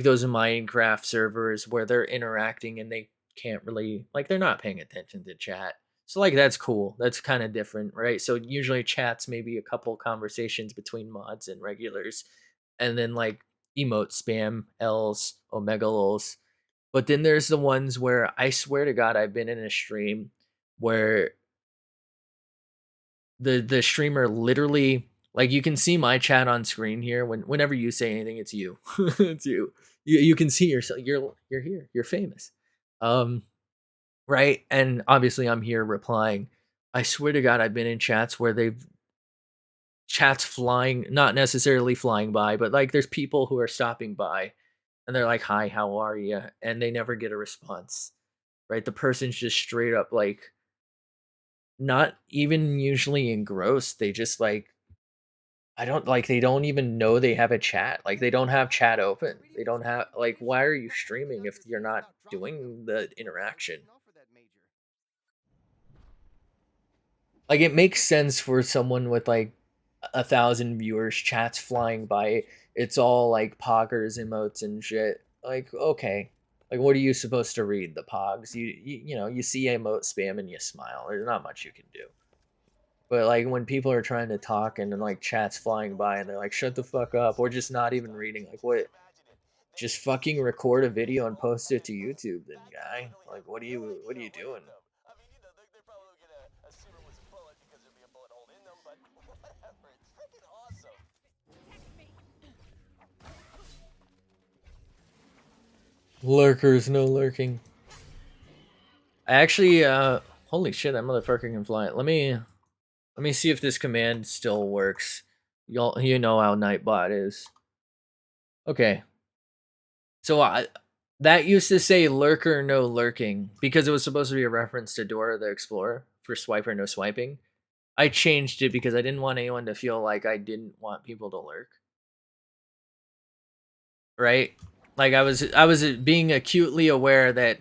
those Minecraft servers where they're interacting and they can't really like they're not paying attention to chat. So like that's cool. That's kind of different, right? So usually chats maybe a couple conversations between mods and regulars, and then like emote spam, L's, omega lols. But then there's the ones where I swear to God I've been in a stream where the streamer literally like you can see my chat on screen here whenever you say anything it's you. It's you. You can see yourself, you're here, you're famous. um right, and obviously I'm here replying. I swear to God I've been in chats where they've chats flying, not necessarily flying by, but like there's people who are stopping by and they're like, hi, how are you, and they never get a response. Right, the person's just straight up like not even usually engrossed, they just like I don't like they don't even know they have a chat. Like they don't have chat open. They don't have like why are you streaming if you're not doing the interaction? Like it makes sense for someone with like 1,000 viewers, chats flying by. It's all like poggers, emotes, and shit. Like okay, like what are you supposed to read? The pogs? You see emote spam and you smile. There's not much you can do. But like when people are trying to talk and then like chats flying by and they're like shut the fuck up or just not even reading, like what, just fucking record a video and post it to YouTube then, guy. Like what are you doing? Lurkers, no lurking. I actually holy shit, that motherfucker can fly. Let me see if this command still works. Y'all you know how Nightbot is. Okay. So that used to say lurker no lurking because it was supposed to be a reference to Dora the Explorer for swiper no swiping. I changed it because I didn't want anyone to feel like I didn't want people to lurk. Right? Like I was being acutely aware that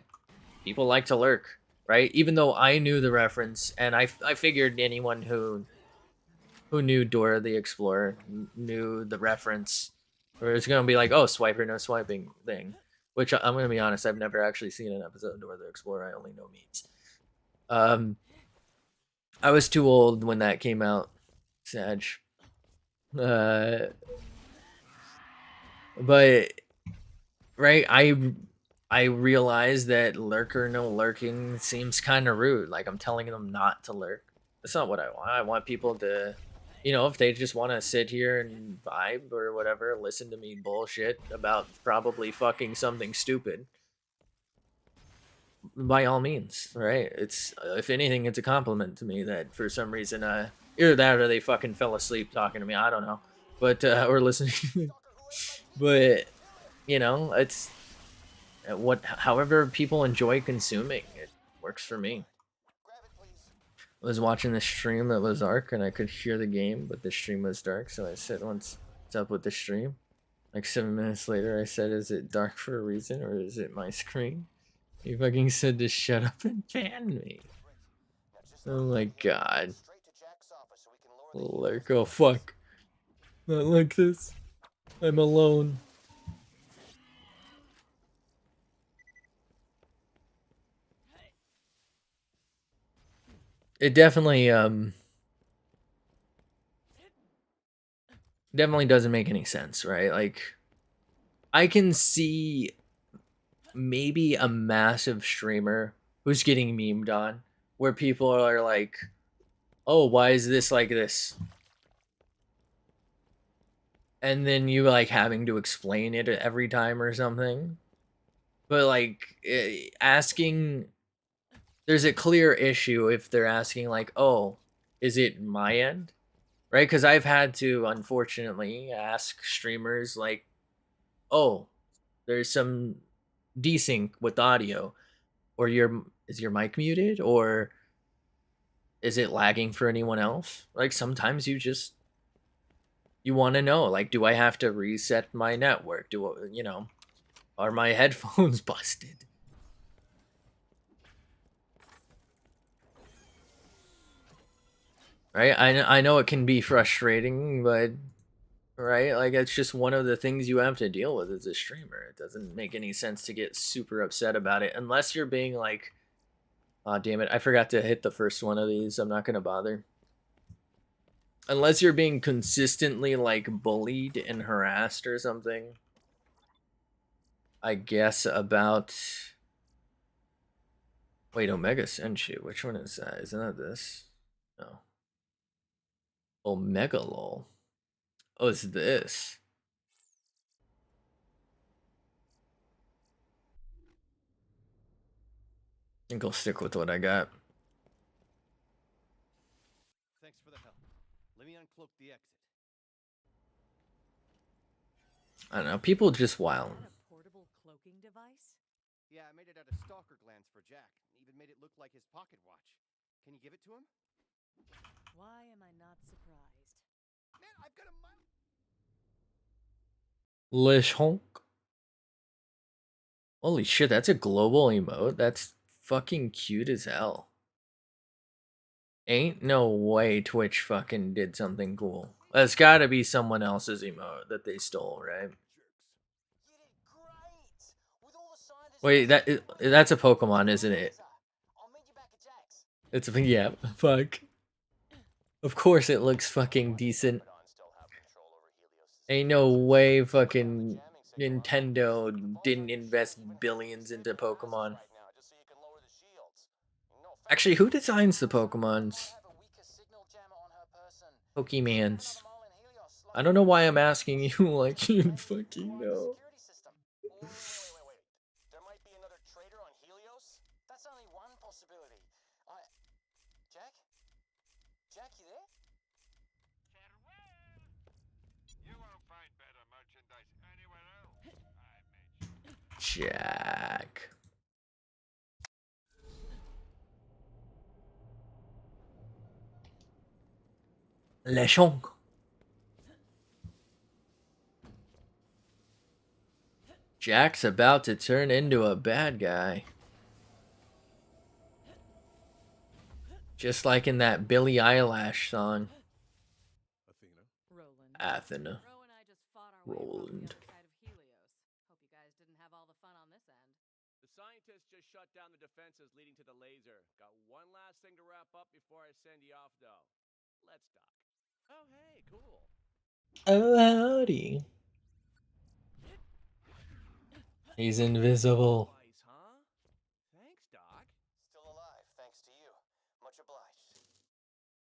people like to lurk, right? Even though I knew the reference and I figured anyone who knew Dora the Explorer knew the reference or it's going to be like, "Oh, swiper no swiping" thing. which I'm gonna be honest, I've never actually seen an episode of Dora the Explorer. I only know memes. I was too old when that came out, Sag. But right, I realize that lurker no lurking seems kind of rude. Like I'm telling them not to lurk. That's not what I want. I want people to, if they just want to sit here and vibe or whatever, listen to me bullshit about probably fucking something stupid. By all means, right? It's if anything, it's a compliment to me that for some reason, either that or they fucking fell asleep talking to me. I don't know, but or listening. But it's however people enjoy consuming. It works for me. I was watching the stream that was dark and I could hear the game, but the stream was dark, so I said, "What's up with the stream?" Like 7 minutes later, I said, "Is it dark for a reason or is it my screen?" He fucking said to shut up and ban me. Oh my god. Like, oh fuck. Not like this. I'm alone. It definitely doesn't make any sense, right? Like I can see maybe a massive streamer who's getting memed on where people are like, "Oh, why is this like this?" And then you like having to explain it every time or something. But like asking there's a clear issue if they're asking like, "Oh, is it my end?" Right? Cuz I've had to unfortunately ask streamers like, "Oh, there's some desync with audio or is your mic muted or is it lagging for anyone else?" Like sometimes you want to know like do I have to reset my network? Are my headphones busted? Right? I know it can be frustrating, but right? Like it's just one of the things you have to deal with as a streamer. It doesn't make any sense to get super upset about it unless you're being like, "Oh, damn it, I forgot to hit the first one of these. I'm not going to bother." Unless you're being consistently like bullied and harassed or something. I guess about wait, Omega sent you. Which one is that? Isn't that this? No. Omega lol. Oh, it's this. I think I'll stick with what I got. Thanks for the help. Let me uncloak the exit. I don't know. People just wild. Is that a portable cloaking device? Yeah, I made it out of stalker glands for Jack. Even made it look like his pocket watch. Can you give it to him? Why am I not surprised? Man, I've got a mile. Lish honk. Holy shit, that's a global emote. That's fucking cute as hell. Ain't no way Twitch fucking did something cool. That's gotta be someone else's emote that they stole, right? Wait, that's a Pokemon, isn't it? It's yeah, fuck. Of course it looks fucking decent. Ain't no way fucking Nintendo didn't invest billions into Pokemon. Actually, who designs the Pokemons? Pokemans. I don't know why I'm asking you like you fucking know. There might be another trader on Helios? That's only one possibility. Jack? Jack, you there? Farewell! You won't find better merchandise anywhere else. I made sure. Jack. Lechonk. Jack's about to turn into a bad guy. Just like in that Billie Eilish song. Athena. Athena. Ro and I just fought our way across the Roland. other side of Helios. Hope you guys didn't have all the fun on shut down the defenses leading to the laser. Got one last thing to wrap up before I send you off, though. Let's talk. Oh, hey, cool. Oh, howdy. He's invisible. Twice, huh? Thanks, Doc. Still alive, thanks to you. Much obliged.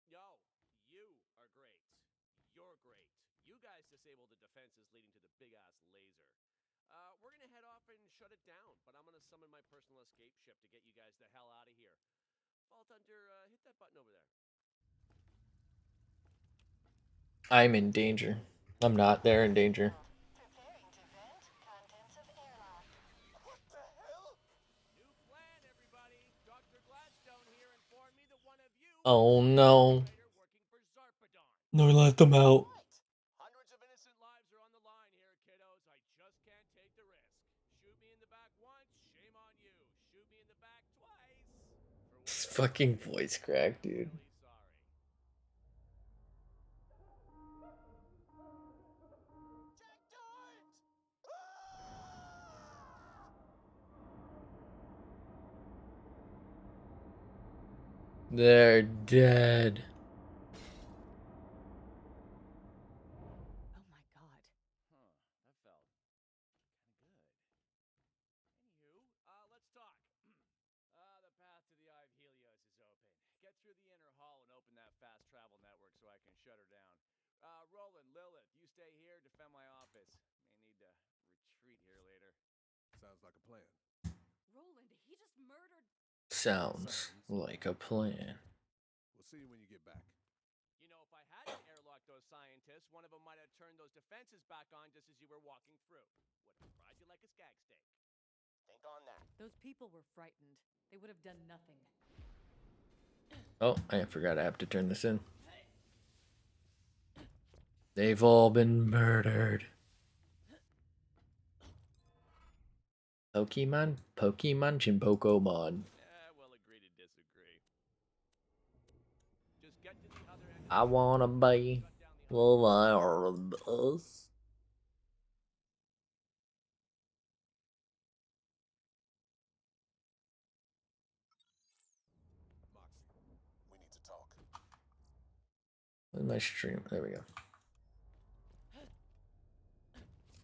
Yo, you are great. You're great. You guys disabled the defenses leading to the big-ass laser. We're gonna head off and shut it down, but I'm gonna summon my personal escape ship to get you guys the hell out of here. Vault Hunter, hit that button over there. I'm in danger. I'm not. They're in danger. Preparing to vent contents of airlock. What the hell? New plan, everybody. Dr. Gladstone here informed me that one of you Oh is no. working for Zarpaderp. No, let them out. Right. Hundreds of innocent lives are on the line here, kiddos. I just can't take the risk. Shoot me in the back once, shame on you. Shoot me in the back twice. This fucking voice crack, dude. Really sorry. Jack died! They're dead. Oh my god. Huh, that felt kind of good. Anywho, let's talk. The path to the Eye of Helios is open. Get through the inner hall and open that fast travel network so I can shut her down. Roland, Lilith, you stay here, defend my office. May need to retreat here later. Sounds like a plan. Roland, he just murdered. Sounds like a plan. We'll see you when you get back. You know, if I hadn't airlocked those scientists, one of them might have turned those defenses back on just as you were walking through. Would have fried you like a skag steak. Think on that. Those people were frightened. They would have done nothing. Oh, I forgot I have to turn this in. They've all been murdered. Pokemon? Pokemon? Pokemon. We'll agree to disagree. Just get to the other end. I wanna be us. Moxie, we need to talk. Where's my stream? There we go.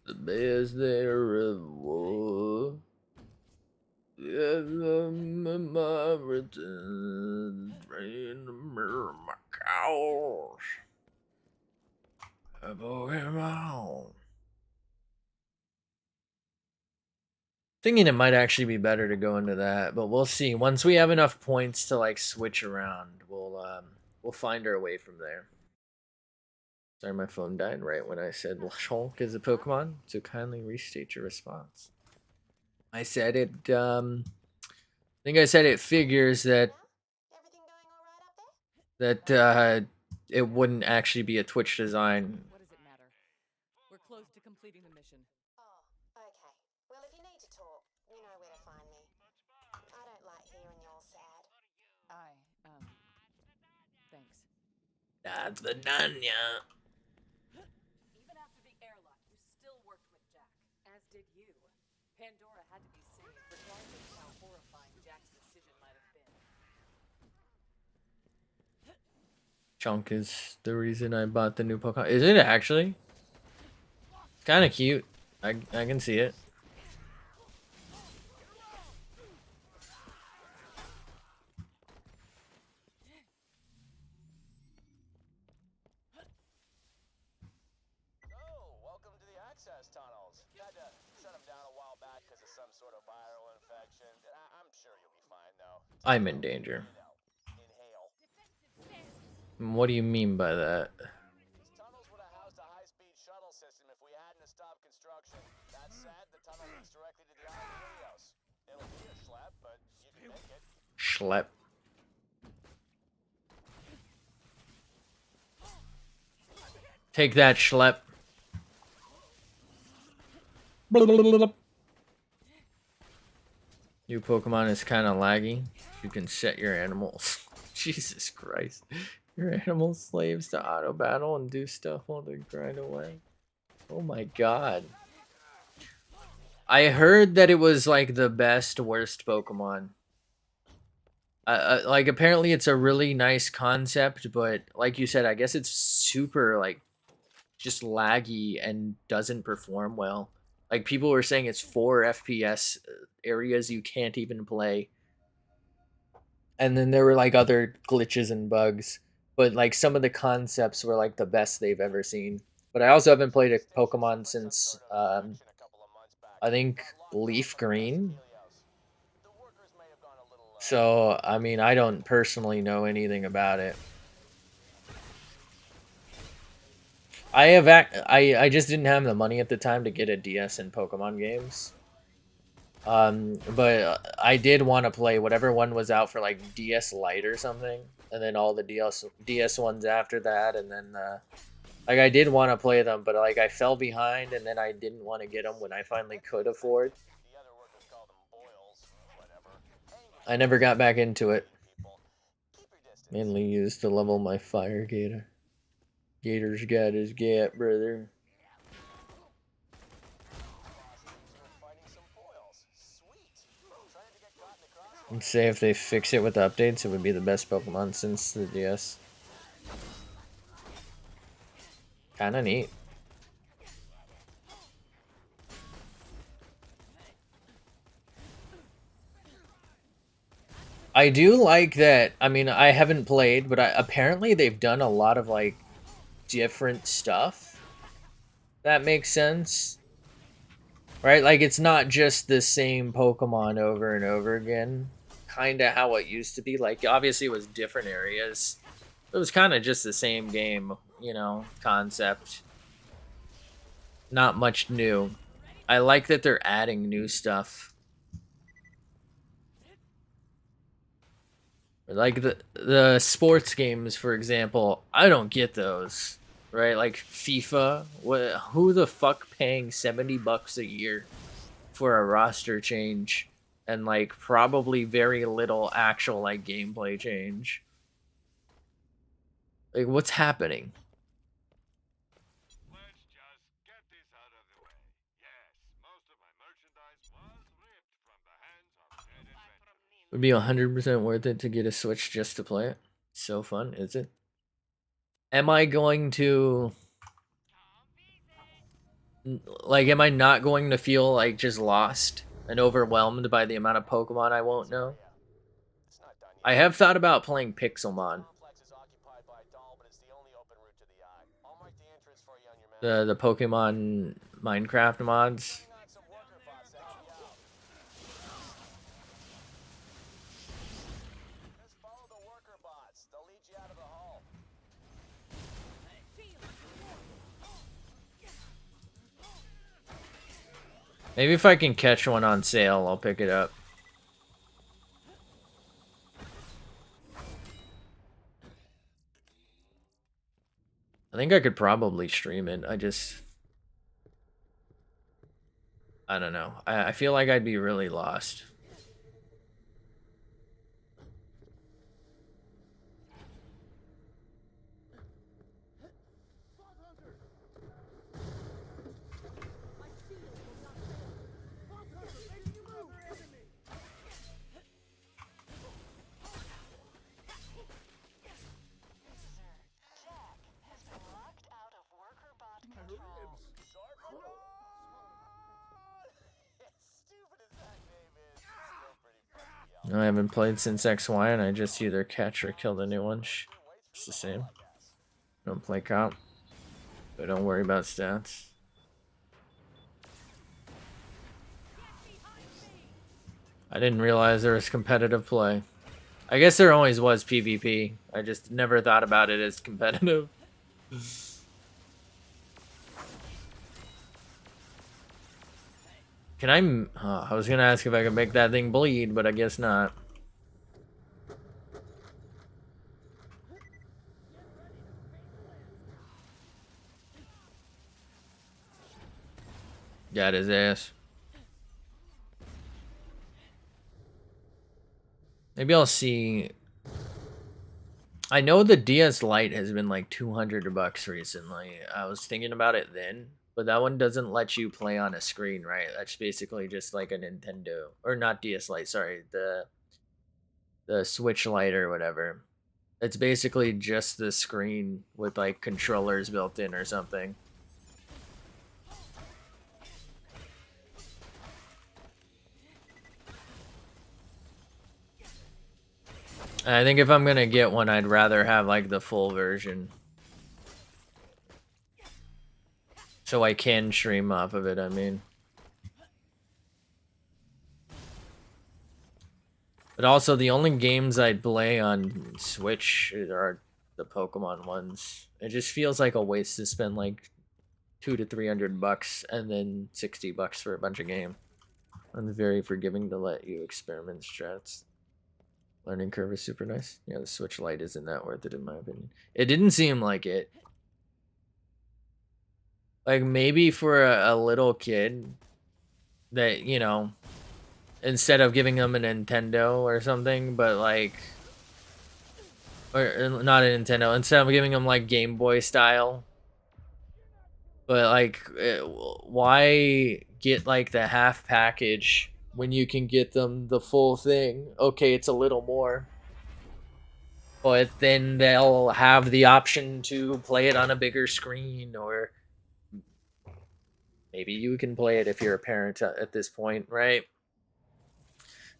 The best there ever was. Yes, my return. Rain the mirror, my cows. A Pokemon. Thinking it might actually be better to go into that, but we'll see. Once we have enough points to like switch around, we'll find our way from there. Sorry, my phone died right when I said Lashonk is a Pokemon, so kindly restate your response. I said it, I think I said it figures that Everything going all right up there? that it wouldn't actually be a Twitch design. What does it matter? We're close to completing the mission. Oh, okay. Well, if you need to talk, you know where to find me. I don't like hearing you're sad. Thanks. That's Banana. Even after the airlock, you still worked with Jack. As did you. Pandora had to be saved, regardless of how horrifying Jack's decision might have been. Chunk is the reason I bought the new Pokemon. Is it actually? Kind of cute. I can see it. Oh, welcome to the access tunnels. Had to shut them down a while back because of some sort of viral infection. I'm sure you'll be fine, though. I'm in danger. Inhale. What do you mean by that? These tunnels would have housed a high-speed shuttle system if we hadn't stopped construction. That said, the tunnel leads directly to the Eye of Helios. It'll be a schlep, but you can make it. Schlep. Take that, Schlep. New Pokemon is kind of laggy. You can set your animals. Jesus Christ. Your animal slaves to auto battle and do stuff while they grind away. Oh my god. I heard that it was like the best worst Pokemon. Like apparently it's a really nice concept, but like you said, I guess it's super like just laggy and doesn't perform well. Like people were saying it's 4 FPS areas you can't even play. And then there were like other glitches and bugs, but like some of the concepts were like the best they've ever seen. But I also haven't played a Pokemon since I think Leaf Green. So, I mean, I don't personally know anything about it. I just didn't have the money at the time to get a DS in Pokemon games. But I did want to play whatever one was out for like DS Lite or something, and then all the DS ones after that, and then like I did want to play them, but like I fell behind, and then I didn't want to get them when I finally could afford. I never got back into it. Mainly used to level my fire gator. Gator's got his gap, brother. I'd say if they fix it with the updates, it would be the best Pokemon since the DS. Kinda neat. I do like that. I mean, I haven't played, but apparently they've done a lot of like different stuff. That makes sense. Right? Like it's not just the same Pokemon over and over again. Kind of how it used to be. Like obviously it was different areas. It was kind of just the same game, you know, concept. Not much new. I like that they're adding new stuff. Like the sports games, for example, I don't get those. Right? Like FIFA, who the fuck paying $70 a year for a roster change and like probably very little actual like gameplay change? Like what's happening? Let's just get this out of the way. Yes, most of my merchandise was ripped from the hands of dead adventurers. Would be 100% worth it to get a Switch just to play it. So fun, is it? Am I going to like am I not going to feel like just lost and overwhelmed by the amount of Pokemon I won't know? I have thought about playing Pixelmon. The Pokemon Minecraft mods. Maybe if I can catch one on sale, I'll pick it up. I think I could probably stream it. I don't know. I feel like I'd be really lost. I haven't played since XY, and I just either catch or kill the new one. It's the same. Don't play comp, but don't worry about stats. I didn't realize there was competitive play. I guess there always was PvP. I just never thought about it as competitive. Can I was gonna ask if I could make that thing bleed, but I guess not. Got his ass. Maybe I'll see. I know the DS Lite has been like $200 recently. I was thinking about it then, but that one doesn't let you play on a screen, right? That's basically just like a Nintendo, or not DS Lite, sorry, the Switch Lite or whatever. It's basically just the screen with like controllers built in or something. And I think if I'm gonna get one, I'd rather have like the full version, so I can stream off of it, I mean. But also, the only games I'd play on Switch are the Pokemon ones. It just feels like a waste to spend like $200 to $300 and then $60 for a bunch of game. I'm very forgiving to let you experiment strats. Learning curve is super nice. Yeah, the Switch Lite isn't that worth it in my opinion. It didn't seem like it. Like maybe for a little kid that, you know, instead of giving them a Nintendo or something, but like, or not a Nintendo, instead of giving them like Game Boy style, but like, why get like the half package when you can get them the full thing? Okay, it's a little more, but then they'll have the option to play it on a bigger screen, or maybe you can play it if you're a parent at this point, right?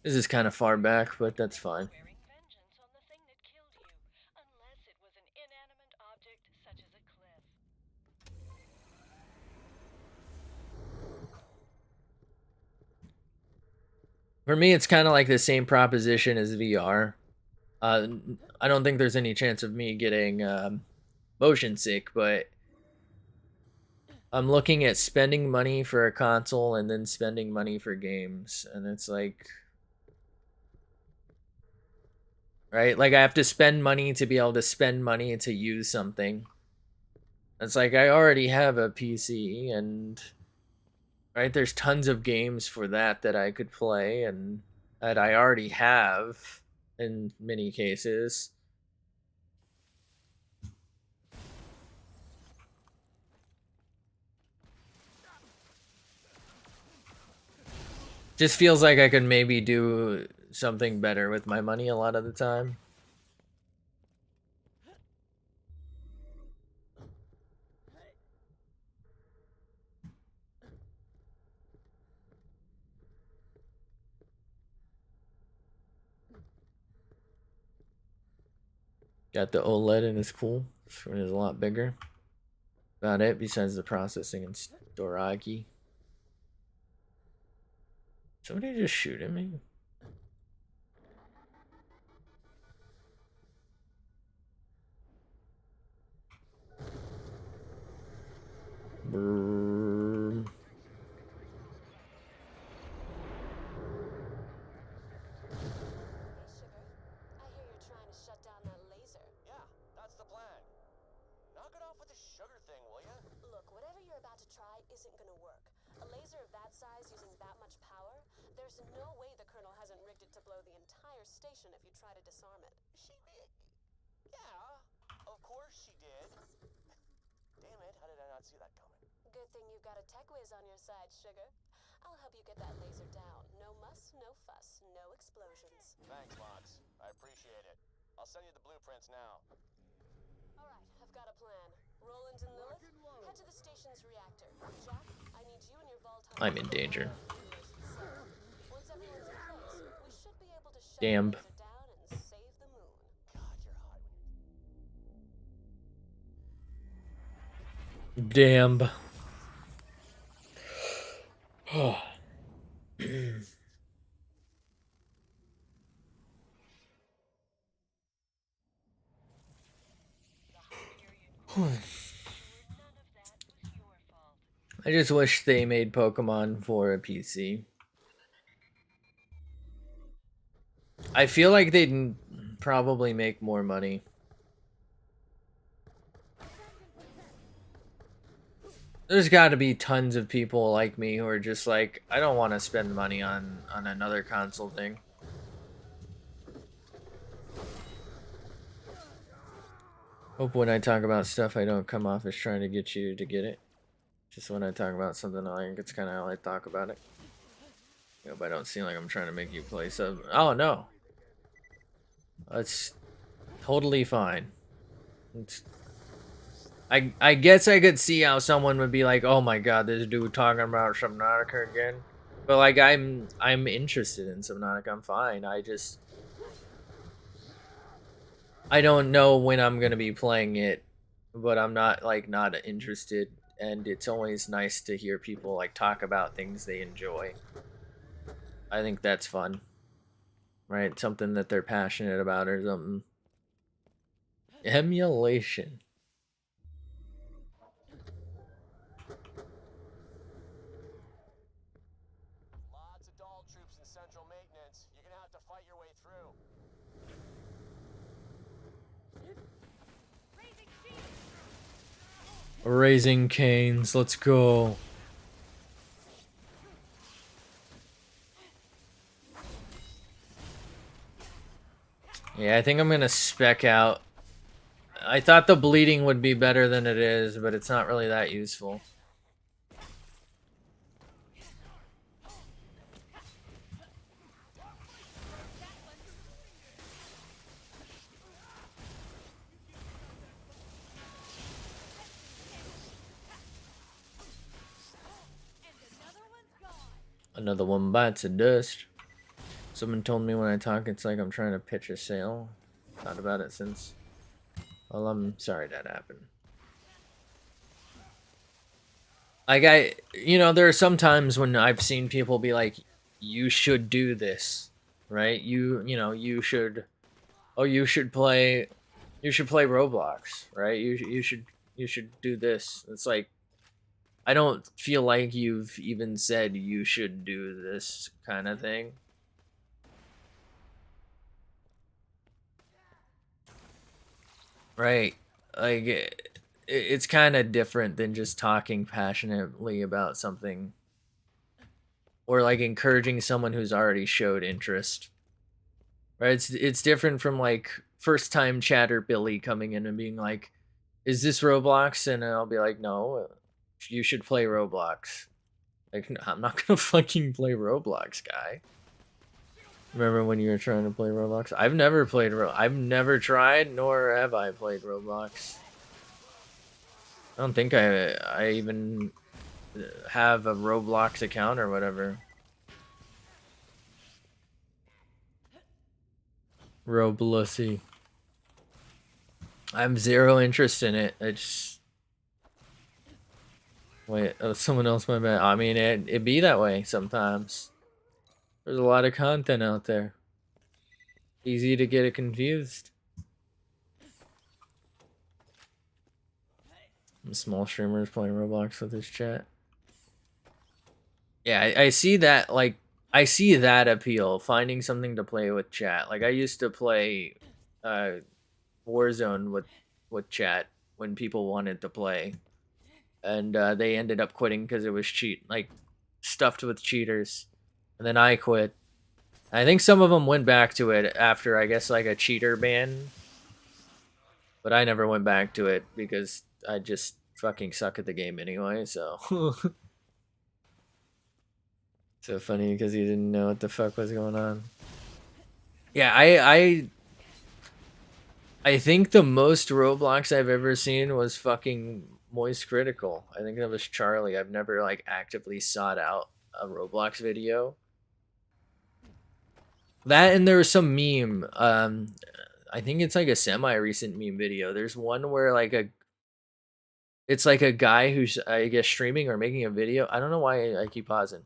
This is kind of far back, but that's fine. Swearing vengeance on the thing that killed you, unless it was an inanimate object such as a cliff. For me, it's kind of like the same proposition as VR. I don't think there's any chance of me getting motion sick, but I'm looking at spending money for a console and then spending money for games, and it's like, right? Like I have to spend money to be able to spend money to use something. It's like I already have a PC, and right, there's tons of games for that I could play and that I already have in many cases. Just feels like I could maybe do something better with my money a lot of the time. Got the OLED and it's cool. Screen is a lot bigger. About it, besides the processing and storage. Somebody just shoot at me? Brrr. Hey, Sugar. I hear you're trying to shut down that laser. Yeah, that's the plan. Knock it off with the sugar thing, will ya? Look, whatever you're about to try isn't gonna work. A laser of that size using that much power, there's no way the Colonel hasn't rigged it to blow the entire station if you try to disarm it. She did. Yeah, of course she did. Damn it, how did I not see that coming? Good thing you've got a tech whiz on your side, Sugar. I'll help you get that laser down. No muss, no fuss, no explosions. Thanks, Mox. I appreciate it. I'll send you the blueprints now. Alright, I've got a plan. Roland and Lilith, head to the station's reactor. Jack, I need you and your vault hunter. I'm in danger. Once everyone's in place, we should be able to shut Damn. the laser down and save the moon. God, you're hot. Damn. I just wish they made Pokemon for a PC. I feel like they'd probably make more money. There's got to be tons of people like me who are just like, I don't want to spend money on another console thing. Hope when I talk about stuff, I don't come off as trying to get you to get it. Just when I talk about something, I think it's kind of how I talk about it. I hope I don't seem like I'm trying to make you play some. Oh no, that's totally fine. It's, I guess I could see how someone would be like, "Oh my god, this dude talking about Subnautica again." But like, I'm interested in Subnautica. I'm fine. I don't know when I'm gonna be playing it, but I'm not like not interested. And it's always nice to hear people like talk about things they enjoy. I think that's fun, right? Something that they're passionate about or something. Emulation. Lots of doll troops in central maintenance. You're gonna have to fight your way through. Raising Canes, let's go. Yeah, I think I'm gonna spec out. I thought the bleeding would be better than it is, but it's not really that useful. Another one bites the dust. Someone told me when I talk, it's like I'm trying to pitch a sale. Thought about it since. Well, I'm sorry that happened. Like there are some times when I've seen people be like, "You should do this, right? You should. Oh, You should play Roblox, right? You should do this." It's like I don't feel like you've even said you should do this kind of thing. Right. Like it's kind of different than just talking passionately about something or like encouraging someone who's already showed interest. Right? It's different from like first time chatter Billy coming in and being like, "Is this Roblox?" And I'll be like, "No, you should play Roblox." Like I'm not going to fucking play Roblox, guy. Remember when you were trying to play Roblox? I've never tried nor have I played Roblox. I don't think I even have a Roblox account or whatever. Roblussy. I have zero interest in it. It's wait, someone else might be. I mean, it be that way sometimes. There's a lot of content out there. Easy to get it confused. Small streamers playing Roblox with his chat. Yeah, I see that. Like, I see that appeal. Finding something to play with chat. Like, I used to play, Warzone with chat when people wanted to play, and they ended up quitting because it was stuffed with cheaters, and then I quit. I think some of them went back to it after I guess like a cheater ban, but I never went back to it because I just fucking suck at the game anyway. So so funny because he didn't know what the fuck was going on. Yeah, I think the most Roblox I've ever seen was fucking Moist Critical. I think that was Charlie. I've never like actively sought out a Roblox video. That and there was some meme. I think it's like a semi-recent meme video. There's one where it's like a guy who's I guess streaming or making a video. I don't know why I keep pausing.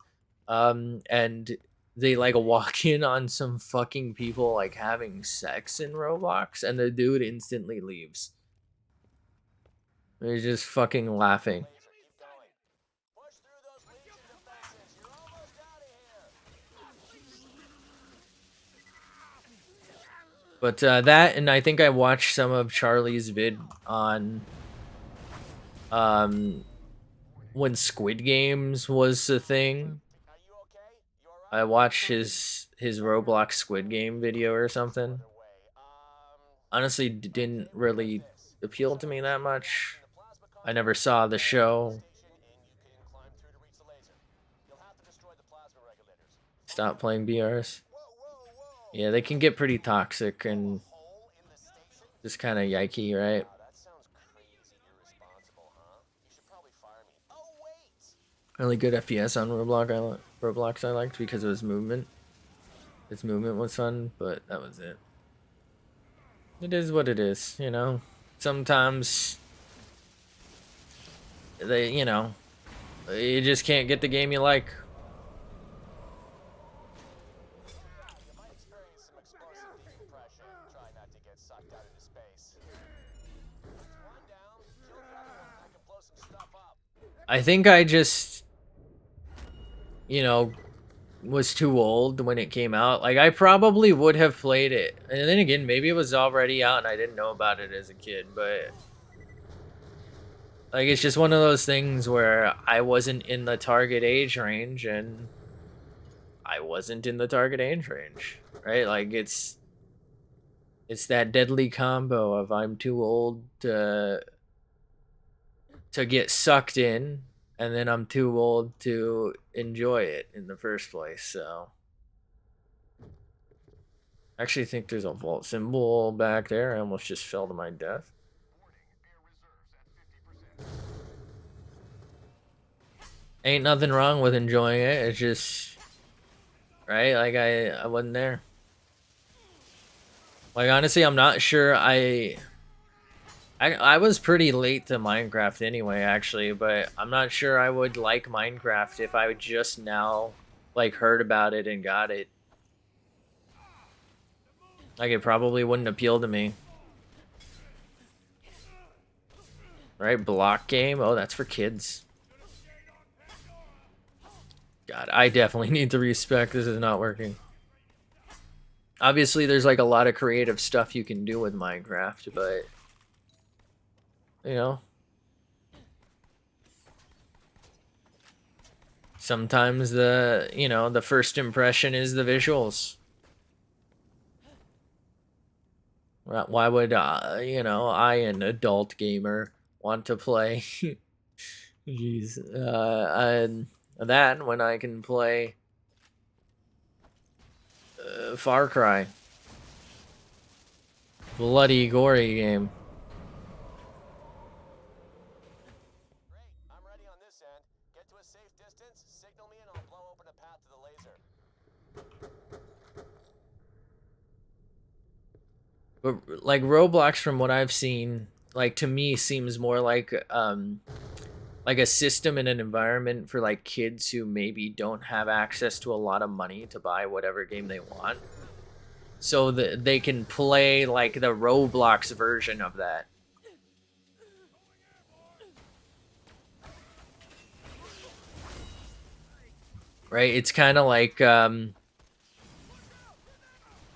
And they like walk in on some fucking people like having sex in Roblox, and the dude instantly leaves. They're just fucking laughing. But that, and I think I watched some of Charlie's vid on when Squid Games was a thing. I watched his Roblox Squid Game video or something. Honestly, didn't really appeal to me that much. I never saw the show. Stop playing BRs. Yeah, they can get pretty toxic and just kind of yikey, right? Wow, that sounds crazy irresponsible, huh? You should probably fire me. Oh, wait! Really good FPS on Roblox I liked because of his movement. His movement was fun, but that was it. It is what it is, you know? Sometimes they, you know, you just can't get the game you like. You might experience some explosive decompression. Try not to get sucked out into space. That's one down. Kill the other one. I can blow some stuff up. I think I just, you know, was too old when it came out. Like, I probably would have played it. And then again, maybe it was already out and I didn't know about it as a kid, but like, it's just one of those things where I wasn't in the target age range and I wasn't in the target age range, right? Like, it's that deadly combo of I'm too old to get sucked in, and then I'm too old to enjoy it in the first place. So I actually think there's a vault symbol back there. I almost just fell to my death. Ain't nothing wrong with enjoying it. It's just, right? Like, I wasn't there. Like, honestly, I'm not sure I was pretty late to Minecraft anyway, actually, but I'm not sure I would like Minecraft if I would just now, like, heard about it and got it. Like, it probably wouldn't appeal to me. Right? Block game? Oh, that's for kids. God, I definitely need to respec. This is not working. Obviously, there's, like, a lot of creative stuff you can do with Minecraft, but, you know, sometimes the first impression is the visuals. Why would, I, an adult gamer, want to play, jeez, that when I can play Far Cry? Bloody, gory game. Great. I'm ready on this end. Get to a safe distance, signal me, and I'll blow open a path to the laser. But, like, Roblox, from what I've seen, like, to me seems more like a system and an environment for, like, kids who maybe don't have access to a lot of money to buy whatever game they want, so that they can play, like, the Roblox version of that. Right? It's kind of like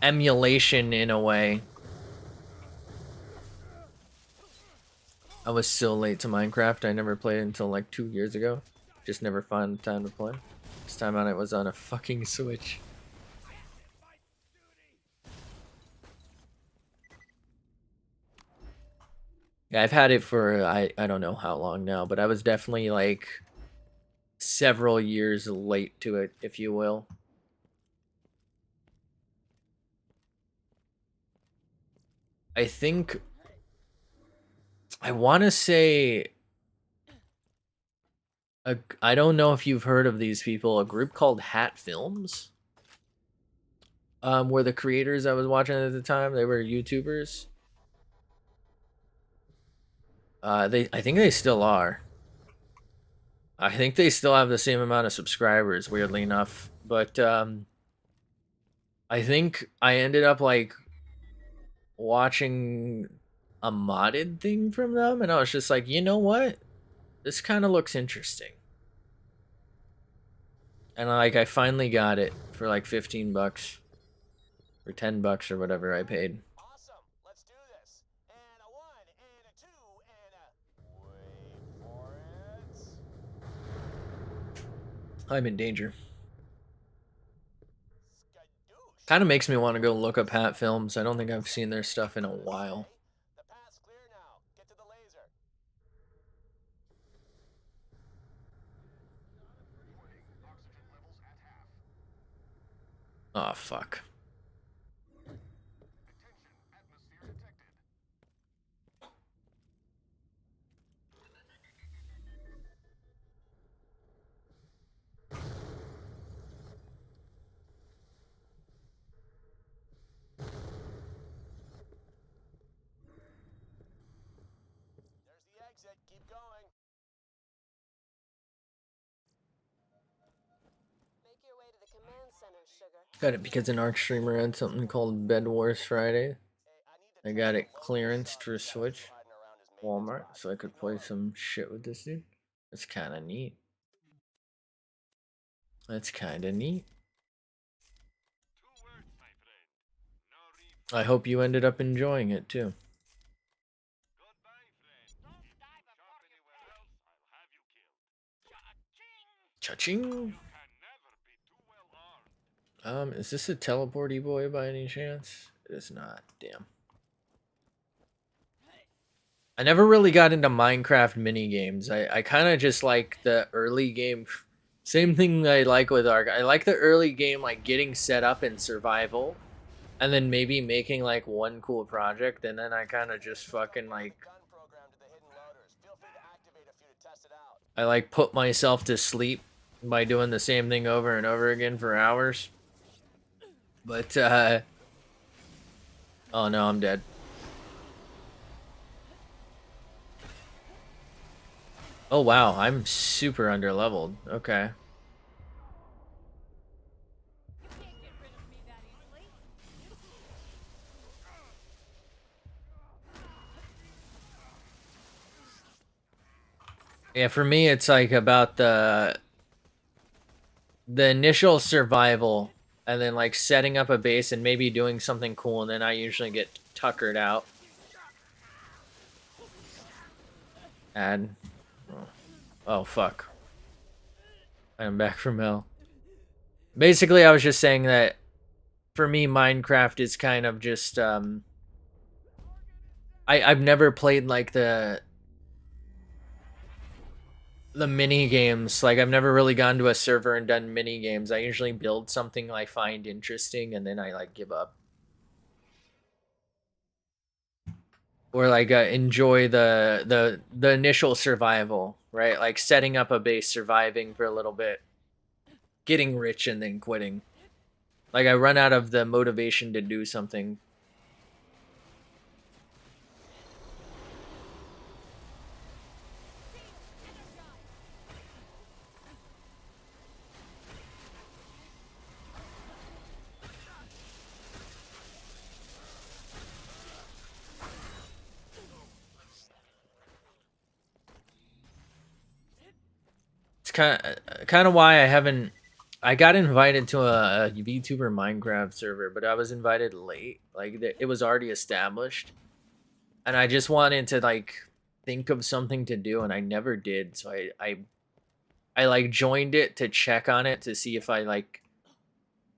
emulation in a way. I was so late to Minecraft. I never played it until like 2 years ago. Just never found time to play. This time on it was on a fucking Switch. Yeah, I've had it for I don't know how long now, but I was definitely like several years late to it, if you will. I think I want to say I don't know if you've heard of these people, a group called Hat Films. Were the creators I was watching at the time, they were YouTubers. I think they still are. I think they still have the same amount of subscribers, weirdly enough. But I think I ended up like watching a modded thing from them, and I was just like, you know what? This kind of looks interesting. And like I finally got it for like 15 bucks or 10 bucks or whatever I paid. Awesome. Let's do this. And a one, and a two, and a... Wait for it. I'm in danger. Skadoosh. Kind of makes me want to go look up Hat Films. I don't think I've seen their stuff in a while. The path's clear now. Get to the laser. Oh, fuck. There's the exit. Keep going. Make your way to the command center, sugar. Got it because an ARC streamer had something called Bed Wars Friday. Hey, I need to I tell got the it local clearance sub for you got a Switch, few hiding around his maintenance Walmart, project. so I could play Ignore 'em. some shit with this dude. That's kind of neat. That's kind of neat. 2 words, my friend. No I refund. hope you ended up enjoying it too. Goodbye, friend. If you shop anywhere else, I'll have you killed. Cha-ching! You can never be too well armed. Is this a teleporty boy by any chance? It is not. Damn. I never really got into Minecraft mini games. I kind of just like the early game. Same thing I like with Ark. I like the early game, like getting set up in survival, and then maybe making like one cool project, and then I kind of just fucking like Gun program to the hidden loaders. Feel free to activate a few to test it out. I like put myself to sleep by doing the same thing over and over again for hours. But oh no, I'm dead. Oh wow, I'm super underleveled. Okay. Yeah, for me it's like about the initial survival and then like setting up a base and maybe doing something cool, and then I usually get tuckered out. And oh fuck. I'm back from hell. Basically, I was just saying that for me Minecraft is kind of just I've never played like the mini games. Like I've never really gone to a server and done mini games. I usually build something I find interesting and then I like give up. Or like enjoy the initial survival, right? Like setting up a base, surviving for a little bit, getting rich and then quitting. Like I run out of the motivation to do something. It's kind of why I haven't. I got invited to a VTuber Minecraft server, but I was invited late. Like it was already established, and I just wanted to like think of something to do, and I never did. So I like joined it to check on it to see if I like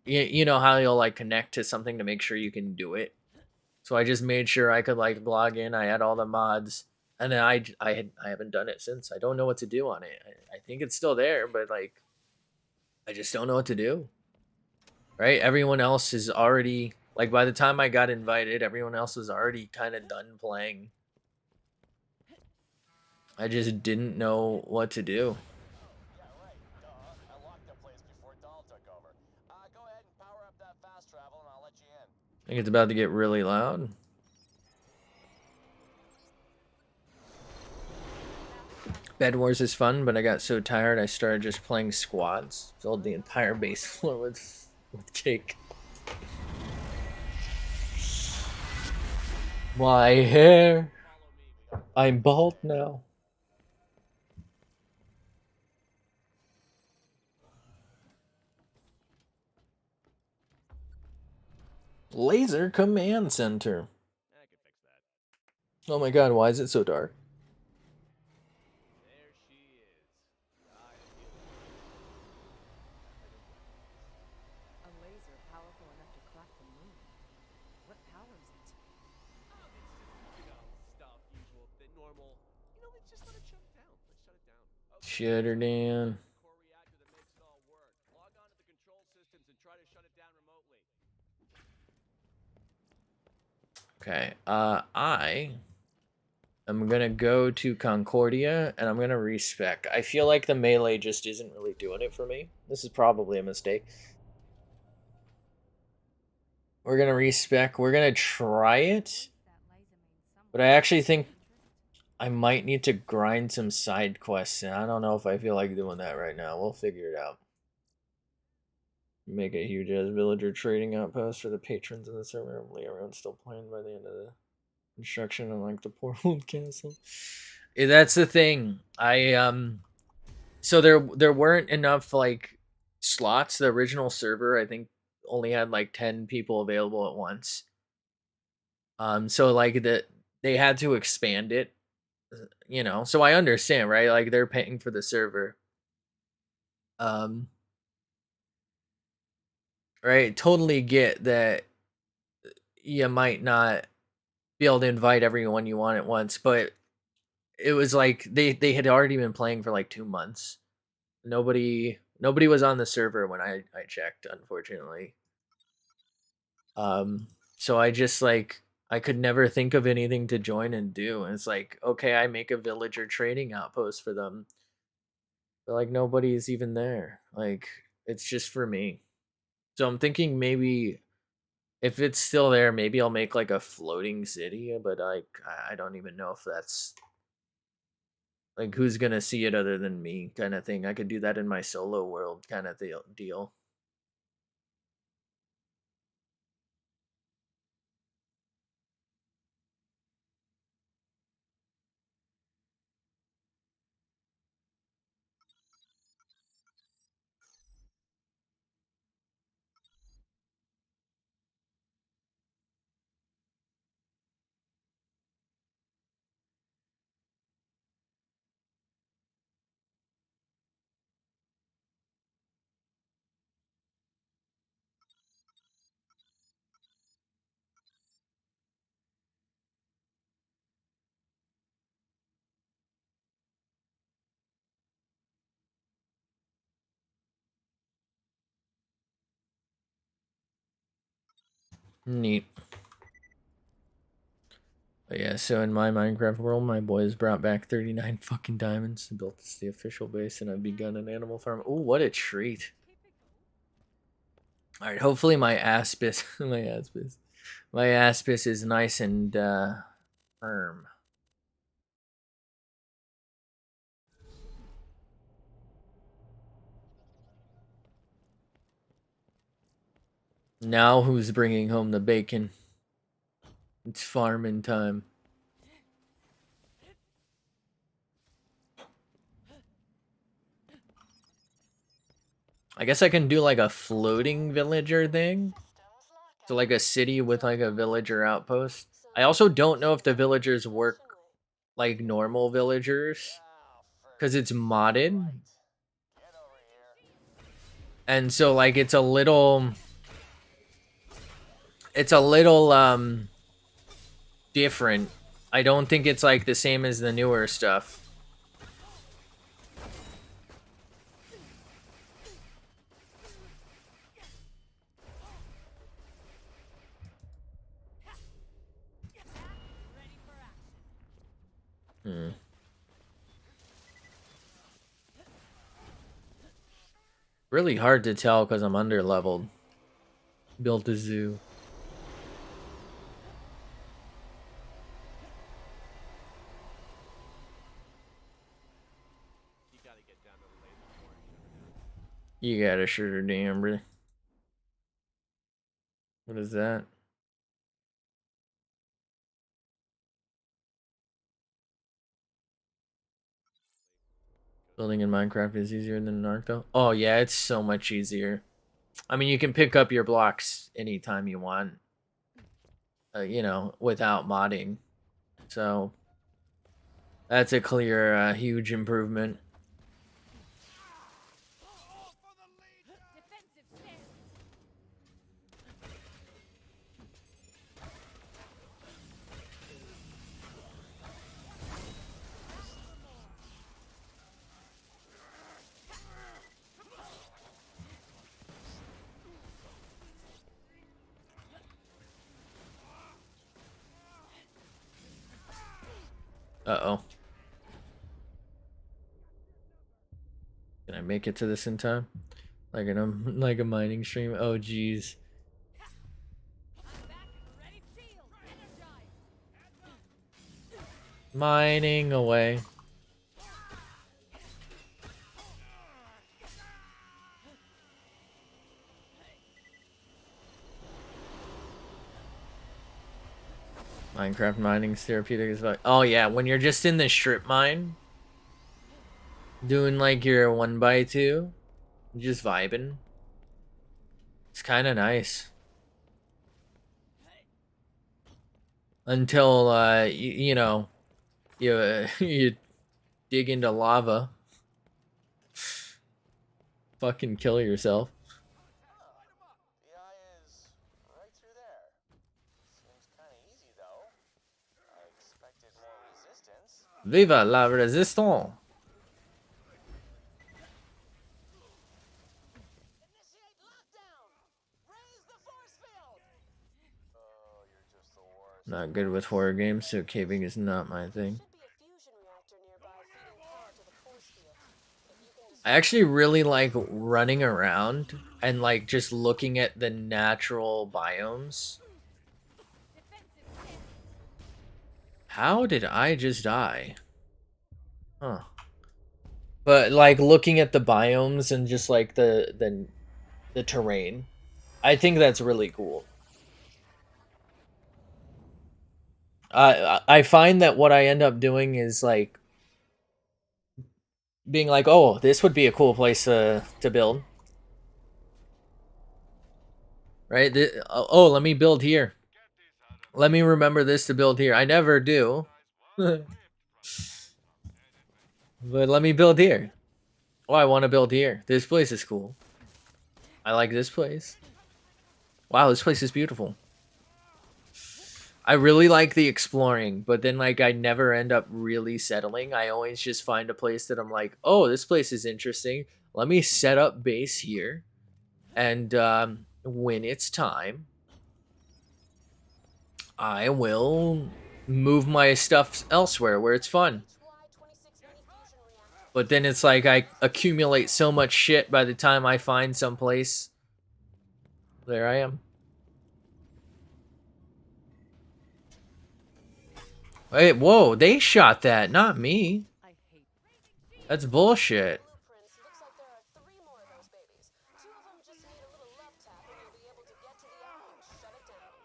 you know how you'll like connect to something to make sure you can do it. So I just made sure I could like log in. I had all the mods, and then I haven't done it since. I don't know what to do on it. I think it's still there, but like I just don't know what to do. Right? Everyone else is already like by the time I got invited, everyone else was already kind of done playing. I just didn't know what to do. Yeah, right. Duh. I locked the place before Dahl took over. Go ahead and power up that fast travel and I'll let you in. I think it's about to get really loud. Bed Wars is fun, but I got so tired I started just playing squads. Filled the entire base floor with cake. My hair. I'm bald now. Laser Command Center. I could fix that. Oh my god, why is it so dark? There she is. The eye of the A laser powerful enough to crack the moon. What powers it? it's just, stuff, usual, the normal. Let's just let it shut it down. Let's shut it down. Okay. Shut her down. Core reactor that makes it all work. Log on to the control systems and try to shut it down remotely. Okay. I'm gonna go to Concordia and I'm gonna respec. I feel like the melee just isn't really doing it for me. This is probably a mistake. We're gonna respec. We're gonna try it. But I actually think I might need to grind some side quests, and I don't know if I feel like doing that right now. We'll figure it out. Make a huge ass villager trading outpost for the patrons of the server. Hopefully everyone's still playing by the end of the construction on like the poor old castle. Yeah, that's the thing. So there weren't enough like slots. The original server I think only had like 10 people available at once. So like they had to expand it, you know. So I understand, right? Like they're paying for the server. Um right, totally get that you might not be able to invite everyone you want at once, but it was like they had already been playing for like 2 months. Nobody was on the server when I checked, unfortunately. Um so I just like I could never think of anything to join and do. And it's like, okay, I make a villager trading outpost for them. But like nobody's even there. Like it's just for me. So I'm thinking maybe if it's still there, maybe I'll make like a floating city, but I don't even know if that's like who's gonna see it other than me kind of thing. I could do that in my solo world kind of deal. Neat. But yeah, so in my Minecraft world, my boys brought back 39 fucking diamonds and built this the official base, and I've begun an animal farm. Oh, what a treat. Alright, hopefully my aspis my aspis is nice and firm. Now who's bringing home the bacon? It's farming time. I guess I can do like a floating villager thing. So like a city with like a villager outpost. I also don't know if the villagers work like normal villagers because it's modded. And so like it's a little different. I don't think it's like the same as the newer stuff. Hmm. Really hard to tell because I'm under leveled. Built a zoo. You got a shooter damn, really. What is that? Building in Minecraft is easier than in Ark though? Oh yeah, it's so much easier. I mean, you can pick up your blocks anytime you want. You know, without modding. So that's a clear, huge improvement. Uh-oh. Can I make it to this in time? Like like a mining stream? Oh, jeez. Mining away. Minecraft mining therapeutic is like, oh yeah, when you're just in the strip mine, doing like your 1x2, just vibing. It's kind of nice. Until you know, you you dig into lava, fucking kill yourself. The eye is right through there. Seems kind of easy, though. I expected more resistance. Viva la resistance! Initiate lockdown! Raise the force field! Oh, you're just the worst. Not good with horror games, so caving is not my thing. Should be a fusion reactor nearby feeding power to the force field. If you can I actually really like running around and like just looking at the natural biomes. How did I just die? Huh. But like looking at the biomes and just like the terrain. I think that's really cool. I find that what I end up doing is like being like, oh, this would be a cool place to build. Right? Oh, let me build here. Let me remember this to build here. I never do. But let me build here. Oh, I want to build here. This place is cool. I like this place. Wow, this place is beautiful. I really like the exploring, but then like I never end up really settling. I always just find a place that I'm like, oh, this place is interesting. Let me set up base here. And when it's time, I will move my stuff elsewhere where it's fun. But then it's like I accumulate so much shit by the time I find some place. There I am. Wait, whoa, they shot that, not me. That's bullshit. blueprints, looks like there are 3 more of those babies. 2 of them just need a little love tap and you'll be able to get to the eye and shut it down.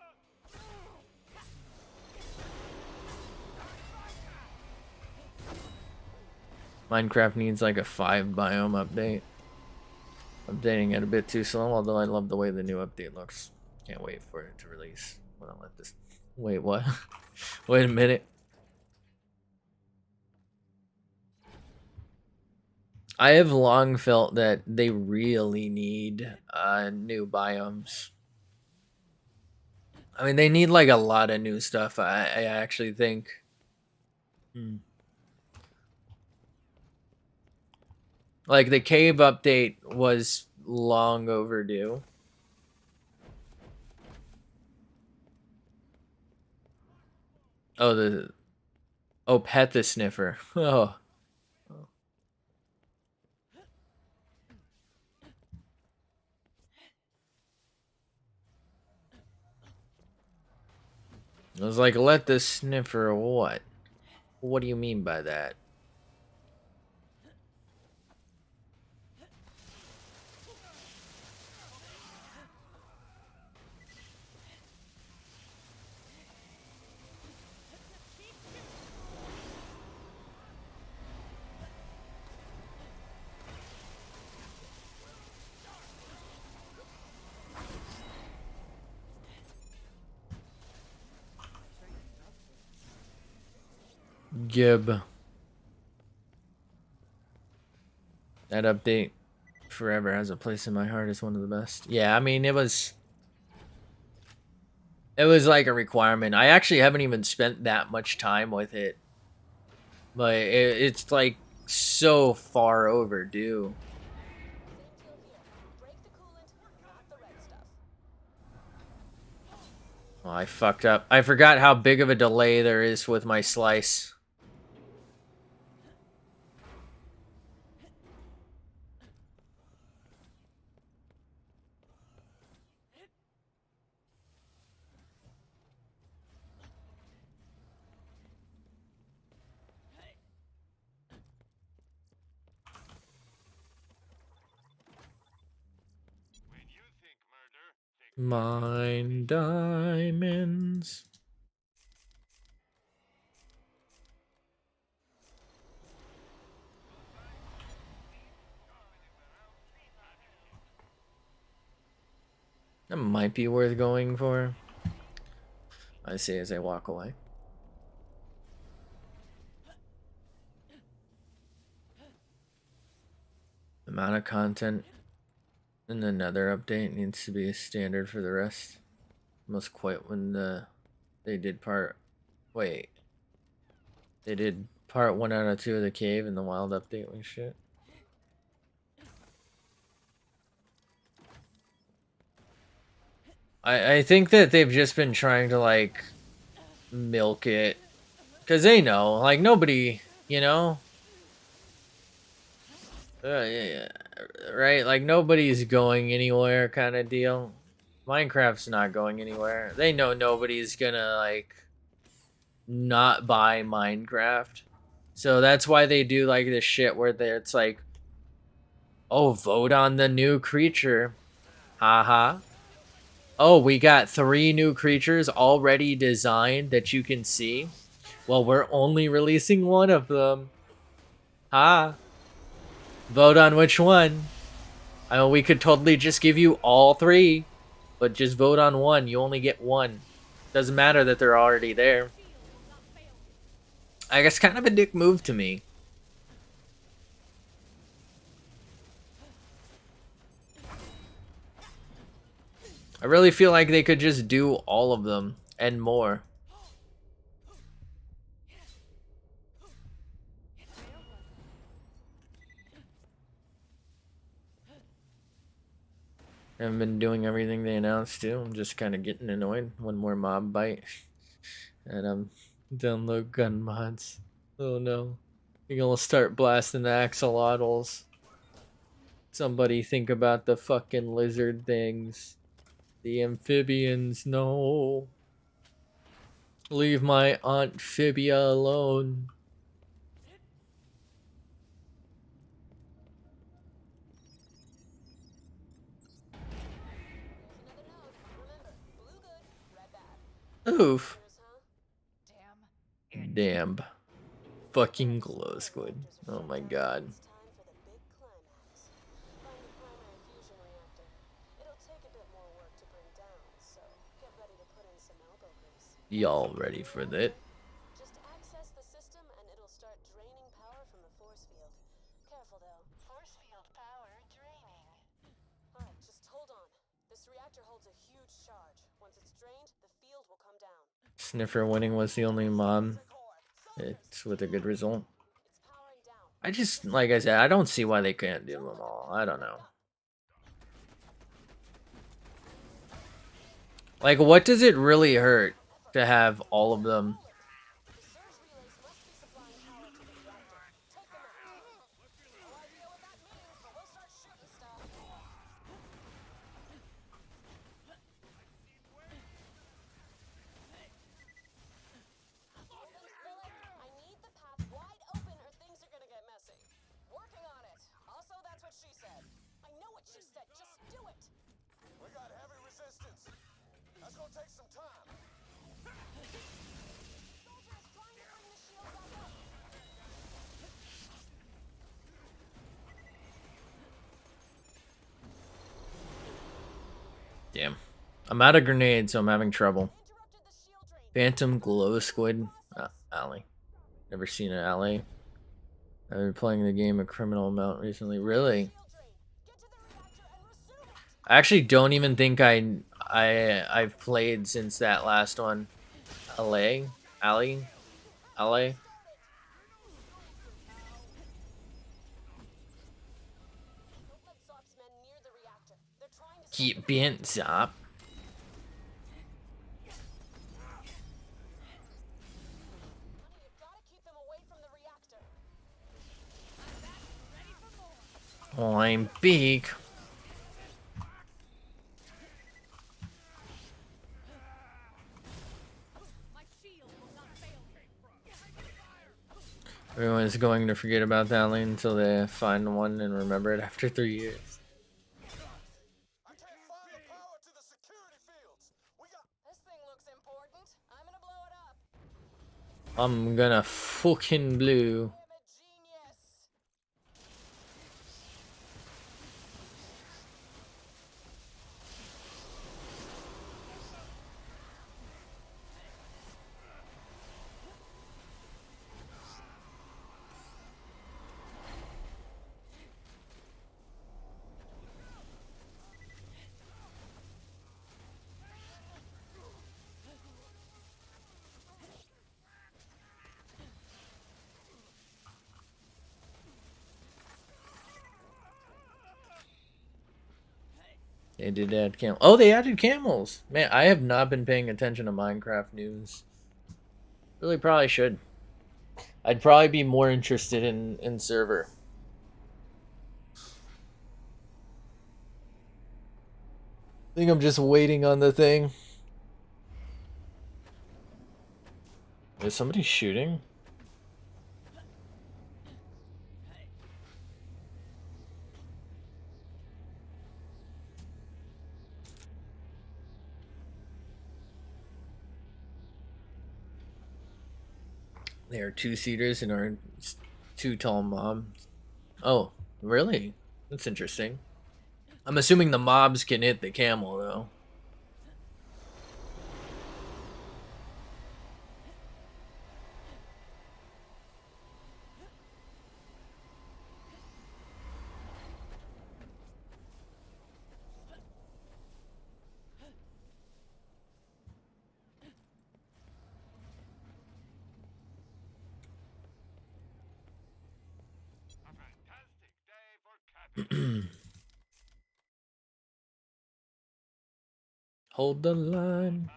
Minecraft needs like a 5 biome update. Updating it a bit too slow, although I love the way the new update looks. Can't wait for it to release. When I let this. Wait, what? Wait a minute. I have long felt that they really need new biomes. I mean, they need like a lot of new stuff. I actually think. Like the cave update was long overdue. Oh, pet the sniffer. Oh. I was like, let the sniffer what? What do you mean by that? Gib. That update forever has a place in my heart. It's one of the best. Yeah, I mean, it was like a requirement. I actually haven't even spent that much time with it. But it's like so far overdue. Oh, I fucked up. I forgot how big of a delay there is with my slice. Mine diamonds. That might be worth going for. I say as I walk away. Amount of content in another update needs to be a standard for the rest. Must quit when they did part. Wait, they did part 1 out of 2 of the cave in the wild update and shit. I think that they've just been trying to like milk it, cause they know like nobody, you know. Yeah, right? Like nobody's going anywhere kind of deal. Minecraft's not going anywhere. They know nobody's gonna like not buy Minecraft. So that's why they do like this shit where it's like, oh, vote on the new creature. Haha. Oh, we got 3 new creatures already designed that you can see. Well, we're only releasing one of them. Ha. Vote on which one. I mean, we could totally just give you all 3, but just vote on one. You only get one. Doesn't matter that they're already there. I guess kind of a dick move to me. I really feel like they could just do all of them and more. I haven't been doing everything they announced to. I'm just kind of getting annoyed. One more mob bite. And I'm download gun mods. Oh no. You're gonna start blasting the axolotls. Somebody think about the fucking lizard things. The amphibians, no. Leave my Aunt Phibia alone. Oof. Damn. Fucking glow squid. Oh my god. Y'all ready for that? Just access the system and it'll start draining power from the force field. Careful though. Force field power draining. Alright, just hold on. This reactor holds a huge charge. Once it's drained, the field will come down. Sniffer winning was the only mob. It's with a good result. I just, like I said, I don't see why they can't do them all. I don't know. Like, what does it really hurt to have all of them? We got heavy resistance. That's gonna take some time. Damn. I'm out of grenades, so I'm having trouble. Phantom glow squid. Alley. Never seen an alley. I've been playing the game a criminal amount recently. Really? I actually don't even think I've played since that last one. Alley? Keep being Zop. Oh, I'm big. Everyone's going to forget about that lane until they find one and remember it after 3 years. I can't find the power to the security I'm gonna fucking blue. They did add camel. Oh, they added camels. Man, I have not been paying attention to Minecraft news. Really, probably should. I'd probably be more interested in server. I think I'm just waiting on the thing. Is somebody shooting? They are two-seaters and are two tall mobs. Oh, really? That's interesting. I'm assuming the mobs can hit the camel, though. A fantastic day for capping. Hold the line.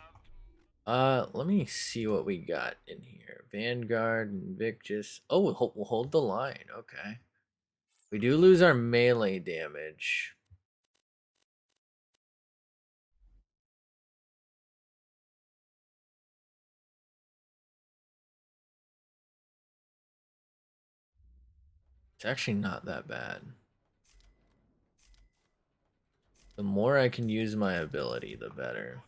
Let me see what we got in here. Vanguard and Vic just... Oh, we'll hold the line. Okay. We do lose our melee damage. It's actually not that bad. The more I can use my ability, the better.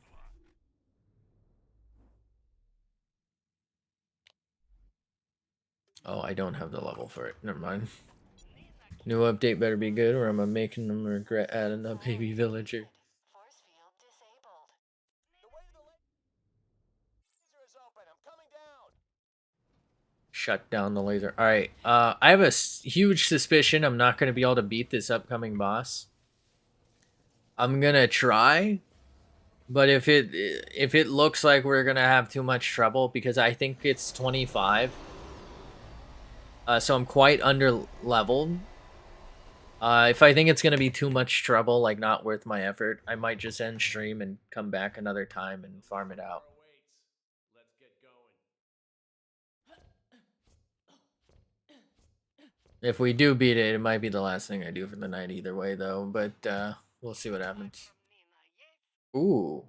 Oh, I don't have the level for it. Never mind. New update better be good or I'm making them regret adding a baby villager. Force field disabled. The way to the laser is open. I'm coming down. Shut down the laser. Alright, I have a huge suspicion I'm not going to be able to beat this upcoming boss. I'm going to try, but if it looks like we're going to have too much trouble, because I think it's 25, so I'm quite under leveled. If I think it's going to be too much trouble, like not worth my effort, I might just end stream and come back another time and farm it out. Let's get going. If we do beat it, it might be the last thing I do for the night either way, though. But we'll see what happens. Ooh.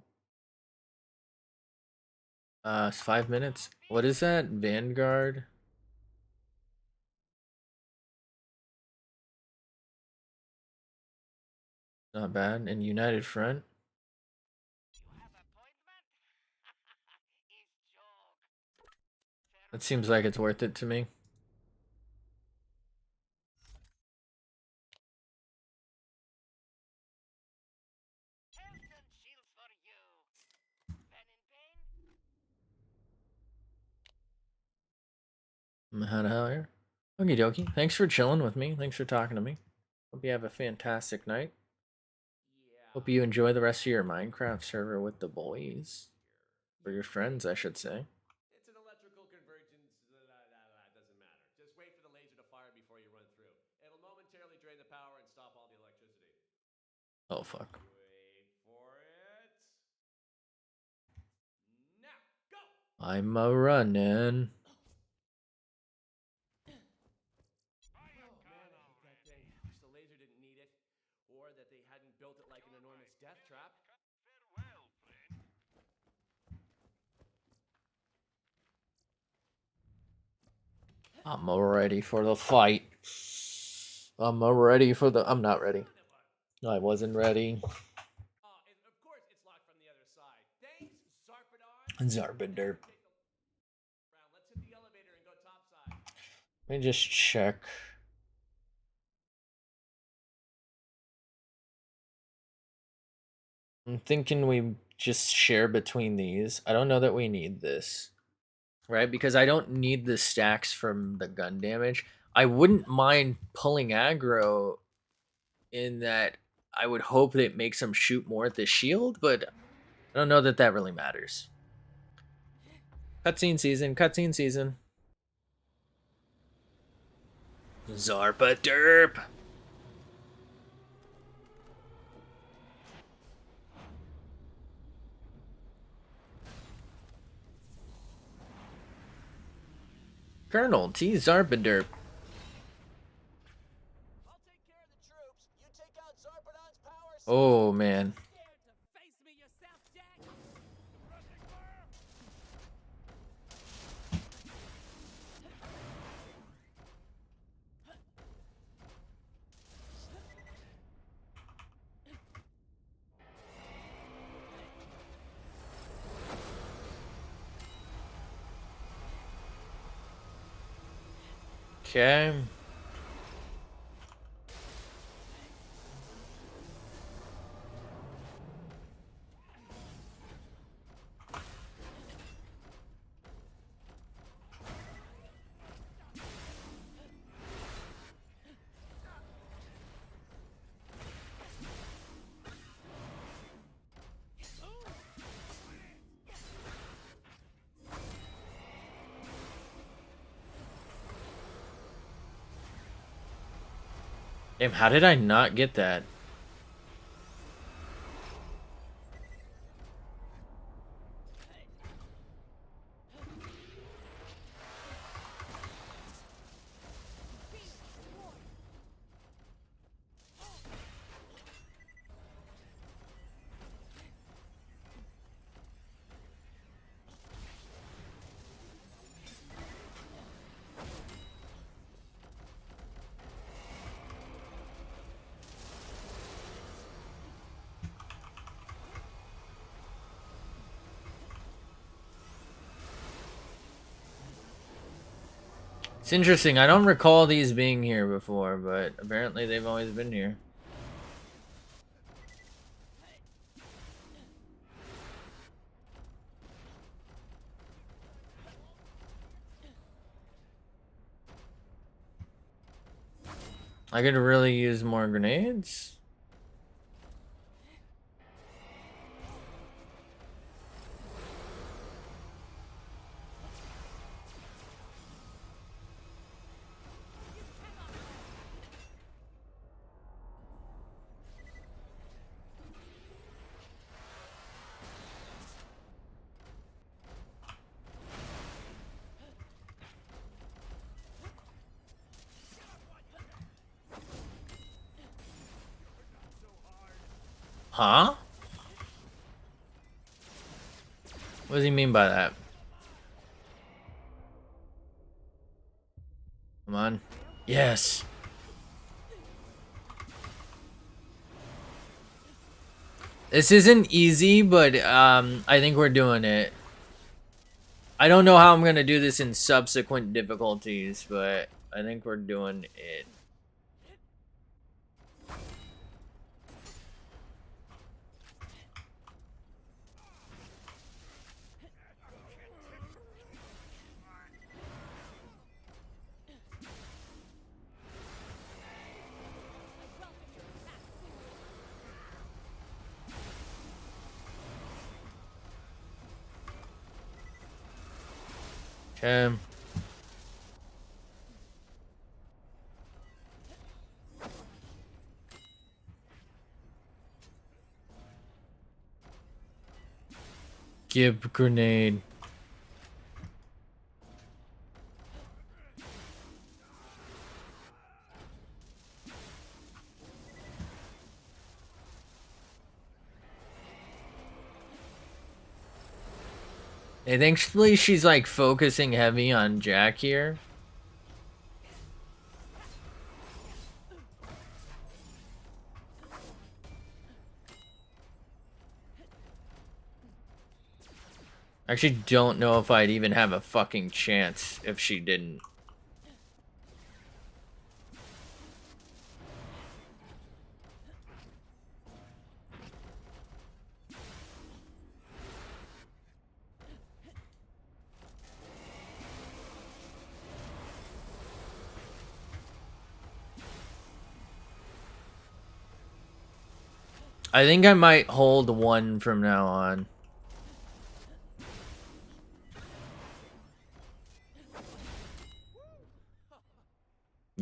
It's 5 minutes. What is that? Vanguard? Not bad. And United Front? That seems like it's worth it to me. How the hell here? Okie dokie. Thanks for chilling with me. Thanks for talking to me. Hope you have a fantastic night. Hope you enjoy the rest of your Minecraft server with the boys. Or your friends, I should say. It's an electrical convergence. Doesn't matter. Just wait for the laser to fire before you run through. It'll momentarily drain the power and stop all the electricity. Oh, fuck. Wait for it. Now, go! I'm a running. Oh man, I hate that thing. Wish the laser didn't need it. Or that they hadn't built it like an enormous death trap. Farewell, friend. I'm ready for the fight. I'm ready for the... I'm not ready. I wasn't ready. Of course it's locked from the other side. Thanks, Zarpaderp. Zarpaderp. Let's hit the Let me just check. I'm thinking we just share between these. I don't know that we need this, right? Because I don't need the stacks from the gun damage. I wouldn't mind pulling aggro in that I would hope that it makes him shoot more at the shield, but I don't know that that really matters. Cutscene season, cutscene season. Zarpaderp! Colonel T. Zarpaderp. I'll take care of the troops. You take out Zarpadon's power. Oh, man. Scared to face me yourself, Jack? Okay. Damn, how did I not get that? It's interesting. I don't recall these being here before, but apparently they've always been here. I could really use more grenades. Huh? What does he mean by that? Come on. Yes. This isn't easy, but I think we're doing it. I don't know how I'm gonna do this in subsequent difficulties, but I think we're doing it. Okay. Give grenade. And thankfully she's like focusing heavy on Jack here. I actually don't know if I'd even have a fucking chance if she didn't. I think I might hold one from now on.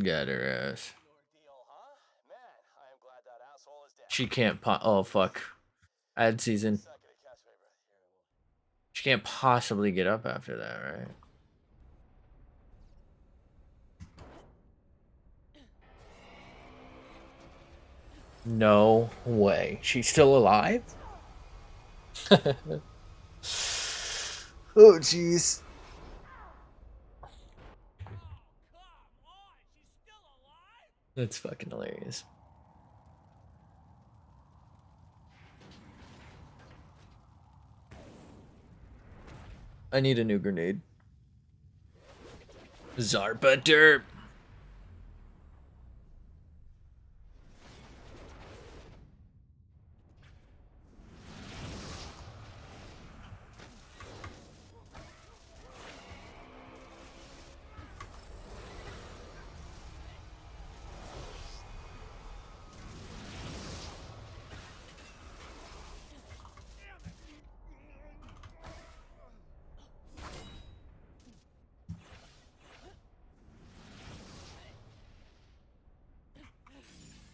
Got her ass. She can't oh fuck. Ad season. She can't possibly get up after that, right? No way. She's still alive? Oh jeez. That's fucking hilarious. I need a new grenade. Zarpaderp.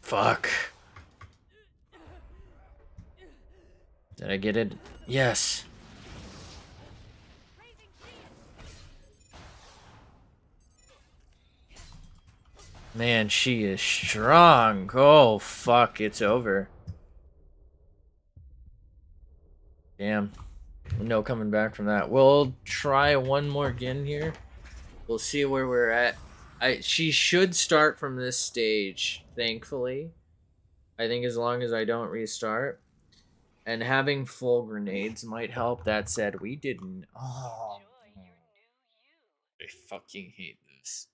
Fuck. Did I get it? Yes. Man, she is strong. Oh, fuck. It's over. Damn. No coming back from that. We'll try one more again here. We'll see where we're at. She should start from this stage, thankfully. I think as long as I don't restart. And having full grenades might help. That said, we didn't. Oh, I fucking hate this.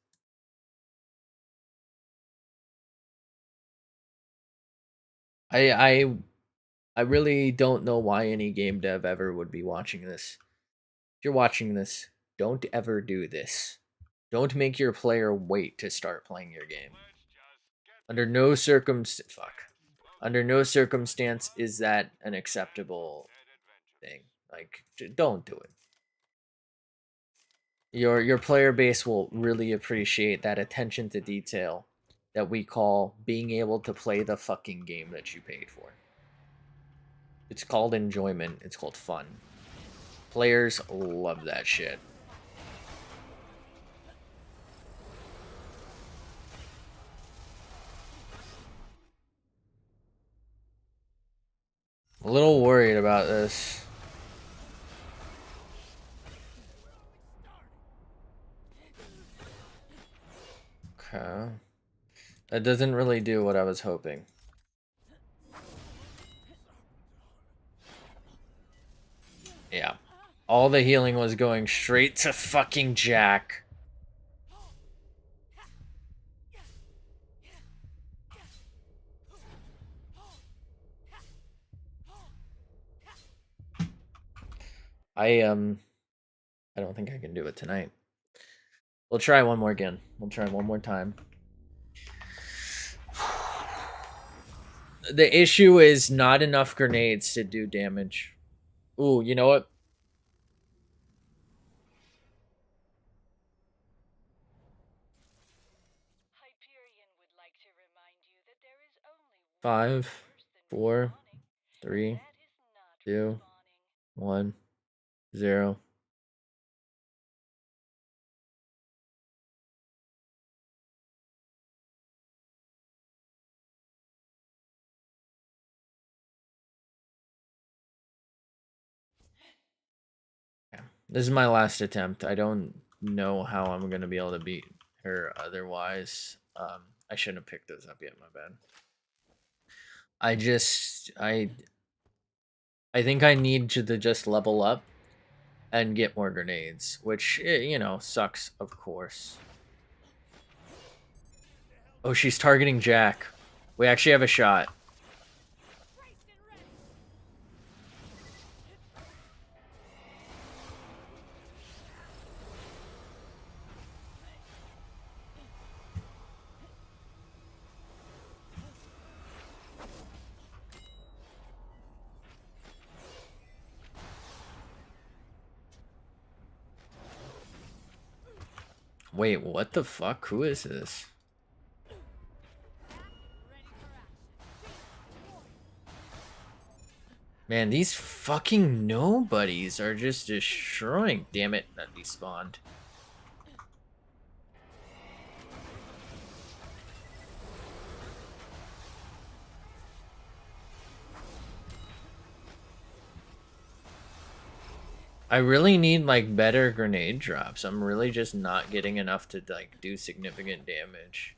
I really don't know why any game dev ever would be watching this. If you're watching this, don't ever do this. Don't make your player wait to start playing your game. Under no Under no circumstance is that an acceptable thing. Like, don't do it. Your player base will really appreciate that attention to detail that we call being able to play the fucking game that you paid for. It's called enjoyment. It's called fun. Players love that shit. A little worried about this. Okay. That doesn't really do what I was hoping. Yeah. All the healing was going straight to fucking Jack. I don't think I can do it tonight. We'll try one more again. We'll try one more time. The issue is not enough grenades to do damage. Ooh, you know what? Five, 4, 3, 2, 1, 0. This is my last attempt. I don't know how I'm gonna be able to beat her otherwise. I shouldn't have picked those up yet, my bad. I think I need to just level up and get more grenades, which, you know, sucks, of course. Oh, she's targeting Jack. We actually have a shot. Wait, what the fuck? Who is this? Man, these fucking nobodies are just destroying. Damn it, that despawned. I really need like better grenade drops. I'm really just not getting enough to like do significant damage.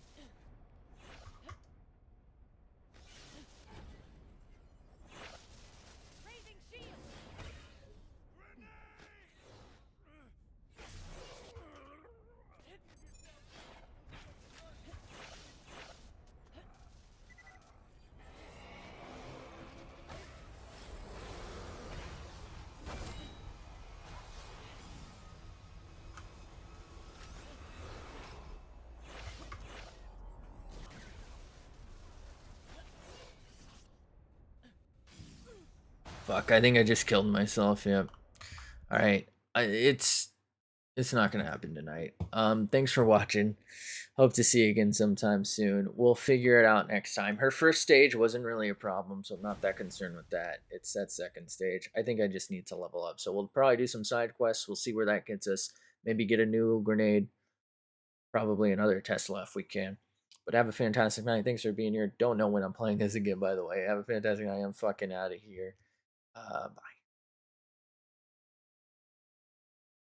Fuck, I think I just killed myself. Yep. All right. It's not gonna happen tonight. Thanks for watching. Hope to see you again sometime soon. We'll figure it out next time. Her first stage wasn't really a problem, so I'm not that concerned with that. It's that second stage. I think I just need to level up. So we'll probably do some side quests. We'll see where that gets us. Maybe get a new grenade. Probably another Tesla if we can. But have a fantastic night. Thanks for being here. Don't know when I'm playing this again, by the way. Have a fantastic night. I'm fucking out of here. Bye.